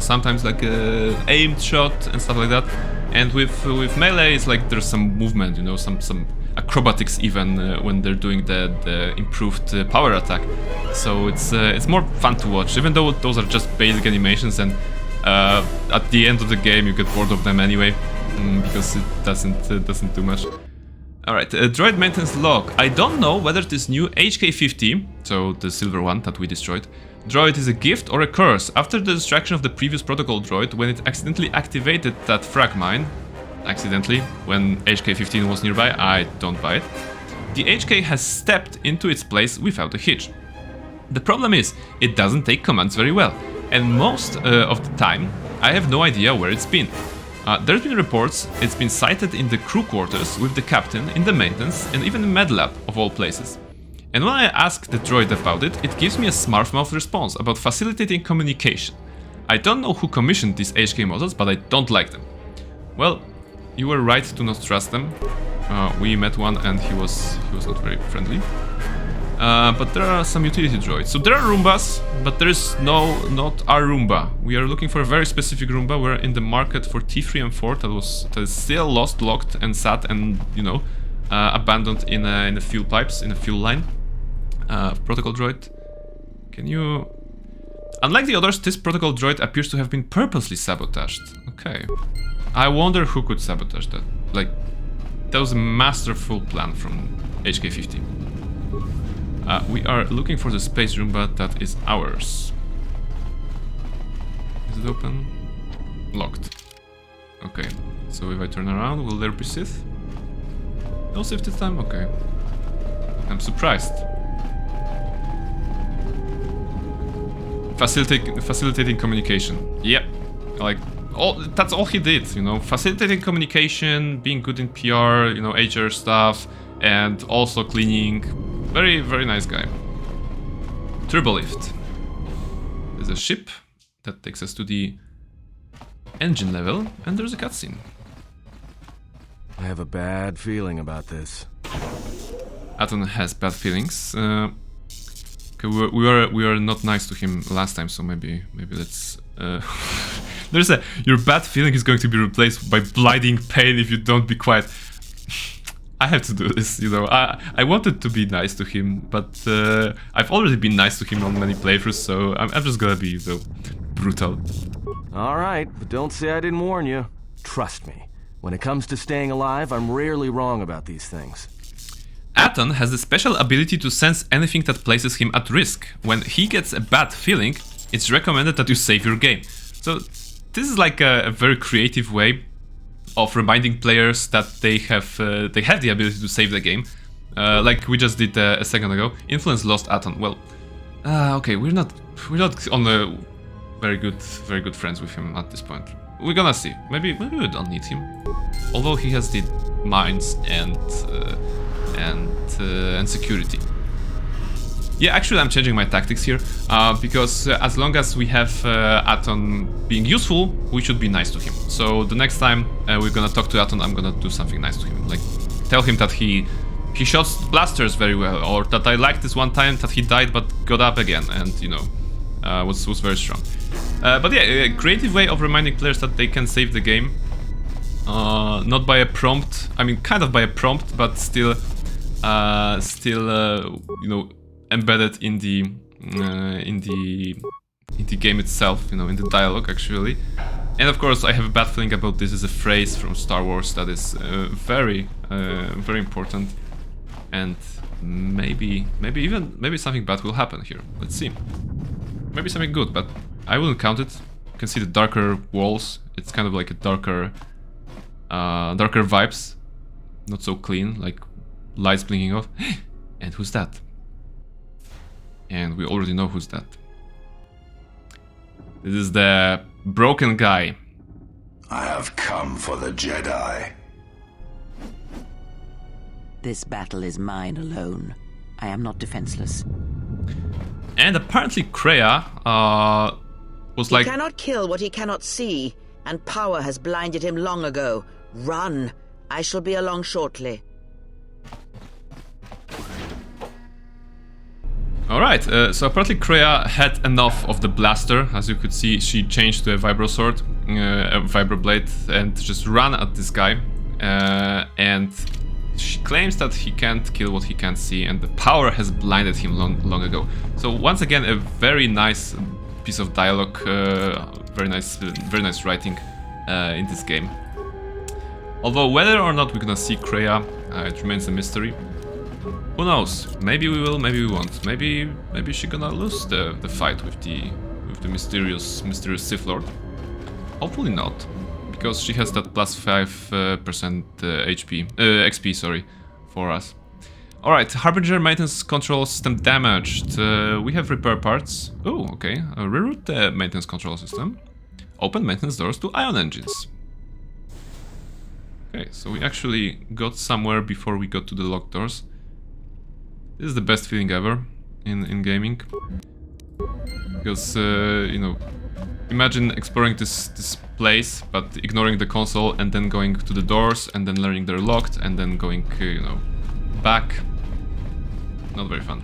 sometimes like a aimed shot and stuff like that. And with melee, it's like there's some movement, you know, some acrobatics even when they're doing the improved power attack. So it's more fun to watch, even though those are just basic animations, and at the end of the game you get bored of them anyway. Because it doesn't do much. Alright, droid maintenance log. I don't know whether this new HK-50, so the silver one that we destroyed, droid is a gift or a curse. After the destruction of the previous protocol droid, when it accidentally activated that frag mine, when HK-15 was nearby, I don't buy it, the HK has stepped into its place without a hitch. The problem is, it doesn't take commands very well, and most of the time, I have no idea where it's been. There's been reports it's been sighted in the crew quarters with the captain, in the maintenance, and even the med lab of all places. And when I ask the droid about it, it gives me a smartmouth response about facilitating communication. I don't know who commissioned these HK models, but I don't like them. Well, you were right to not trust them. We met one and he was not very friendly. but there are some utility droids. So there are Roombas, but there is not our Roomba. We are looking for a very specific Roomba. We're in the market for T3 and 4 that is still lost, locked, and sat, and abandoned in a fuel pipes, in a fuel line. Protocol droid, can you? Unlike the others, this protocol droid appears to have been purposely sabotaged. Okay, I wonder who could sabotage that. Like, that was a masterful plan from HK50. We are looking for the space Roomba that is ours. Is it open? Locked. Okay, so if I turn around, will there be Sith? No Sith this time? Okay. I'm surprised. Facilitating communication. Yep. Like, that's all he did, Facilitating communication, being good in PR, HR stuff, and also cleaning. Very, very nice guy. Turbolift. There's a ship that takes us to the engine level, and there's a cutscene. I have a bad feeling about this. Atton has bad feelings. Okay, we were not nice to him last time, so maybe let's. There's your bad feeling is going to be replaced by blinding pain if you don't be quiet. I have to do this, I wanted to be nice to him, but I've already been nice to him on many playthroughs, so I'm just gonna be brutal. Alright, but don't say I didn't warn you. Trust me, when it comes to staying alive, I'm rarely wrong about these things. Atton has the special ability to sense anything that places him at risk. When he gets a bad feeling, it's recommended that you save your game. So this is like a very creative way of reminding players that they have the ability to save the game, like we just did a second ago. Influence lost Atton. Well, okay, we're not on a very good friends with him at this point. We're gonna see. Maybe we don't need him, although he has the mines and security. Yeah, actually I'm changing my tactics here, because as long as we have Atton being useful, we should be nice to him. So the next time we're gonna talk to Atton, I'm gonna do something nice to him. Like, tell him that he shots blasters very well, or that I liked this one time that he died but got up again, and was very strong. But yeah, a creative way of reminding players that they can save the game. Not by a prompt, I mean kind of by a prompt, but still embedded in the game itself, in the dialogue actually. And of course, I have a bad feeling about this as a phrase from Star Wars that is very important, and maybe something bad will happen here. Let's see. Maybe something good, but I wouldn't count it. You can see the darker walls. It's kind of like a darker vibes, not so clean, like lights blinking off. And who's that? And we already know who's that. This is the broken guy. I have come for the Jedi. This battle is mine alone. I am not defenseless. And apparently Kreia was like... He cannot kill what he cannot see, and power has blinded him long ago. Run! I shall be along shortly. Alright, so apparently Kreia had enough of the blaster. As you could see, she changed to a vibro sword, a vibro blade, and just ran at this guy. And she claims that he can't kill what he can't see, and the power has blinded him long ago. So once again, a very nice piece of dialogue, very nice writing in this game. Although whether or not we're gonna see Kreia, it remains a mystery. Who knows? Maybe we will, maybe we won't. Maybe she's gonna lose the fight with the mysterious Sith Lord. Hopefully not, because she has that plus 5% XP, sorry, for us. Alright, Harbinger maintenance control system damaged. We have repair parts. Oh, okay. Reroute the maintenance control system. Open maintenance doors to ion engines. Okay, so we actually got somewhere before we got to the locked doors. This is the best feeling ever in gaming. Because, imagine exploring this place, but ignoring the console, and then going to the doors, and then learning they're locked, and then going, back. Not very fun.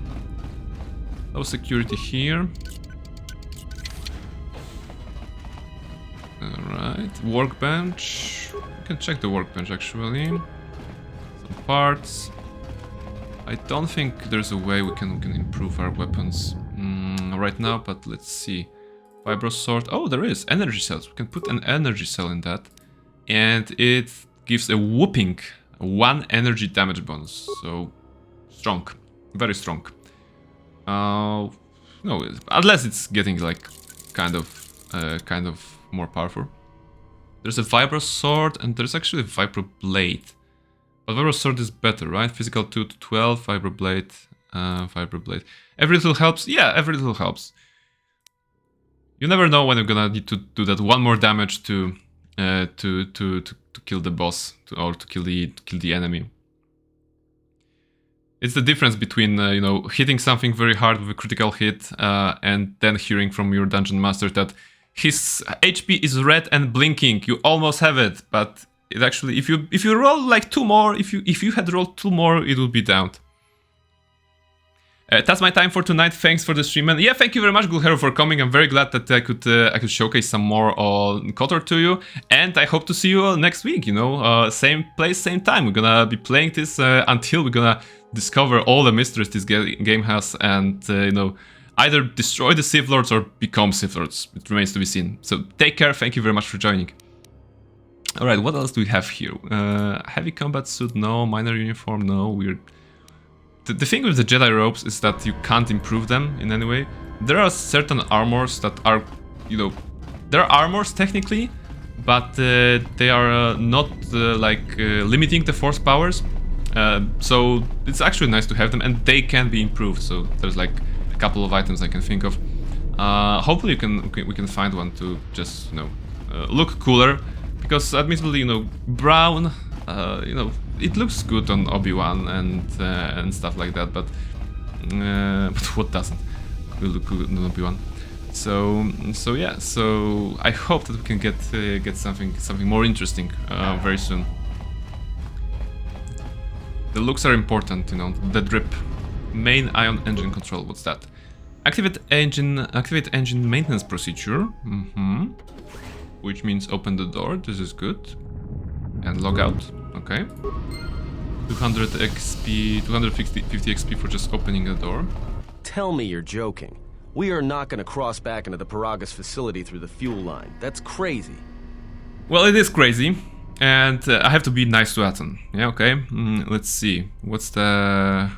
Low security here. Alright, workbench. We can check the workbench actually. Some parts. I don't think there's a way we can improve our weapons right now, but let's see. Vibro sword. Oh, there is energy cells. We can put an energy cell in that, and it gives a whooping 1 energy damage bonus. So strong, very strong. No, unless it's getting like kind of more powerful. There's a vibro sword and there's actually a vibro blade. But vibro sword is better, right? Physical 2 to 12, vibro blade, vibro blade. Every little helps. Yeah, every little helps. You never know when you're gonna need to do that 1 more damage to kill the boss or to kill the enemy. It's the difference between you know, hitting something very hard with a critical hit and then hearing from your dungeon master that his HP is red and blinking. You almost have it, but it actually, if you roll like 2 more, if you had rolled 2 more, it would be downed. That's my time for tonight. Thanks for the stream, and yeah, thank you very much, Good Hero, for coming. I'm very glad that I could showcase some more on KotOR to you, and I hope to see you next week. You know, same place, same time. We're gonna be playing this until we're gonna discover all the mysteries this game has, and you know, either destroy the Sith Lords or become Sith Lords. It remains to be seen. So take care. Thank you very much for joining. All right, what else do we have here? Heavy combat suit, no. Minor uniform, no. Weird. The thing with the Jedi robes is that you can't improve them in any way. There are certain armors that are, you know, they're armors technically, but they are not limiting the force powers. So it's actually nice to have them, and they can be improved. So there's like a couple of items I can think of. Hopefully we can find one to just, you know, look cooler, because admittedly, you know, brown, you know, it looks good on Obi-Wan and stuff like that, but what doesn't look good on Obi-Wan? So yeah, so I hope that we can get something more interesting very soon. The looks are important, you know. The drip, main ion engine control. What's that? Activate engine maintenance procedure. Which means open the door. This is good. And log out. Okay. 200 XP, 250 XP for just opening the door. Tell me you're joking. We are not going to cross back into the Paragus facility through the fuel line. That's crazy. Well, it is crazy. And I have to be nice to Aton. Yeah, okay. Let's see. What's the...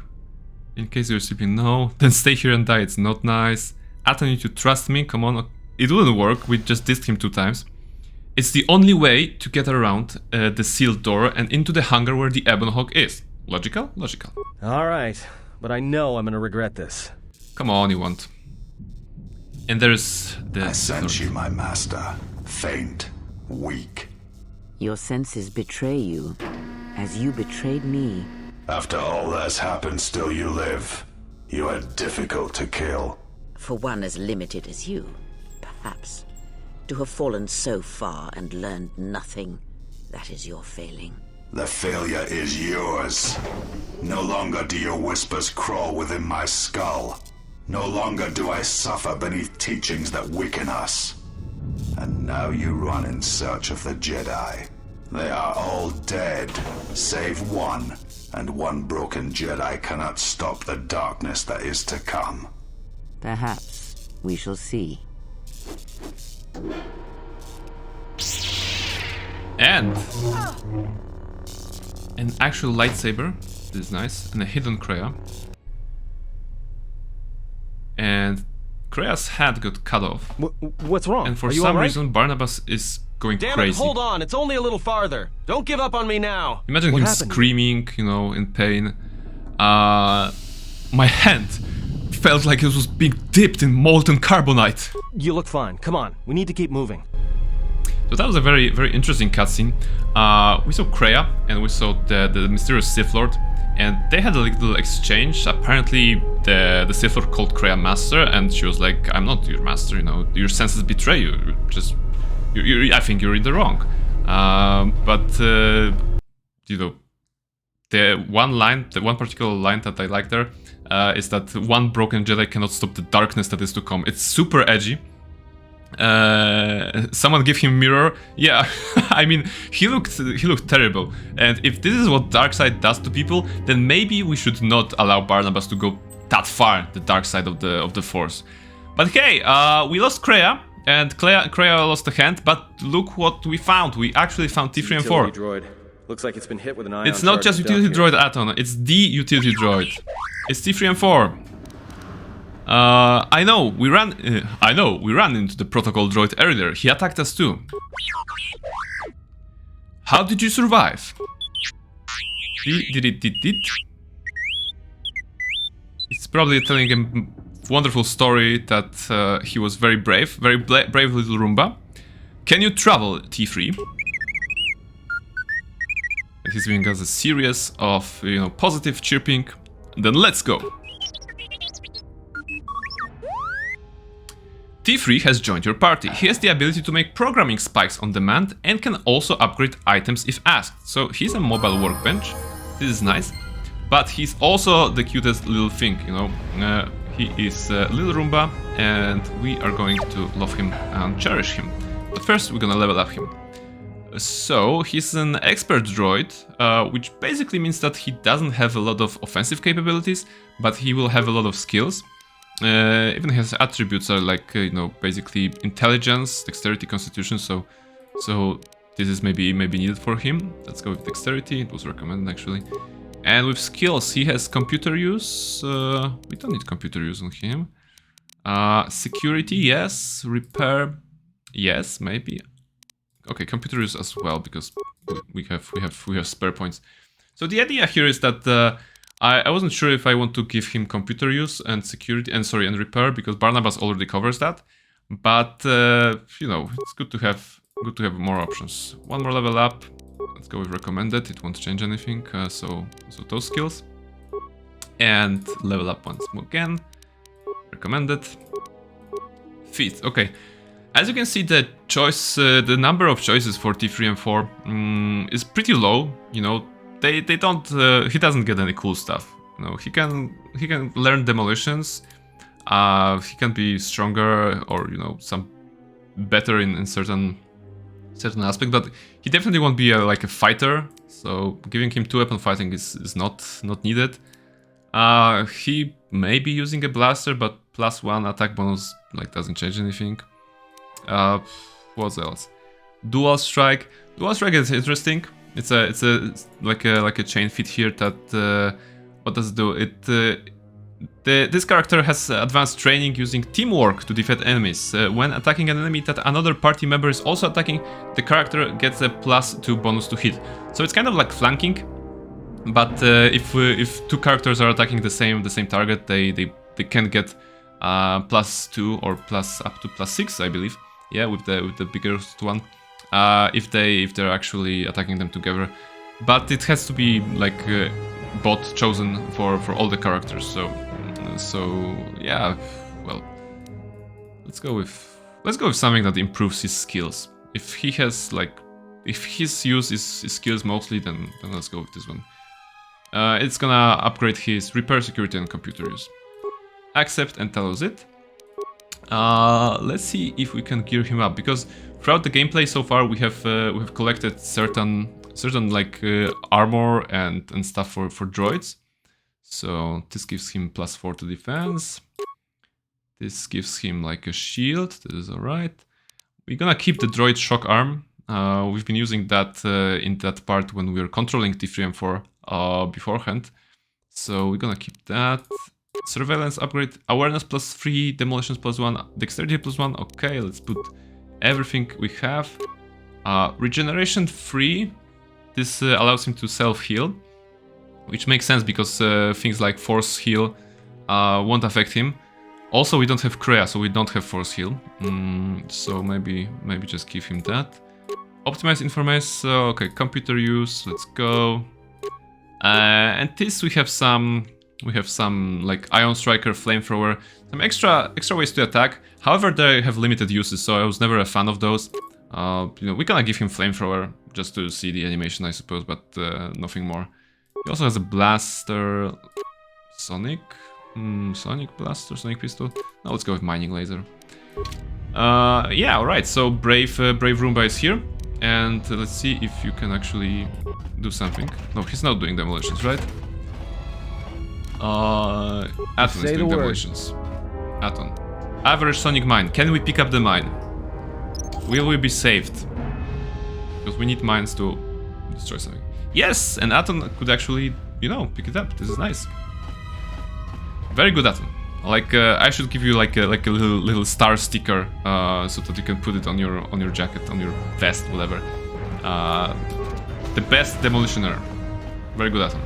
In case you're sleeping, no. Then stay here and die. It's not nice. Aton, you need to trust me. Come on. It wouldn't work. We just dissed him 2 times. It's the only way to get around the sealed door and into the hangar where the Ebon Hawk is. Logical? Logical. Alright. But I know I'm gonna regret this. Come on, you won't. And there's the... I sent you, my master. Faint. Weak. Your senses betray you, as you betrayed me. After all that's happened, still you live. You are difficult to kill. For one as limited as you, perhaps. To have fallen so far and learned nothing, that is your failing. The failure is yours. No longer do your whispers crawl within my skull. No longer do I suffer beneath teachings that weaken us. And now you run in search of the Jedi. They are all dead, save one, and one broken Jedi cannot stop the darkness that is to come. Perhaps we shall see. And an actual lightsaber. This is nice. And a hidden Kreia. And Kreia's head got cut off. What's wrong? And for some reason, Barnabas is going Damn crazy. It, hold on, it's only a little farther. Don't give up on me now. Imagine him screaming, you know, in pain. My hand felt like it was being dipped in molten carbonite. You look fine. Come on, we need to keep moving. So that was a very, very interesting cutscene. We saw Kreia and we saw the mysterious Sith Lord, and they had a little exchange. Apparently, the Sith Lord called Kreia master, and she was like, "I'm not your master. You know, your senses betray you. I think you're in the wrong." But you know, the one particular line that I like there is that one broken Jedi cannot stop the darkness that is to come. It's super edgy. Someone give him mirror. Yeah, I mean, he looked terrible. And if this is what Darkseid does to people, then maybe we should not allow Barnabas to go that far, the dark side of the Force. But hey, we lost Kreia, and Kreia lost a hand. But look what we found. We actually found T3 and 4. Droid. Looks like it's been hit with an ion. It's not just utility droid Aton. It's the utility droid. It's T3 and 4. I know we ran into the protocol droid earlier. He attacked us too. How did you survive? It's probably telling a wonderful story that he was very brave little Roomba. Can you travel, T3? And he's giving us a series of positive chirping. Then let's go. T3 has joined your party. He has the ability to make programming spikes on demand and can also upgrade items if asked. So he's a mobile workbench. This is nice. But he's also the cutest little thing, He is little Roomba and we are going to love him and cherish him. But first we're gonna level up him. So he's an expert droid, which basically means that he doesn't have a lot of offensive capabilities, but he will have a lot of skills. Even his attributes are like, basically intelligence, dexterity, constitution, so this is maybe needed for him. Let's go with dexterity, it was recommended actually. And with skills, he has computer use, we don't need computer use on him. Security, yes, repair, yes, maybe. Okay, computer use as well, because we have spare points. So the idea here is that I wasn't sure if I want to give him computer use and security and repair, because Barnabas already covers that. But it's good to have more options. One more level up. Let's go with recommended. It won't change anything. So those skills. And level up once more again. Recommended. Feet. Okay. As you can see, the the number of choices for T3 and 4 is pretty low. They don't. He doesn't get any cool stuff. He can learn demolitions. He can be stronger or some better in certain aspect, but he definitely won't be like a fighter. So giving him 2-weapon fighting is not needed. He may be using a blaster, but +1 attack bonus doesn't change anything. What else? Dual strike. Dual strike is interesting. It's like a chain feat here that what does it do? This character has advanced training using teamwork to defeat enemies. When attacking an enemy that another party member is also attacking, the character gets a +2 bonus to hit. So it's kind of like flanking, but if two characters are attacking the same target, they can get +2 or up to +6, I believe. Yeah, with the biggest one. If they're actually attacking them together, but it has to be like bot chosen for all the characters. So yeah, well, let's go with something that improves his skills. If he has if his use is his skills mostly, then let's go with this one. It's gonna upgrade his repair, security, and computer use. Accept and tells it. Let's see if we can gear him up, because throughout the gameplay so far we have collected certain armor and stuff for droids. So this gives him +4 to defense. This gives him like a shield. This is alright. We're gonna keep the droid shock arm. We've been using that in that part when we were controlling T3 and 4 beforehand. So we're gonna keep that. Surveillance upgrade, awareness +3, demolitions +1, dexterity +1. Okay, let's put everything we have. Regeneration 3. This allows him to self-heal, which makes sense because things like force heal won't affect him. Also, we don't have Kreia, so we don't have force heal. So maybe just give him that. Optimize information. Okay, computer use. Let's go. And this we have some like Ion Striker, Flamethrower, some extra ways to attack. However, they have limited uses, so I was never a fan of those. We're gonna give him Flamethrower just to see the animation, I suppose, but nothing more. He also has a blaster. Sonic? Sonic blaster, Sonic pistol. Now let's go with mining laser. Yeah, alright, so Brave Roomba is here. And let's see if you can actually do something. No, he's not doing demolitions, right? Aton is doing demolitions. Aton. Average Sonic mine. Can we pick up the mine? Will we be saved? Because we need mines to destroy something. Yes! And Aton could actually, you know, pick it up. This is nice. Very good, Aton. Like, I should give you like a little star sticker, so that you can put it on your jacket, on your vest, whatever. The best demolitioner. Very good, Aton.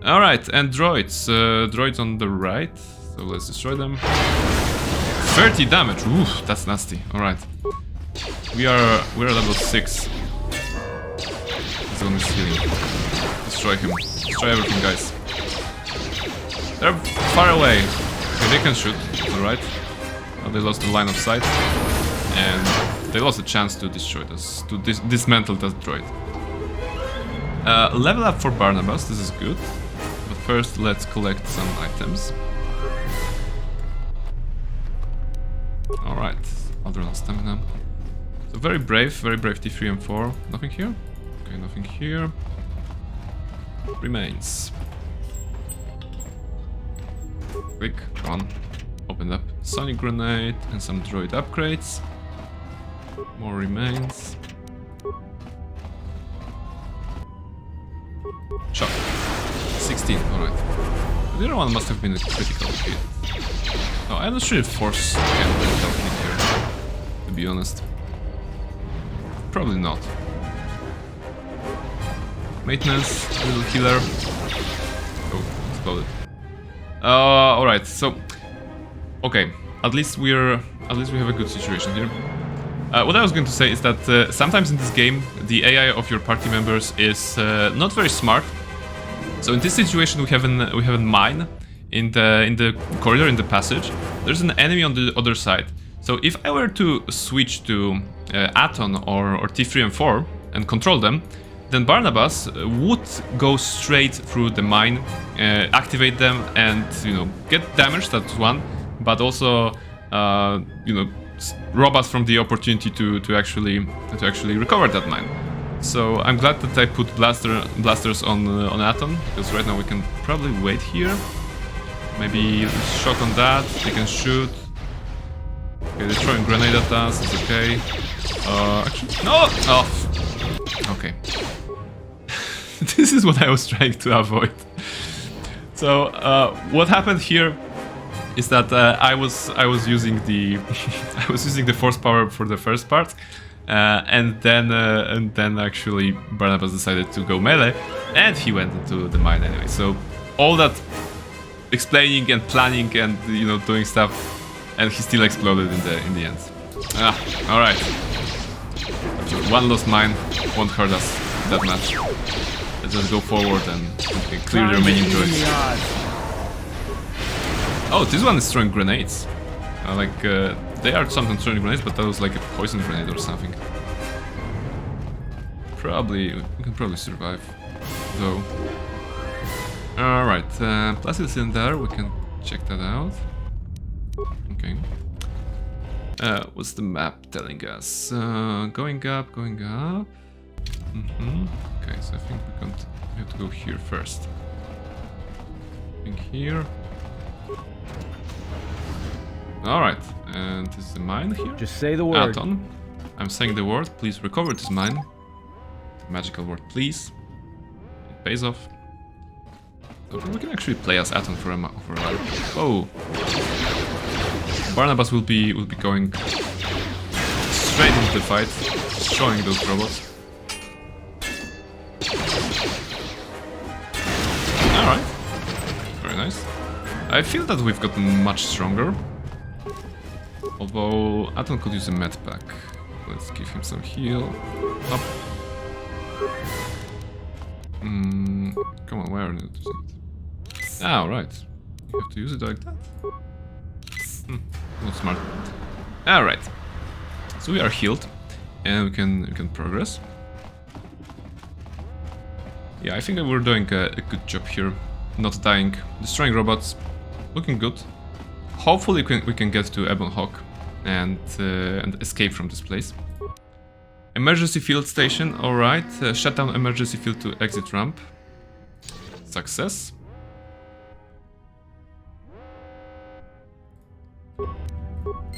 All right, and droids. Droids on the right. So let's destroy them. 30 damage. Oof, that's nasty. All right. We're level 6. He's on his healing. Destroy him. Destroy everything, guys. They're far away. Okay, they can shoot. Alright. Well, they lost the line of sight. And they lost a chance to destroy us. To dismantle that droid. Level up for Barnabas. This is good. But first, let's collect some items. Alright. Adrenal stamina. So very brave T3 and 4. Nothing here? Okay, nothing here. Remains. Quick, come on. Open up. Sonic grenade and some droid upgrades. More remains. Shot. 16, alright. The other one must have been a critical hit. Oh, I'm not sure if Force can critical hit here, to be honest. Probably not. Maintenance, little healer. Oh, exploded. Alright, so okay, at least we have a good situation here. What I was going to say is that sometimes in this game the AI of your party members is not very smart. So in this situation we have a mine in the corridor, in the passage. There's an enemy on the other side. So if I were to switch to Aton or T3 and 4 and control them, then Barnabas would go straight through the mine, activate them, and get damaged. That's one, but also rob us from the opportunity to actually recover that mine. So I'm glad that I put blasters on Aton, because right now we can probably wait here. Maybe shock on that. They can shoot. Okay, they're throwing grenade at us. It's okay. Actually, no. Oh. Okay. This is what I was trying to avoid. So what happened here is that I was using the force power for the first part, and then actually Barnabas decided to go melee, and he went into the mine anyway. So all that explaining and planning and doing stuff, and he still exploded in the end. All right. One lost mine won't hurt us that much. Let's just go forward and clear the remaining droids. Oh, this one is throwing grenades. They are sometimes throwing grenades, but that was like a poison grenade or something. We can probably survive, though. Alright, Placid Cylinder, we can check that out. Okay. What's the map telling us? Going up. Okay, so I think we have to go here first. I think here. Alright, and this is the mine here. Just say the word. Aton. I'm saying the word. Please recover this mine. Magical word, please. It pays off. Okay, we can actually play as Aton for a while. Oh. Barnabas will be going straight into the fight, destroying those robots. Alright. Very nice. I feel that we've gotten much stronger. Although Aton could use a med pack. Let's give him some heal. Up. Come on, why are you using it? Right. You have to use it like that? Not smart. Alright. So we are healed. And we can progress. Yeah, I think we're doing a good job here. Not dying, destroying robots, looking good. Hopefully we can get to Ebon Hawk and escape from this place. Emergency field station, alright. Shut down emergency field to exit ramp. Success.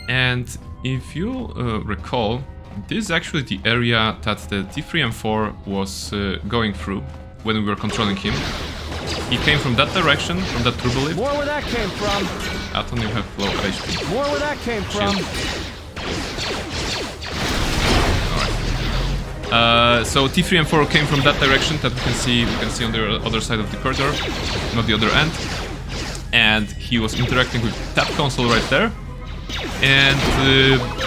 And if you recall, this is actually the area that the T3M4 was going through when we were controlling him. He came from that direction, from that turbo lift. More where that came from. Aton, you have low HP. More where that came from. Alright. So T3M4 came from that direction that we can see on the other side of the corridor, not the other end. And he was interacting with that console right there. And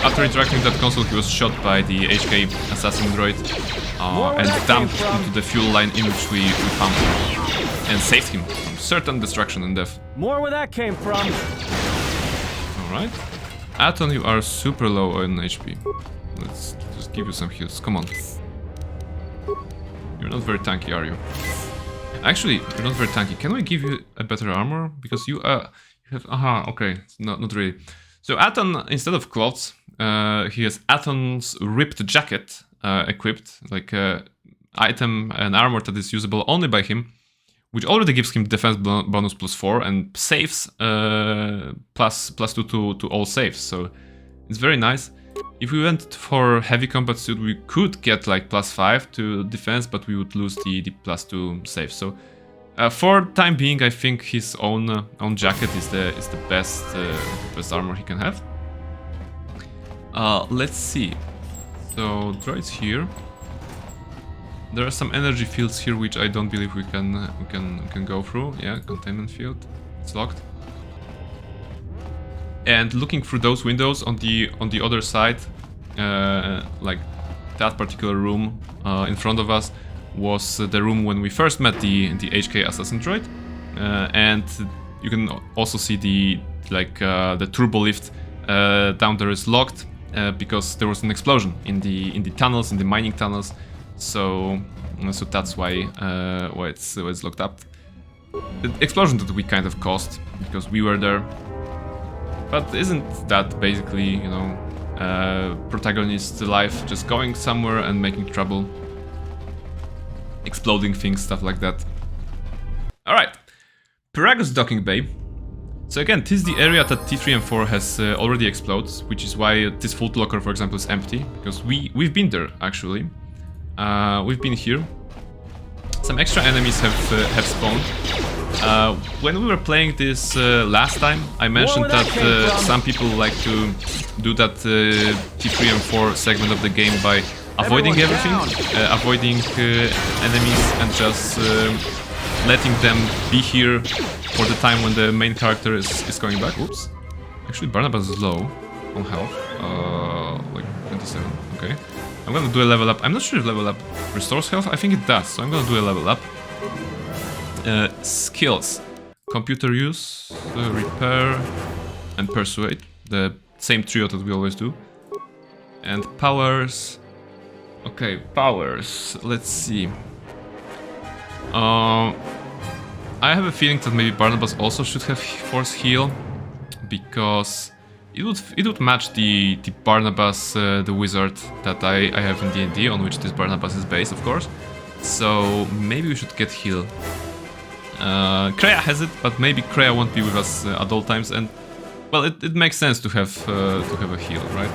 after interacting with that console, he was shot by the HK assassin droid and dumped into the fuel line in which we found him. And saved him from certain destruction and death. More where that came from. Alright. Aton, you are super low on HP. Let's just give you some heals. Come on. You're not very tanky, are you? Actually, you're not very tanky. Can we give you a better armor? Because you have... Aha, okay. Not really. So Aton, instead of clothes, he has Aton's ripped jacket equipped. Like item and armor that is usable only by him. Which already gives him defense bonus +4 and saves +2 to all saves, so it's very nice. If we went for heavy combat suit, we could get like +5 to defense, but we would lose the +2 save. So for time being, I think his own jacket is the best armor he can have. Let's see. So droids here. There are some energy fields here which I don't believe we can go through. Yeah, containment field. It's locked. And looking through those windows on the other side, like that particular room in front of us was the room when we first met the HK assassin droid. And you can also see the turbo lift down there is locked because there was an explosion in the tunnels, in the mining tunnels. So that's why it's locked up. The explosion that we kind of caused because we were there. But isn't that basically, you know, protagonist's life, just going somewhere and making trouble, exploding things, stuff like that. All right, Pyragos docking bay. So again, this is the area that T3M4 has already exploded, which is why this food locker, for example, is empty because we've been there actually. We've been here. Some extra enemies have spawned. When we were playing this last time, I mentioned that some people like to do that T3M4 segment of the game by avoiding everything, avoiding enemies and just letting them be here for the time when the main character is going back. Oops. Actually, Barnabas is low on health, like 27, okay. I'm gonna do a level up. I'm not sure if level up restores health. I think it does, so I'm gonna do a level up. Skills. Computer use, repair, and persuade. The same trio that we always do. And powers. Okay, powers. Let's see. I have a feeling that maybe Barnabas also should have force heal, because it would match the Barnabas, the wizard that I have in D&D, on which this Barnabas is based, of course. So maybe we should get heal. Kreia has it, but maybe Kreia won't be with us at all times, and well, it makes sense to have a heal, right?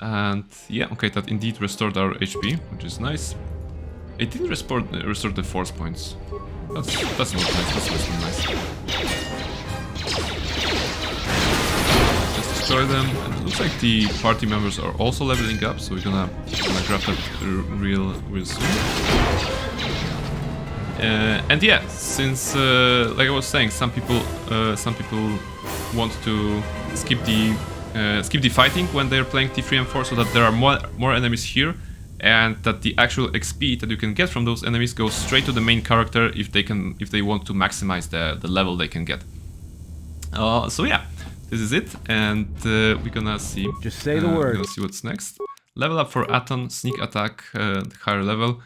And yeah, okay, that indeed restored our HP, which is nice. It didn't restore the force points. That's not nice. That's less than nice. Just destroy them. And it looks like the party members are also leveling up, so we're gonna grab that real soon. And yeah, since like I was saying, some people want to skip the fighting when they're playing T3M4, so that there are more enemies here, and that the actual XP that you can get from those enemies goes straight to the main character if they want to maximize the level they can get. So yeah, this is it, and we're gonna see. Just say the word. We're gonna see what's next. Level up for Aton, sneak attack, higher level.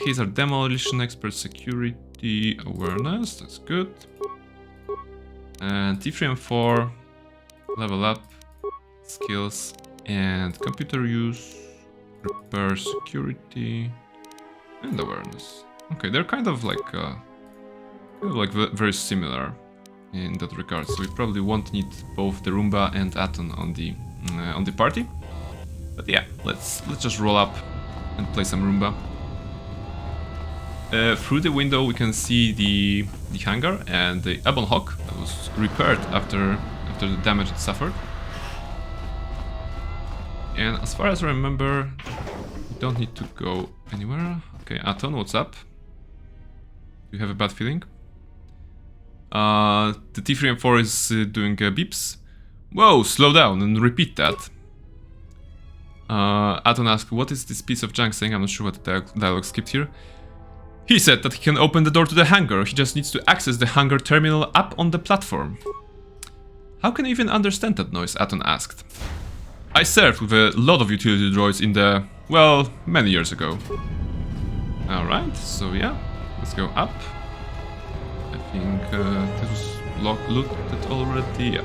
He's our demolition expert, security awareness. That's good. And T3 and 4, level up, skills, and computer use, repair, security, and awareness. Okay, they're kind of like very similar in that regard. So we probably won't need both the Roomba and Aton on the party. But yeah, let's just roll up and play some Roomba. Through the window we can see the hangar and the Ebon Hawk that was repaired after the damage it suffered. And as far as I remember, we don't need to go anywhere. Okay, Aton, what's up? Do you have a bad feeling? The T3 and 4 is doing beeps. Whoa, slow down and repeat that. Aton asked, what is this piece of junk saying? I'm not sure what the dialogue skipped here. He said that he can open the door to the hangar. He just needs to access the hangar terminal up on the platform. How can you even understand that noise? Aton asked. I served with a lot of utility droids in the, well, many years ago. Alright, so yeah, let's go up. I think this was looted already. Yeah.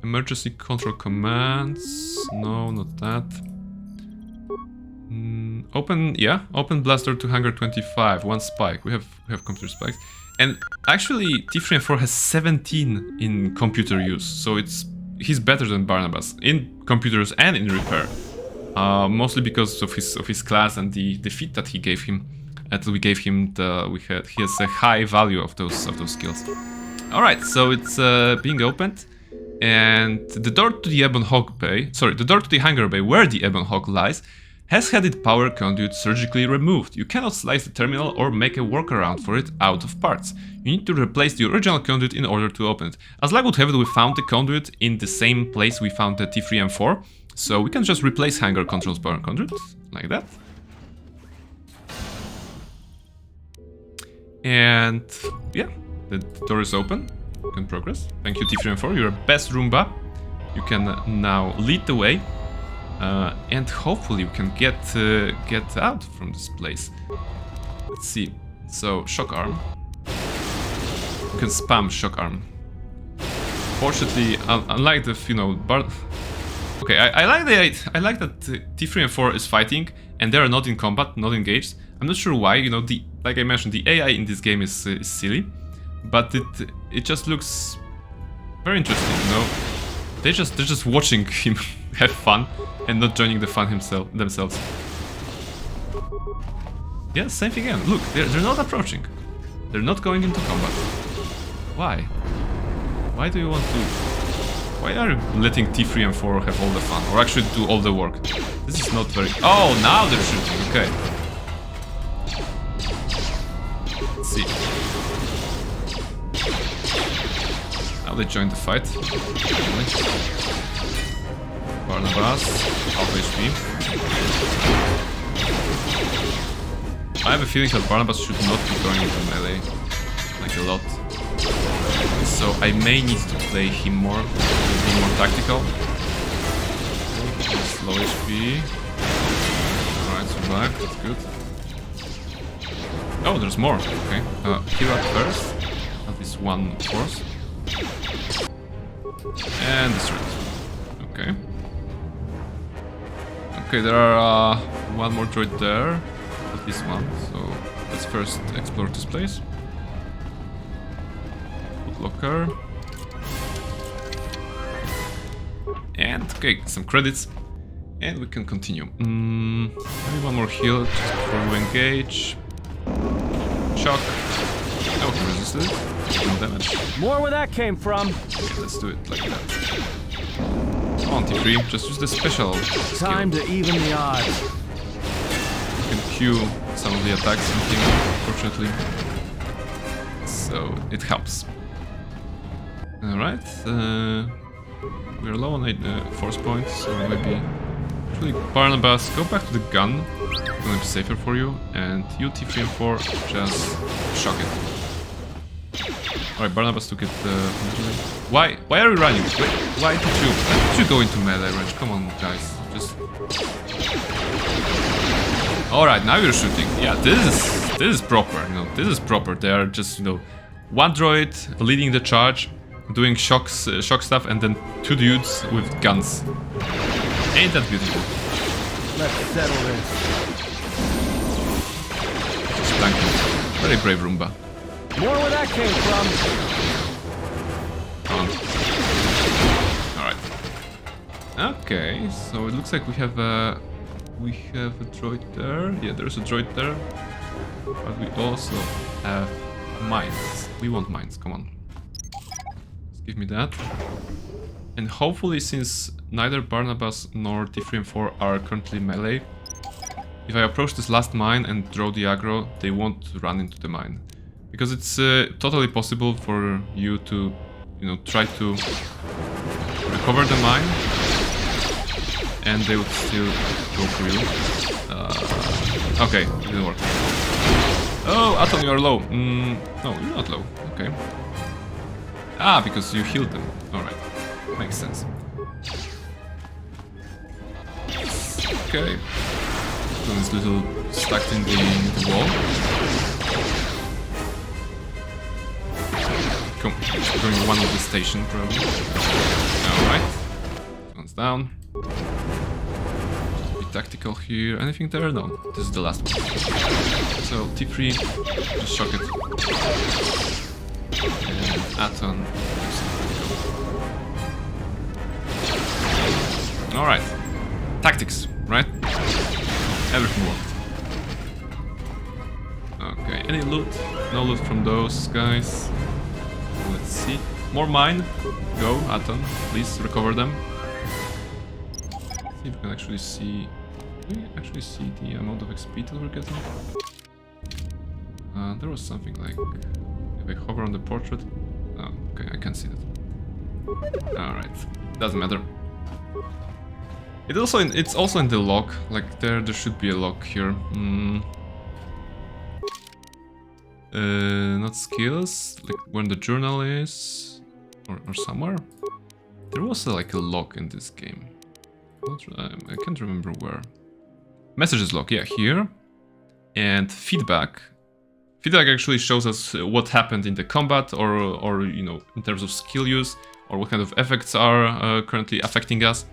Emergency control commands. No, not that. Open blaster to hangar 25. One spike. We have computer spikes. And actually, T3 and 4 has 17 in computer use, so he's better than Barnabas in computers and in repair. Mostly because of his class and the feat that he gave him. We gave him he has a high value of those skills. All right, so it's being opened, and the door to the Ebon Hawk bay, the door to the hangar bay where the Ebon Hawk lies, has had its power conduit surgically removed. You cannot slice the terminal or make a workaround for it out of parts. You need to replace the original conduit in order to open it. As luck would have it, we found the conduit in the same place we found the T3 and 4, so we can just replace hangar controls power conduit, like that. And yeah, the door is open. You can progress. Thank you, T3 and 4, you're best Roomba. You can now lead the way. And hopefully we can get out from this place. Let's see. So, shock arm. You can spam shock arm. Fortunately, unlike the okay, I like that T3 and 4 is fighting and they are not in combat, not engaged. I'm not sure why. Like I mentioned, the AI in this game is silly, but it just looks very interesting. They're just watching him have fun and not joining the fun themselves. Yeah, same thing again. Look, they're not approaching. They're not going into combat. Why? Why do you want to? Why are you letting T3 and 4 have all the fun, or actually do all the work? This is not very. Oh, now they're shooting. Okay. Let's see. Now they joined the fight. Barnabas, half HP. I have a feeling that Barnabas should not be going into melee, like a lot. So I may need to play him more, be more tactical. Slow HP. Alright, survive, that's good. Oh, there's more, okay. Heal up first, at least one force. And destroy it. Okay. Okay, there are one more droid there, at least one, so let's first explore this place. Locker. And, okay, some credits. And we can continue. Maybe one more heal just before we engage. Shock. Oh, he resisted it. No damage. More where that came from. Okay, let's do it like that. Come on, T3, just use the special skill. Time to even the odds. You can queue some of the attacks on him, unfortunately. So, it helps. Alright, we're low on force points, so maybe... Actually, Barnabas, go back to the gun. It's gonna be safer for you. And you, T3 and 4, just shock it. Alright, Barnabas took it immediately. Why are we running? Why did you go into melee range? Come on, guys. Just... Alright, now you're shooting. Yeah, this is proper, you know, this is proper. They are just, you know, one droid leading the charge, doing shock stuff, and then two dudes with guns. Ain't that beautiful? Let's settle this. Spanking. Very brave Roomba. More where that came from. Alright. Okay, so it looks like we have a droid there. Yeah, there's a droid there. But we also have mines. We want mines, come on. Just give me that. And hopefully, since neither Barnabas nor T3M4 are currently melee, if I approach this last mine and draw the aggro, they won't run into the mine. Because it's totally possible for you to, you know, try to recover the mine, and they would still go for you. Okay, it didn't work. Oh, Atom, you are low. No, you're not low. Okay. Ah, because you healed them. Alright. Makes sense. Okay. So this little stuck in the wall. Come, going one of the station, probably. Alright. One's down. Be tactical here. Anything there? No. This is the last one. So, T3, just shock it. And Aton. Alright. Tactics, right? Everything worked. Okay, any loot? No loot from those guys. Let's see. More mine. Go, Aton. Please recover them. See if we can actually see. Can we actually see the amount of XP that we're getting? There was something like. If I hover on the portrait. Oh, okay, I can't see that. Alright. Doesn't matter. It's also in the log. Like there should be a log here. Not skills, like when the journal is, or somewhere. There was like a log in this game. I can't remember where. Messages log, yeah, here. And feedback. Feedback actually shows us what happened in the combat, or you know, in terms of skill use, or what kind of effects are currently affecting us.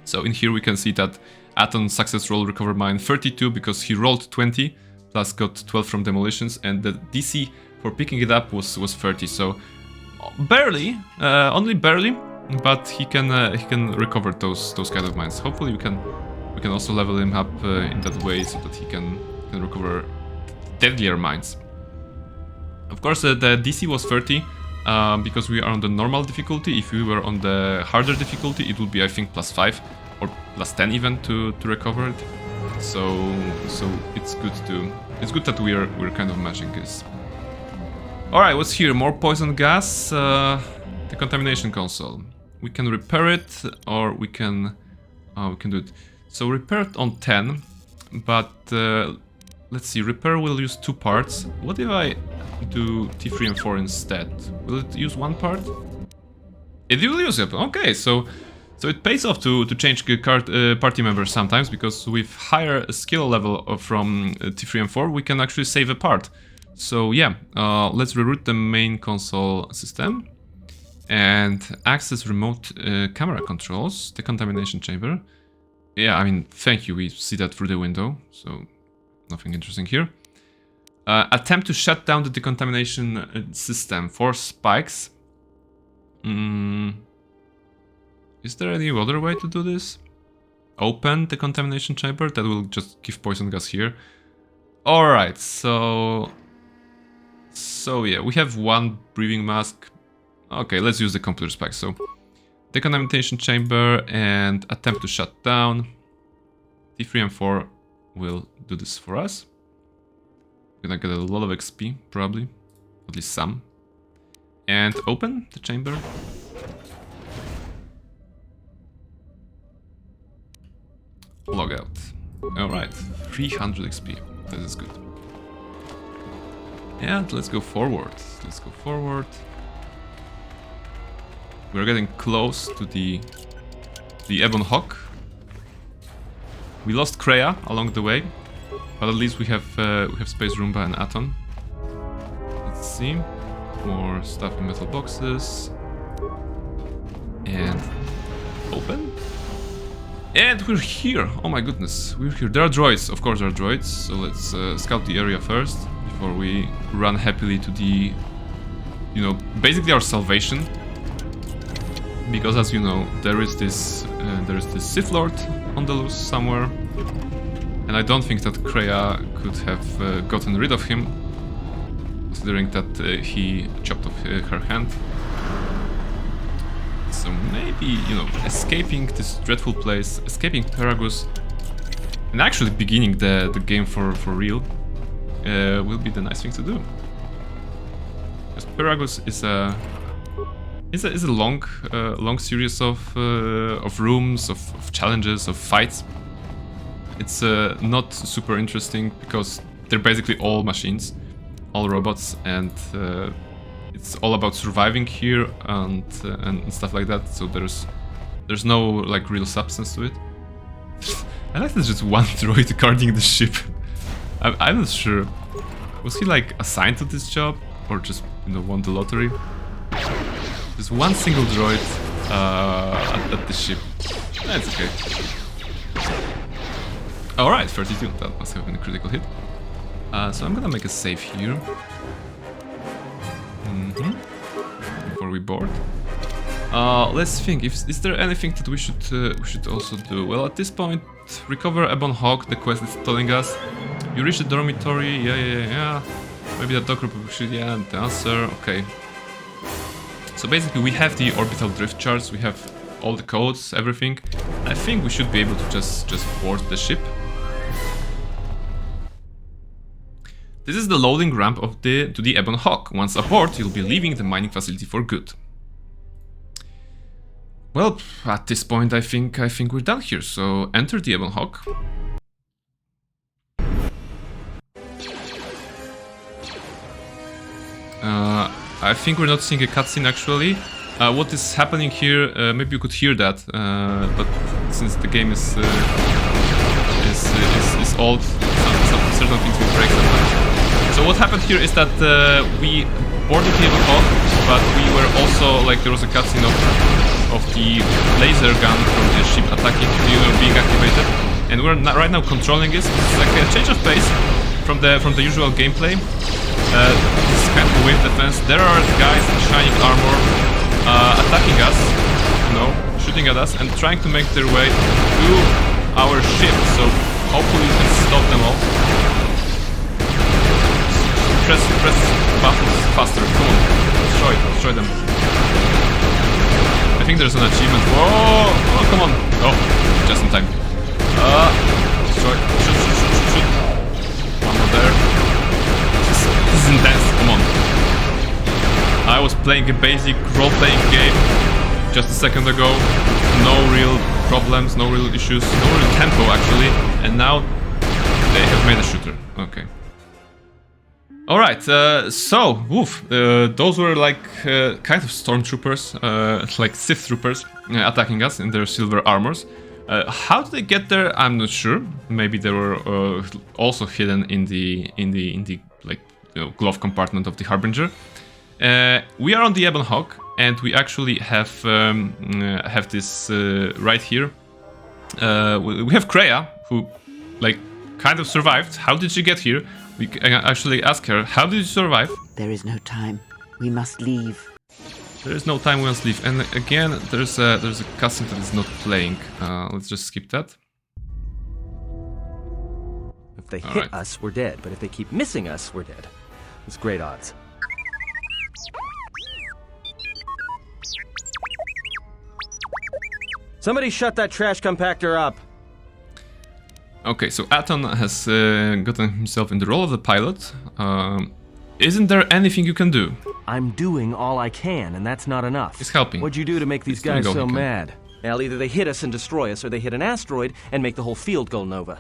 So in here we can see that Aton success roll recover mine 32 because he rolled 20. Plus got 12 from demolitions, and the DC for picking it up was 30. So barely, only barely, but he can recover those kind of mines. Hopefully we can also level him up in that way so that he can recover deadlier mines. Of course, the DC was 30 because we are on the normal difficulty. If we were on the harder difficulty, it would be I think +5 or +10 even to recover it. So it's good that we're kind of matching this. All right, what's here? More poison gas. The contamination console. We can repair it, or we can do it. So repair it on 10, but let's see. Repair will use 2 parts. What if I do T3 and 4 instead? Will it use 1 part? It will use it. Okay, so it pays off to change party members sometimes, because with higher skill level from T3 and 4 we can actually save a part. So yeah, let's reroute the main console system and access remote camera controls, the contamination chamber. Yeah, I mean, thank you, we see that through the window, so nothing interesting here. Attempt to shut down the decontamination system for spikes. Is there any other way to do this? Open the contamination chamber, that will just give poison gas here. Alright, so yeah, we have 1 breathing mask. Okay, let's use the computer spike. So, decontamination chamber and attempt to shut down. T3 and 4 will do this for us. We're gonna get a lot of XP, probably. At least some. And open the chamber. Log out. Alright, 300 XP. That is good. And let's go forward. Let's go forward. We're getting close to the Ebon Hawk. We lost Kreia along the way. But at least we have Space Roomba and Atom. Let's see. More stuff in metal boxes. And open. And we're here. Oh my goodness, we're here. There are droids, of course there are droids. So let's scout the area first before we run happily to the, you know, basically our salvation. Because as you know, there is this Sith Lord on the loose somewhere, and I don't think that Kreia could have gotten rid of him, considering that he chopped off her hand. So maybe, you know, escaping this dreadful place, escaping Peragus, and actually beginning the game for real will be the nice thing to do. Because Peragus is a long series of rooms, of challenges, of fights. It's not super interesting because they're basically all machines, all robots, and it's all about surviving here and stuff like that. So there's no like real substance to it. I like there's just one droid guarding the ship. I'm not sure. Was he like assigned to this job or just, you know, won the lottery? There's one single droid at the ship. That's okay. Alright, 32. That must have been a critical hit. So I'm gonna make a save here. Before we board. Let's think. Is there anything that we should also do? Well, at this point, recover Ebon Hawk. The quest is telling us. You reach the dormitory. Yeah. Maybe the dock should. Yeah, the answer. Okay. So basically we have the orbital drift charts, we have all the codes, everything. I think we should be able to just board the ship. This is the loading ramp to the Ebon Hawk. Once aboard, you'll be leaving the mining facility for good. Well, at this point I think we're done here, so enter the Ebon Hawk. I think we're not seeing a cutscene actually. What is happening here? Maybe you could hear that, but since the game is old, certain things will break sometimes. So what happened here is that we boarded the Ebon Hawk, but we were also like there was a cutscene of the laser gun from the ship attacking, being activated, and we're right now controlling it. It's like a change of pace from the usual gameplay. This is kind of a wave defense. There are guys in shining armor attacking us, you know, shooting at us and trying to make their way to our ship. So hopefully we can stop them all. Press buttons faster. Come on, destroy them. I think there's an achievement. Whoa! Oh, come on! Oh, just in time. Destroy. Shoot. One more there. This is intense, come on. I was playing a basic role-playing game just a second ago. No real problems, no real issues, no real tempo actually. And now they have made a shooter. Okay. Alright, so, woof. Those were like kind of stormtroopers, like Sith troopers attacking us in their silver armors. How did they get there? I'm not sure. Maybe they were also hidden in the like, you know, glove compartment of the Harbinger. We are on the Ebon Hawk, and we actually have this right here. We have Kreia, who like kind of survived. How did she get here? We can actually ask her. How did you survive? There is no time. We must leave. There is no time. We must leave. And again, there's a cutscene that is not playing. Let's just skip that. If they hit us, we're dead. But if they keep missing us, we're dead. It's great odds. Somebody shut that trash compactor up. Okay, so Aton has gotten himself in the role of the pilot. Isn't there anything you can do? I'm doing all I can, and that's not enough. He's helping. What'd you do to make these guys so mad? Well, either they hit us and destroy us, or they hit an asteroid and make the whole field go nova.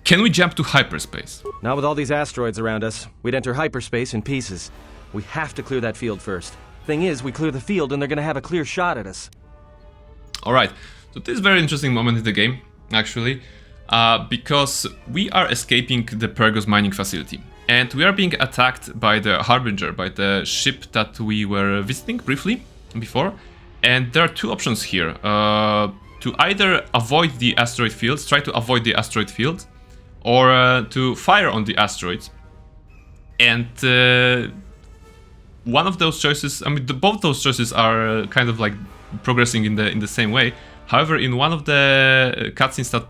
Can we jump to hyperspace? Not with all these asteroids around us. We'd enter hyperspace in pieces. We have to clear that field first. Thing is, we clear the field and they're gonna have a clear shot at us. Alright, so this is a very interesting moment in the game, actually. because we are escaping the Pergos mining facility. And we are being attacked by the Harbinger, by the ship that we were visiting briefly before. And there are two options here. To either avoid the asteroid fields, try to avoid the asteroid field, or to fire on the asteroids. And one of those choices, I mean, both those choices are kind of like progressing in the same way. However, in one of the cutscenes that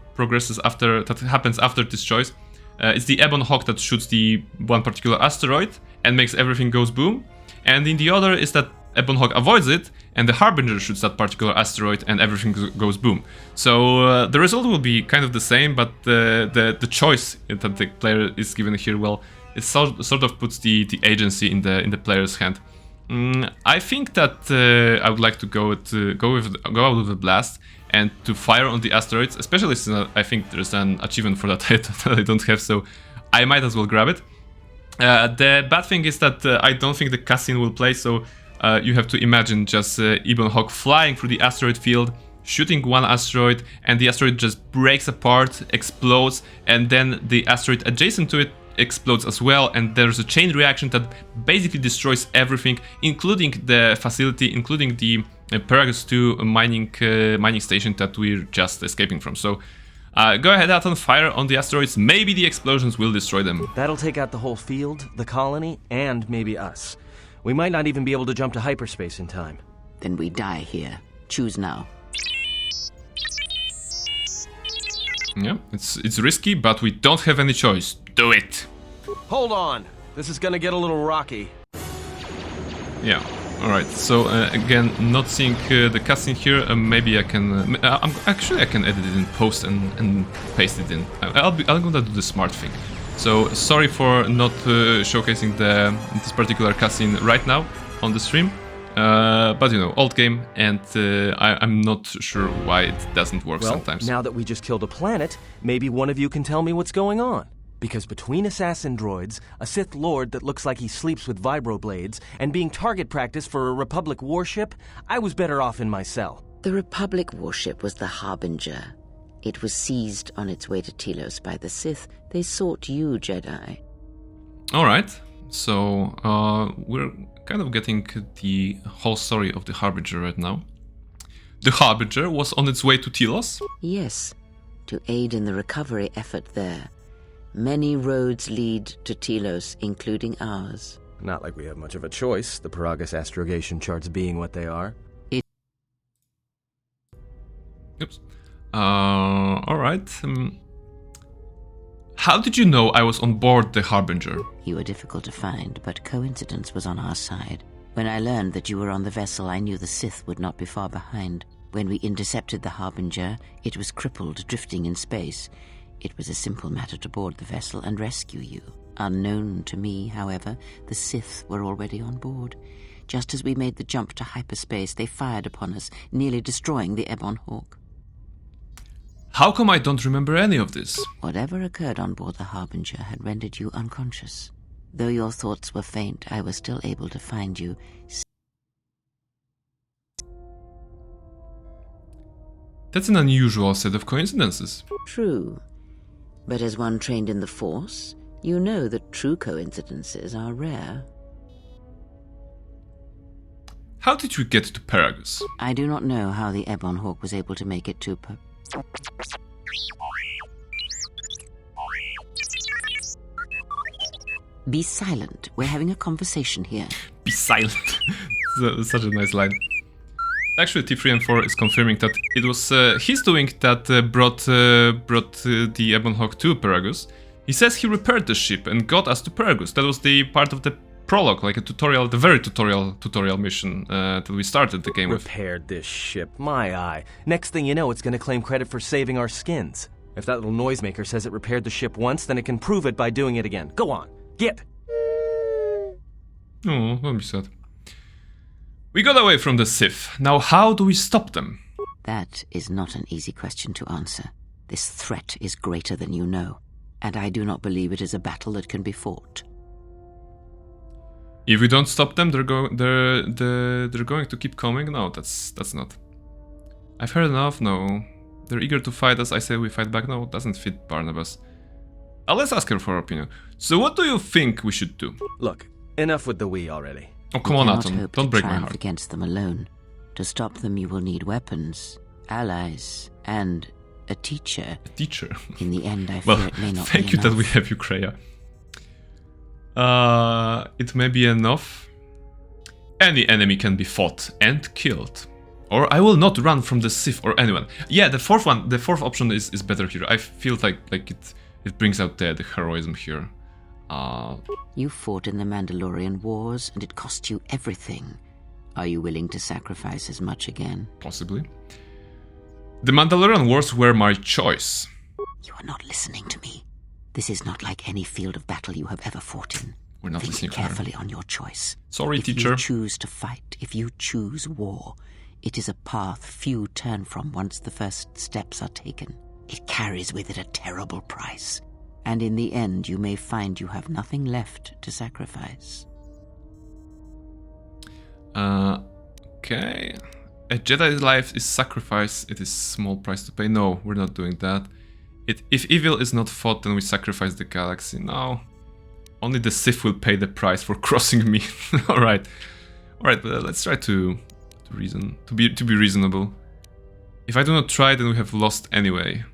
happens after this choice, it's the Ebon Hawk that shoots the one particular asteroid and makes everything goes boom. And in the other is that Ebon Hawk avoids it, and the Harbinger shoots that particular asteroid and everything goes boom. So the result will be kind of the same, but the choice that the player is given here, well, it sort of puts the agency in the player's hand. I think that I would like to go out with a blast and to fire on the asteroids, especially since I think there's an achievement for that I don't have, so I might as well grab it. The bad thing is that I don't think the cutscene will play, so you have to imagine just Ebon Hawk flying through the asteroid field, shooting one asteroid, and the asteroid just breaks apart, explodes, and then the asteroid adjacent to it explodes as well, and there's a chain reaction that basically destroys everything, including the facility, including the Paragus 2 mining station that we're just escaping from. So go ahead, Aton, fire on the asteroids. Maybe the explosions will destroy them. That'll take out the whole field, the colony, and maybe us. We might not even be able to jump to hyperspace in time. Then we die here. Choose now. Yeah, it's risky, but we don't have any choice. Do it! Hold on! This is gonna get a little rocky. Yeah, alright. So, again, not seeing the cutscene here, maybe I can... actually, I can edit it in post and paste it in. I'm gonna do the smart thing. So, sorry for not showcasing this particular cutscene right now on the stream. But you know, old game, and I'm not sure why it doesn't work sometimes. Now that we just killed a planet, maybe one of you can tell me what's going on. Because between assassin droids, a Sith Lord that looks like he sleeps with vibroblades, and being target practice for a Republic warship, I was better off in my cell. The Republic warship was the Harbinger. It was seized on its way to Telos by the Sith. They sought you, Jedi. Alright, so we're kind of getting the whole story of the Harbinger right now. The Harbinger was on its way to Telos? Yes, to aid in the recovery effort there. Many roads lead to Telos, including ours. Not like we have much of a choice, the Paragus astrogation charts being what they are. Oops. Alright. How did you know I was on board the Harbinger? You were difficult to find, but coincidence was on our side. When I learned that you were on the vessel, I knew the Sith would not be far behind. When we intercepted the Harbinger, it was crippled, drifting in space. It was a simple matter to board the vessel and rescue you. Unknown to me, however, the Sith were already on board. Just as we made the jump to hyperspace, they fired upon us, nearly destroying the Ebon Hawk. How come I don't remember any of this? Whatever occurred on board the Harbinger had rendered you unconscious. Though your thoughts were faint, I was still able to find you. That's an unusual set of coincidences. True. But as one trained in the Force, you know that true coincidences are rare. How did you get to Paragus? I do not know how the Ebon Hawk was able to make it to Be silent. We're having a conversation here. Be silent. Such a nice line. Actually, T3N4 is confirming that it was his doing that brought the Ebon Hawk to Paragus. He says he repaired the ship and got us to Paragus. That was the part of the prologue, like a tutorial, the very tutorial mission that we started the game with. Repaired this ship, my eye. Next thing you know, it's going to claim credit for saving our skins. If that little noisemaker says it repaired the ship once, then it can prove it by doing it again. Go on, get! Oh, don't be sad. We got away from the Sith. Now how do we stop them? That is not an easy question to answer. This threat is greater than you know, and I do not believe it is a battle that can be fought. If we don't stop them, they're going to keep coming? No, that's not. I've heard enough. No, They're eager to fight us. I say we fight back. No, it doesn't fit Barnabas. Let's ask her for her opinion. So what do you think we should do? Look, enough with the we already. Oh, come on, cannot Atom. hope Don't to break my triumph heart. against them alone. To stop them, you will need weapons, allies, and a teacher. A teacher? In the end, I fear Well, it may not thank be you enough. that we have you, Kreia. It may be enough. Any enemy can be fought and killed. Or I will not run from the Sith or anyone. Yeah, the fourth option is better here. I feel like it brings out the heroism here. You fought in the Mandalorian Wars, and it cost you everything. Are you willing to sacrifice as much again? Possibly. The Mandalorian Wars were my choice. You are not listening to me. This is not like any field of battle you have ever fought in. We're not Think listening to her. carefully on your choice. Sorry, if teacher. If you choose to fight, if you choose war, it is a path few turn from once the first steps are taken. It carries with it a terrible price. And in the end, you may find you have nothing left to sacrifice. Okay. A Jedi's life is sacrifice. It is small price to pay. No, we're not doing that. If evil is not fought, then we sacrifice the galaxy. No. Only the Sith will pay the price for crossing me. Alright. Alright, but let's try to reason. To be reasonable. If I do not try, then we have lost anyway.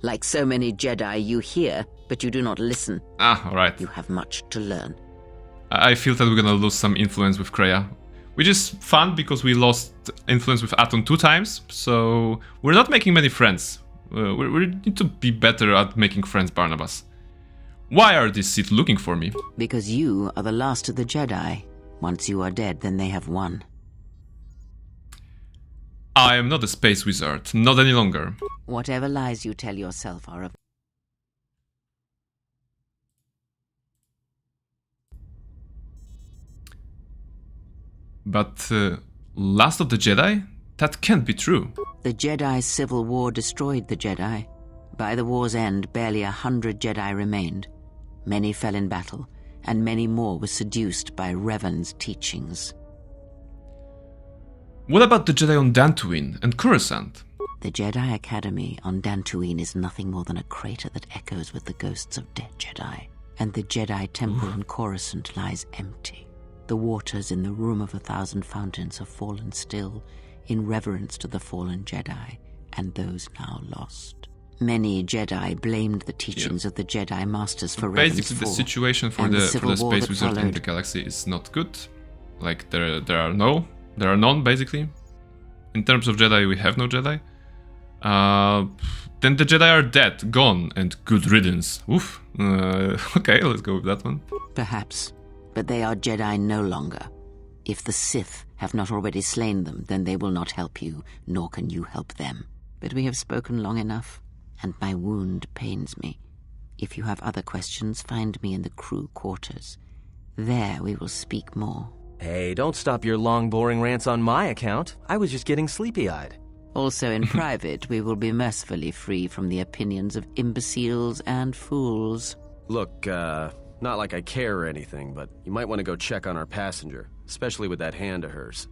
Like so many Jedi, you hear, but you do not listen. Alright. You have much to learn. I feel that we're gonna lose some influence with Kreia. Which is fun, because we lost influence with Atom 2 times. So we're not making many friends. We need to be better at making friends, Barnabas. Why are these Sith looking for me? Because you are the last of the Jedi. Once you are dead, then they have won. I am not a space wizard. Not any longer. Whatever lies you tell yourself are of... But last of the Jedi? That can't be true. The Jedi Civil War destroyed the Jedi. By the war's end, barely 100 Jedi remained. Many fell in battle, and many more were seduced by Revan's teachings. What about the Jedi on Dantooine and Coruscant? The Jedi Academy on Dantooine is nothing more than a crater that echoes with the ghosts of dead Jedi. And the Jedi Temple in Coruscant lies empty. The waters in the Room of 1,000 Fountains have fallen still, in reverence to the fallen Jedi and those now lost. Many Jedi blamed the teachings of the Jedi Masters for Revan's Basically, the fall, situation for and the civil war space that wizard in followed. the galaxy is not good. Like there are none basically. In terms of Jedi, we have no Jedi. Then the Jedi are dead, gone, and good riddance. Oof. Okay, let's go with that one. Perhaps, but they are Jedi no longer. If the Sith have not already slain them, then they will not help you, nor can you help them. But we have spoken long enough, and my wound pains me. If you have other questions, find me in the crew quarters. There we will speak more. Hey, don't stop your long, boring rants on my account. I was just getting sleepy-eyed. Also in private, we will be mercifully free from the opinions of imbeciles and fools. Look, not like I care or anything, but you might want to go check on our passenger, especially with that hand of hers.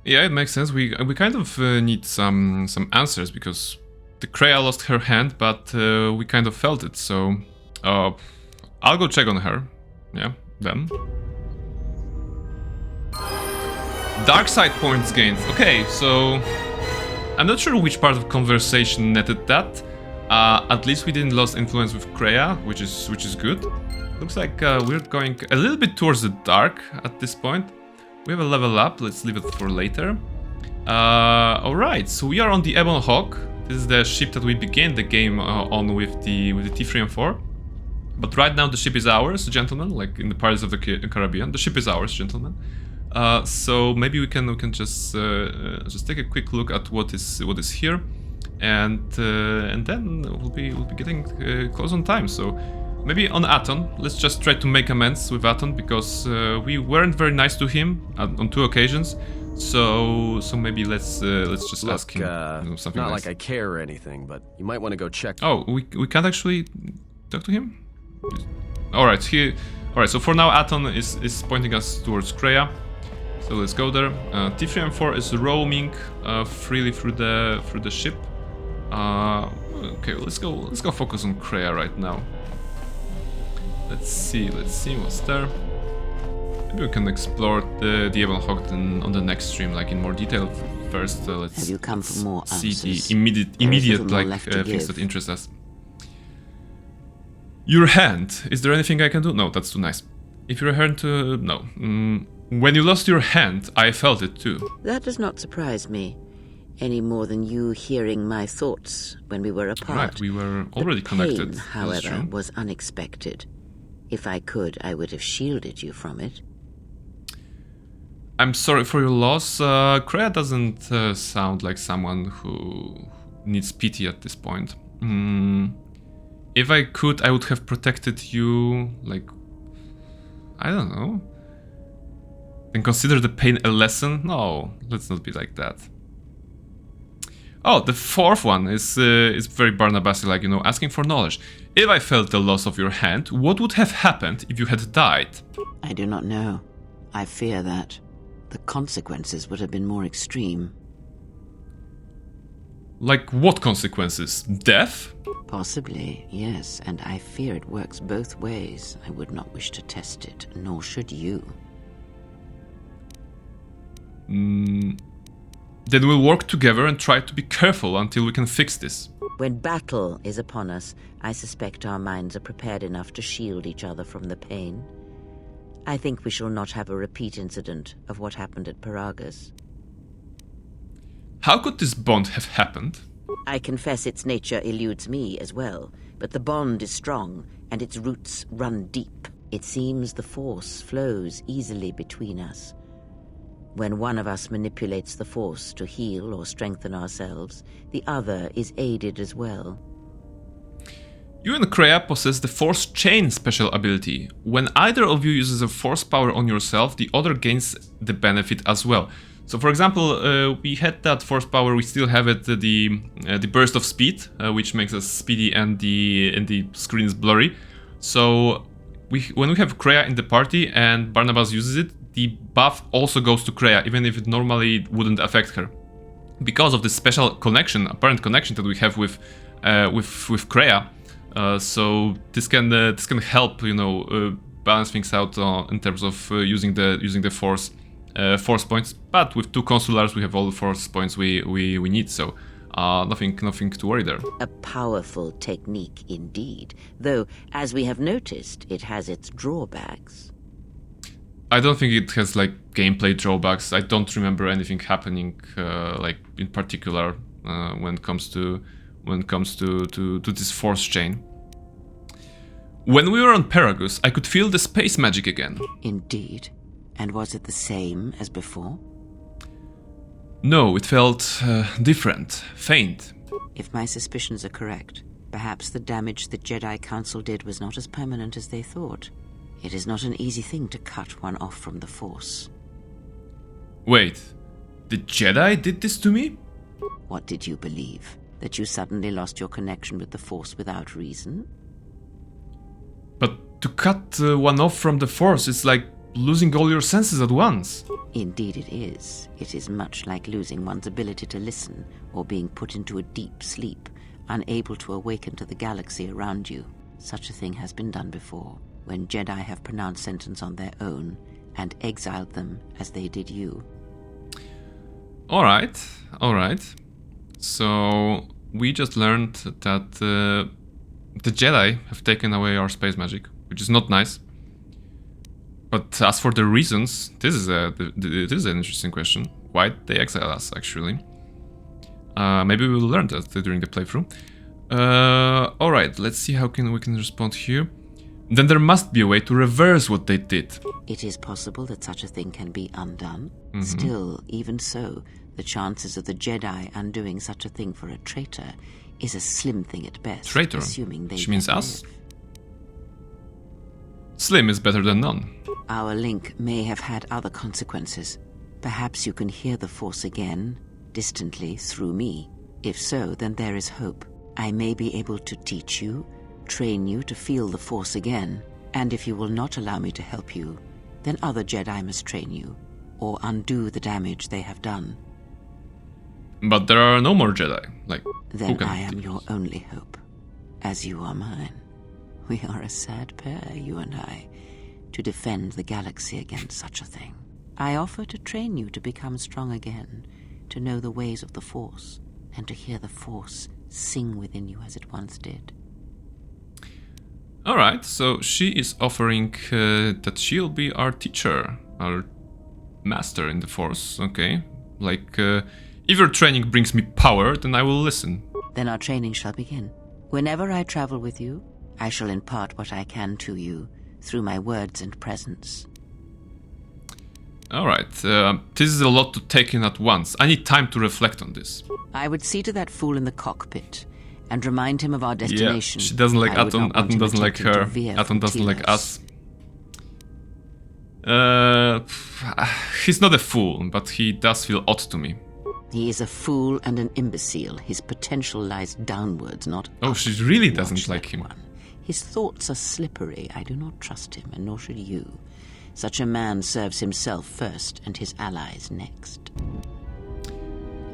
Yeah, it makes sense. We kind of need some answers, because the Kreia lost her hand, but we kind of felt it. So I'll go check on her. Yeah, then. Dark side points gained. Okay, so I'm not sure which part of conversation netted that. At least we didn't lose influence with Kreia, which is good. Looks like we're going a little bit towards the dark at this point. We have a level up. Let's leave it for later. All right, so we are on the Ebon Hawk. This is the ship that we began the game on with the T3 and 4. But right now the ship is ours, gentlemen. Like in the Pirates of the Caribbean, the ship is ours, gentlemen. So maybe we can just take a quick look at what is here, and then we'll be getting close on time. So maybe on Aton, let's just try to make amends with Aton, because we weren't very nice to him on 2 occasions. So maybe let's just ask him something not nice. like I care or anything, but you might want to go check. Oh, we can't actually talk to him? Alright, so for now Aton is pointing us towards Kreia. So let's go there. T3M4 is roaming freely through the ship. Okay, let's go focus on Kreia right now. Let's see what's there. Maybe we can explore the Ebon Hawk on the next stream, like in more detail. First, let's Have you come for more see answers? the immediate like things that interest us. Your hand. Is there anything I can do? No, that's too nice. If your hand, no. When you lost your hand, I felt it too. That does not surprise me, any more than you hearing my thoughts when we were apart. Right, we were already the connected. Pain, however, was unexpected. If I could, I would have shielded you from it. I'm sorry for your loss. Kreia doesn't sound like someone who needs pity at this point. If I could, I would have protected you, like, I don't know. And consider the pain a lesson? No, let's not be like that. Oh, the fourth one is very Barnabas, like, you know, asking for knowledge. If I felt the loss of your hand, what would have happened if you had died? I do not know. I fear that the consequences would have been more extreme. Like what consequences? Death? Possibly, yes, and I fear it works both ways. I would not wish to test it, nor should you. Then we'll work together and try to be careful until we can fix this. When battle is upon us, I suspect our minds are prepared enough to shield each other from the pain. I think we shall not have a repeat incident of what happened at Paragus. How could this bond have happened? I confess its nature eludes me as well, but the bond is strong, and its roots run deep. It seems the force flows easily between us. When one of us manipulates the force to heal or strengthen ourselves, the other is aided as well. You and Kreia possess the Force Chain special ability. When either of you uses a force power on yourself, the other gains the benefit as well. So, for example, we had that force power. We still have it, the burst of speed, which makes us speedy, and the screen is blurry. So, when we have Kreia in the party and Barnabas uses it, the buff also goes to Kreia, even if it normally wouldn't affect her, because of the special connection, apparent connection that we have with Kreia. So this can help, you know, balance things out in terms of using the force points. But with 2 consulars, we have all the force points we need. So nothing to worry there. A powerful technique indeed, though, as we have noticed, it has its drawbacks. I don't think it has like gameplay drawbacks. I don't remember anything happening like in particular when it comes to this force chain. When we were on Paragus, I could feel the space magic again. Indeed. And was it the same as before? No, it felt different, faint. If my suspicions are correct, perhaps the damage the Jedi Council did was not as permanent as they thought. It is not an easy thing to cut one off from the Force. Wait, the Jedi did this to me? What did you believe? That you suddenly lost your connection with the Force without reason? But to cut one off from the Force is like losing all your senses at once. Indeed it is. It is much like losing one's ability to listen, or being put into a deep sleep, unable to awaken to the galaxy around you. Such a thing has been done before, when Jedi have pronounced sentence on their own, and exiled them as they did you. Alright. So, we just learned that the Jedi have taken away our space magic, which is not nice. But as for the reasons, this is an interesting question. Why did they exile us, actually? Maybe we will learn that during the playthrough. Alright, let's see how we can respond here. Then there must be a way to reverse what they did. It is possible that such a thing can be undone. Still, even so, the chances of the Jedi undoing such a thing for a traitor is a slim thing at best. Traitor? Assuming they She means us? Slim is better than none. Our link may have had other consequences. Perhaps you can hear the Force again, distantly, through me. If so, then there is hope. I may be able to teach you, train you to feel the Force again, and if you will not allow me to help you, then other Jedi must train you. or undo the damage they have done. But there are no more Jedi. Like, Then who can I am teach your us? only hope, as you are mine. We are a sad pair, you and I, to defend the galaxy against such a thing. I offer to train you to become strong again, to know the ways of the Force, and to hear the Force sing within you as it once did. Alright, so she is offering that she'll be our teacher, our master in the Force, okay. Like, if your training brings me power, then I will listen. Then our training shall begin. Whenever I travel with you, I shall impart what I can to you through my words and presence. Alright, this is a lot to take in at once. I need time to reflect on this. I would see to that fool in the cockpit and remind him of our destination. Yeah, she doesn't like I would Atton, not want Atton him doesn't like attempting her, to veer Atton from doesn't like Telos. us. He's not a fool, but he does feel odd to me. He is a fool and an imbecile. His potential lies downwards, not Oh, up. she really Watch doesn't that like him. one. His thoughts are slippery. I do not trust him, and nor should you. Such a man serves himself first and his allies next.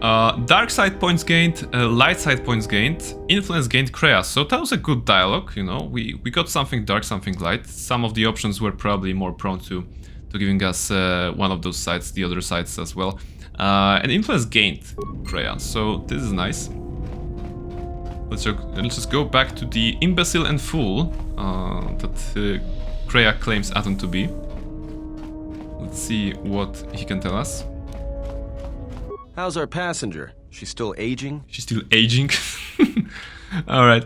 Dark side points gained, light side points gained, influence gained Kreia. So that was a good dialogue, you know. We got something dark, something light. Some of the options were probably more prone to giving us one of those sides, the other sides as well. And influence gained Kreia, so this is nice. Let's just go back to the imbecile and fool that Kreia claims Atton to be. Let's see what he can tell us. How's our passenger? She's still aging? She's still aging. Alright.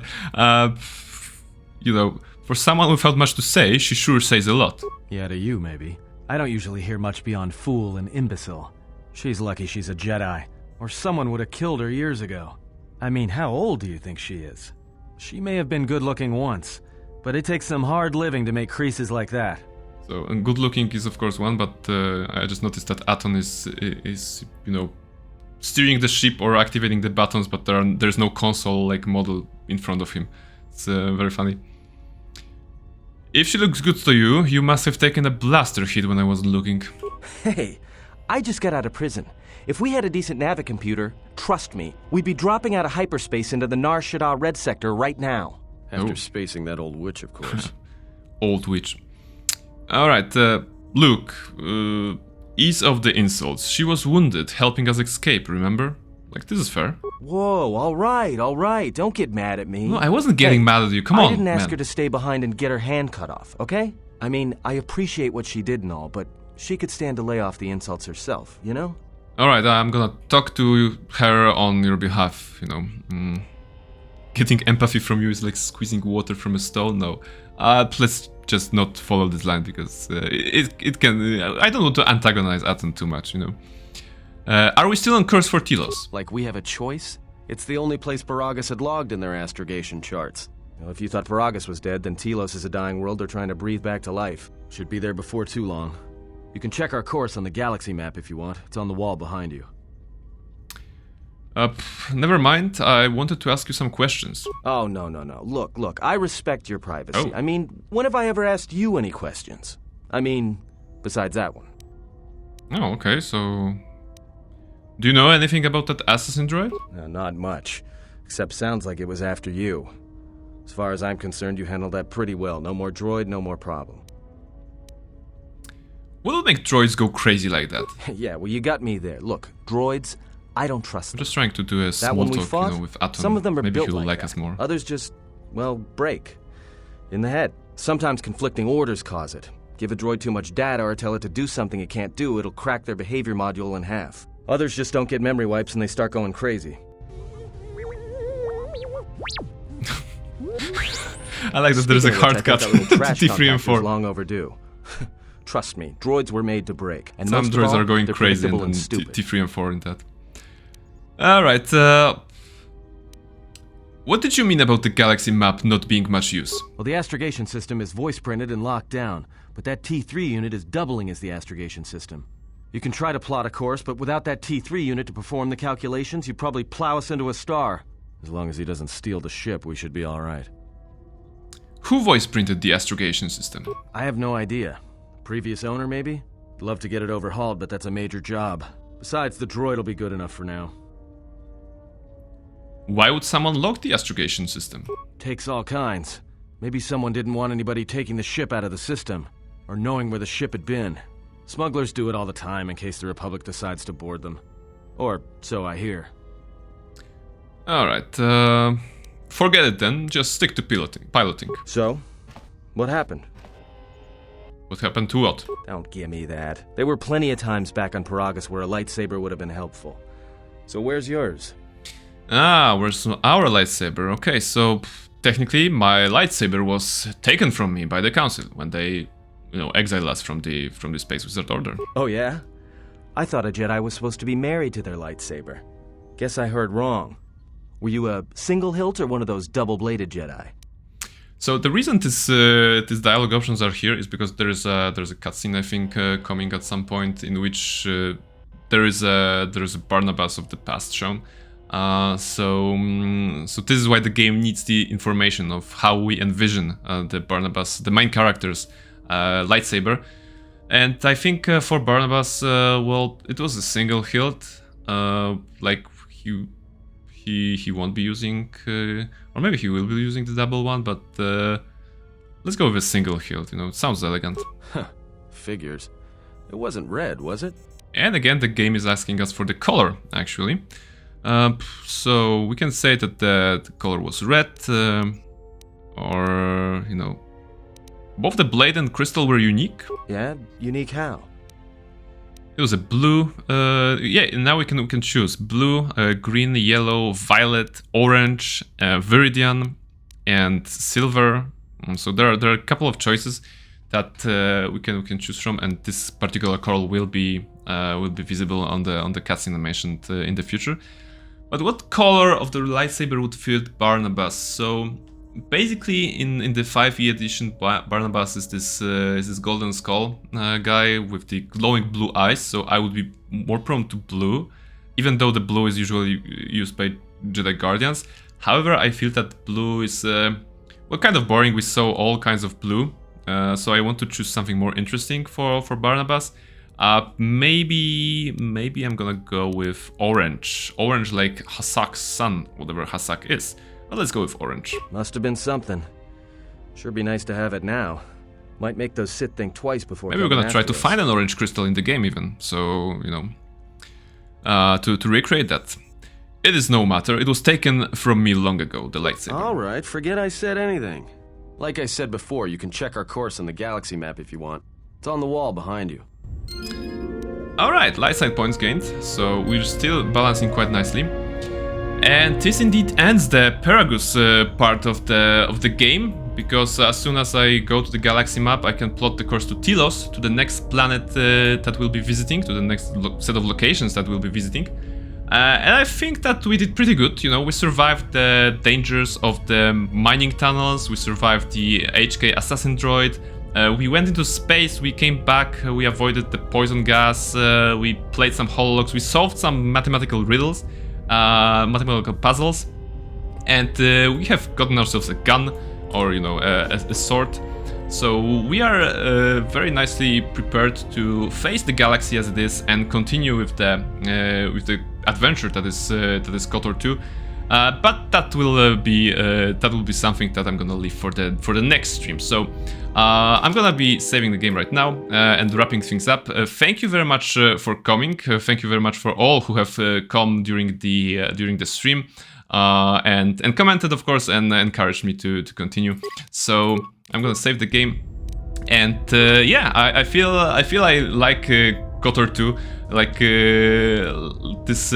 You know, for someone without much to say, she sure says a lot. Yeah, to you, maybe. I don't usually hear much beyond fool and imbecile. She's lucky she's a Jedi, or someone would have killed her years ago. I mean, how old do you think she is? She may have been good-looking once, but it takes some hard living to make creases like that. So, and good looking is of course one, but I just noticed that Atton is you know, steering the ship or activating the buttons, but there's no console-like model in front of him. It's very funny. If she looks good to you, you must have taken a blaster hit when I wasn't looking. Hey, I just got out of prison. If we had a decent navicomputer, trust me, we'd be dropping out of hyperspace into the Nar Shaddaa Red Sector right now. After spacing that old witch, of course. Old witch. Alright, Luke, ease of the insults. She was wounded, helping us escape, remember? Like, this is fair. Whoa, all right. Don't get mad at me. No, I wasn't getting mad at you. Come on, I didn't ask man. her to stay behind and get her hand cut off, okay? I mean, I appreciate what she did and all, but she could stand to lay off the insults herself, you know? Alright, I'm gonna talk to her on your behalf, you know. Getting empathy from you is like squeezing water from a stone. No. Let's just not follow this line because it can... I don't want to antagonize Atton too much, you know. Are we still on course for Telos? Like we have a choice? It's the only place Paragus had logged in their astrogation charts. Well, if you thought Paragus was dead, then Telos is a dying world they're trying to breathe back to life. Should be there before too long. You can check our course on the galaxy map if you want. It's on the wall behind you. Never mind. I wanted to ask you some questions. Oh, no. Look, I respect your privacy. Oh. I mean, when have I ever asked you any questions? I mean, besides that one. Oh, okay, so... Do you know anything about that assassin droid? No, not much. Except sounds like it was after you. As far as I'm concerned, you handled that pretty well. No more droid, no more problem. What'll make droids go crazy like that? Yeah, well, you got me there. Look, droids, I don't trust them. I'm just trying to do a That small one we talk, fought, you know, with Atton. some of them are Maybe built he'll like like that. us more. Others just, well, break. In the head. Sometimes conflicting orders cause it. Give a droid too much data or tell it to do something it can't do, it'll crack their behavior module in half. Others just don't get memory wipes and they start going crazy. I like that there's a Speaking of hard which, cut I thought that little to trash T3 and compact is 4. long overdue. Trust me, droids were made to break. And Some most of droids all, are going they're crazy predictable in stupid. T3 and 4 in that. Alright, what did you mean about the galaxy map not being much use? Well, the astrogation system is voice printed and locked down, but that T3 unit is doubling as the astrogation system. You can try to plot a course, but without that T3 unit to perform the calculations, you'd probably plow us into a star. As long as he doesn't steal the ship, we should be all right. Who voice printed the astrogation system? I have no idea. Previous owner, maybe? love to get it overhauled, but that's a major job. Besides, the droid'll be good enough for now. Why would someone lock the astrogation system? Takes all kinds. Maybe someone didn't want anybody taking the ship out of the system, or knowing where the ship had been. Smugglers do it all the time in case the Republic decides to board them. Or so I hear. Alright, forget it then, just stick to piloting. So? What happened? What happened to what? Don't give me that. There were plenty of times back on Paragus where a lightsaber would have been helpful. So where's yours? Ah, where's our lightsaber? Okay, so technically my lightsaber was taken from me by the Council when they, exiled us from the Space Wizard Order. Oh yeah? I thought a Jedi was supposed to be married to their lightsaber. Guess I heard wrong. Were you a single hilt or one of those double-bladed Jedi? So the reason these dialogue options are here is because there's a cutscene, I think, coming at some point in which there is a Barnabas of the past shown. So this is why the game needs the information of how we envision the Barnabas, the main character's lightsaber. And I think for Barnabas, well, it was a single hilt, like he won't be using, or maybe he will be using the double one, but let's go with a single hilt, it sounds elegant. Figures. It wasn't red, was it? And again, the game is asking us for the color, actually. So we can say that the color was red, or, both the blade and crystal were unique. Yeah, unique how? It was a blue, yeah, now we can choose blue, green, yellow, violet, orange, viridian, and silver. So there are a couple of choices that we can choose from, and this particular color will be visible on the cutscene I mentioned in the future. But what color of the lightsaber would fit Barnabas? So basically, in the 5e edition, Barnabas is this golden skull guy with the glowing blue eyes. So I would be more prone to blue, even though the blue is usually used by Jedi Guardians. However, I feel that blue is kind of boring. We saw all kinds of blue, so I want to choose something more interesting for Barnabas. Maybe I'm gonna go with orange. Orange like Hasak's son, whatever Hasak is. But let's go with orange. Must have been something. Sure be nice to have it now. Might make those Sith think twice before. Maybe we're gonna try to find an orange crystal in the game even. So, to recreate that. It is no matter. It was taken from me long ago, the lightsaber. Alright, forget I said anything. Like I said before, you can check our course on the galaxy map if you want. It's on the wall behind you. Alright, light side points gained, so we're still balancing quite nicely. And this indeed ends the Paragus part of the game, because as soon as I go to the galaxy map, I can plot the course to Telos, to the next planet that we'll be visiting, to the next set of locations that we'll be visiting. And I think that we did pretty good, we survived the dangers of the mining tunnels, we survived the HK assassin droid, we went into space, we came back, we avoided the poison gas, we played some holologs, we solved some mathematical riddles, mathematical puzzles, and we have gotten ourselves a gun, or a sword. So we are very nicely prepared to face the galaxy as it is and continue with the adventure that is KotOR 2. But that will be something that I'm gonna leave for the next stream. So I'm gonna be saving the game right now and wrapping things up. Thank you very much for coming. Thank you very much for all who have come during the stream and commented, of course, and encouraged me to continue. So I'm gonna save the game, and yeah, I feel I like KotOR 2. Like these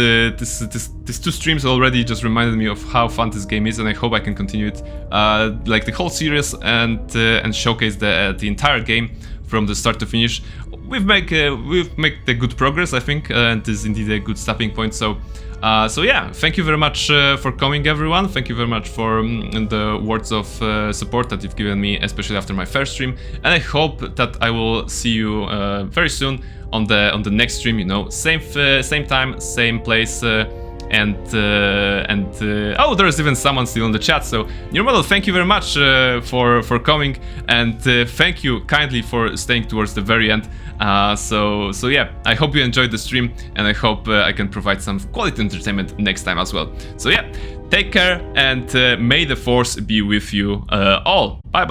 two streams already just reminded me of how fun this game is, and I hope I can continue it, like the whole series, and showcase the entire game from the start to finish. We've made the good progress, I think, and this is indeed a good stopping point. So yeah, thank you very much for coming, everyone. Thank you very much for the words of support that you've given me, especially after my first stream. And I hope that I will see you very soon on the next stream. Same time, same place, and oh, there's even someone still in the chat. So New Model, thank you very much for coming, and thank you kindly for staying towards the very end. So yeah, I hope you enjoyed the stream, and I hope I can provide some quality entertainment next time as well. So yeah, take care, and may the force be with you all. Bye bye.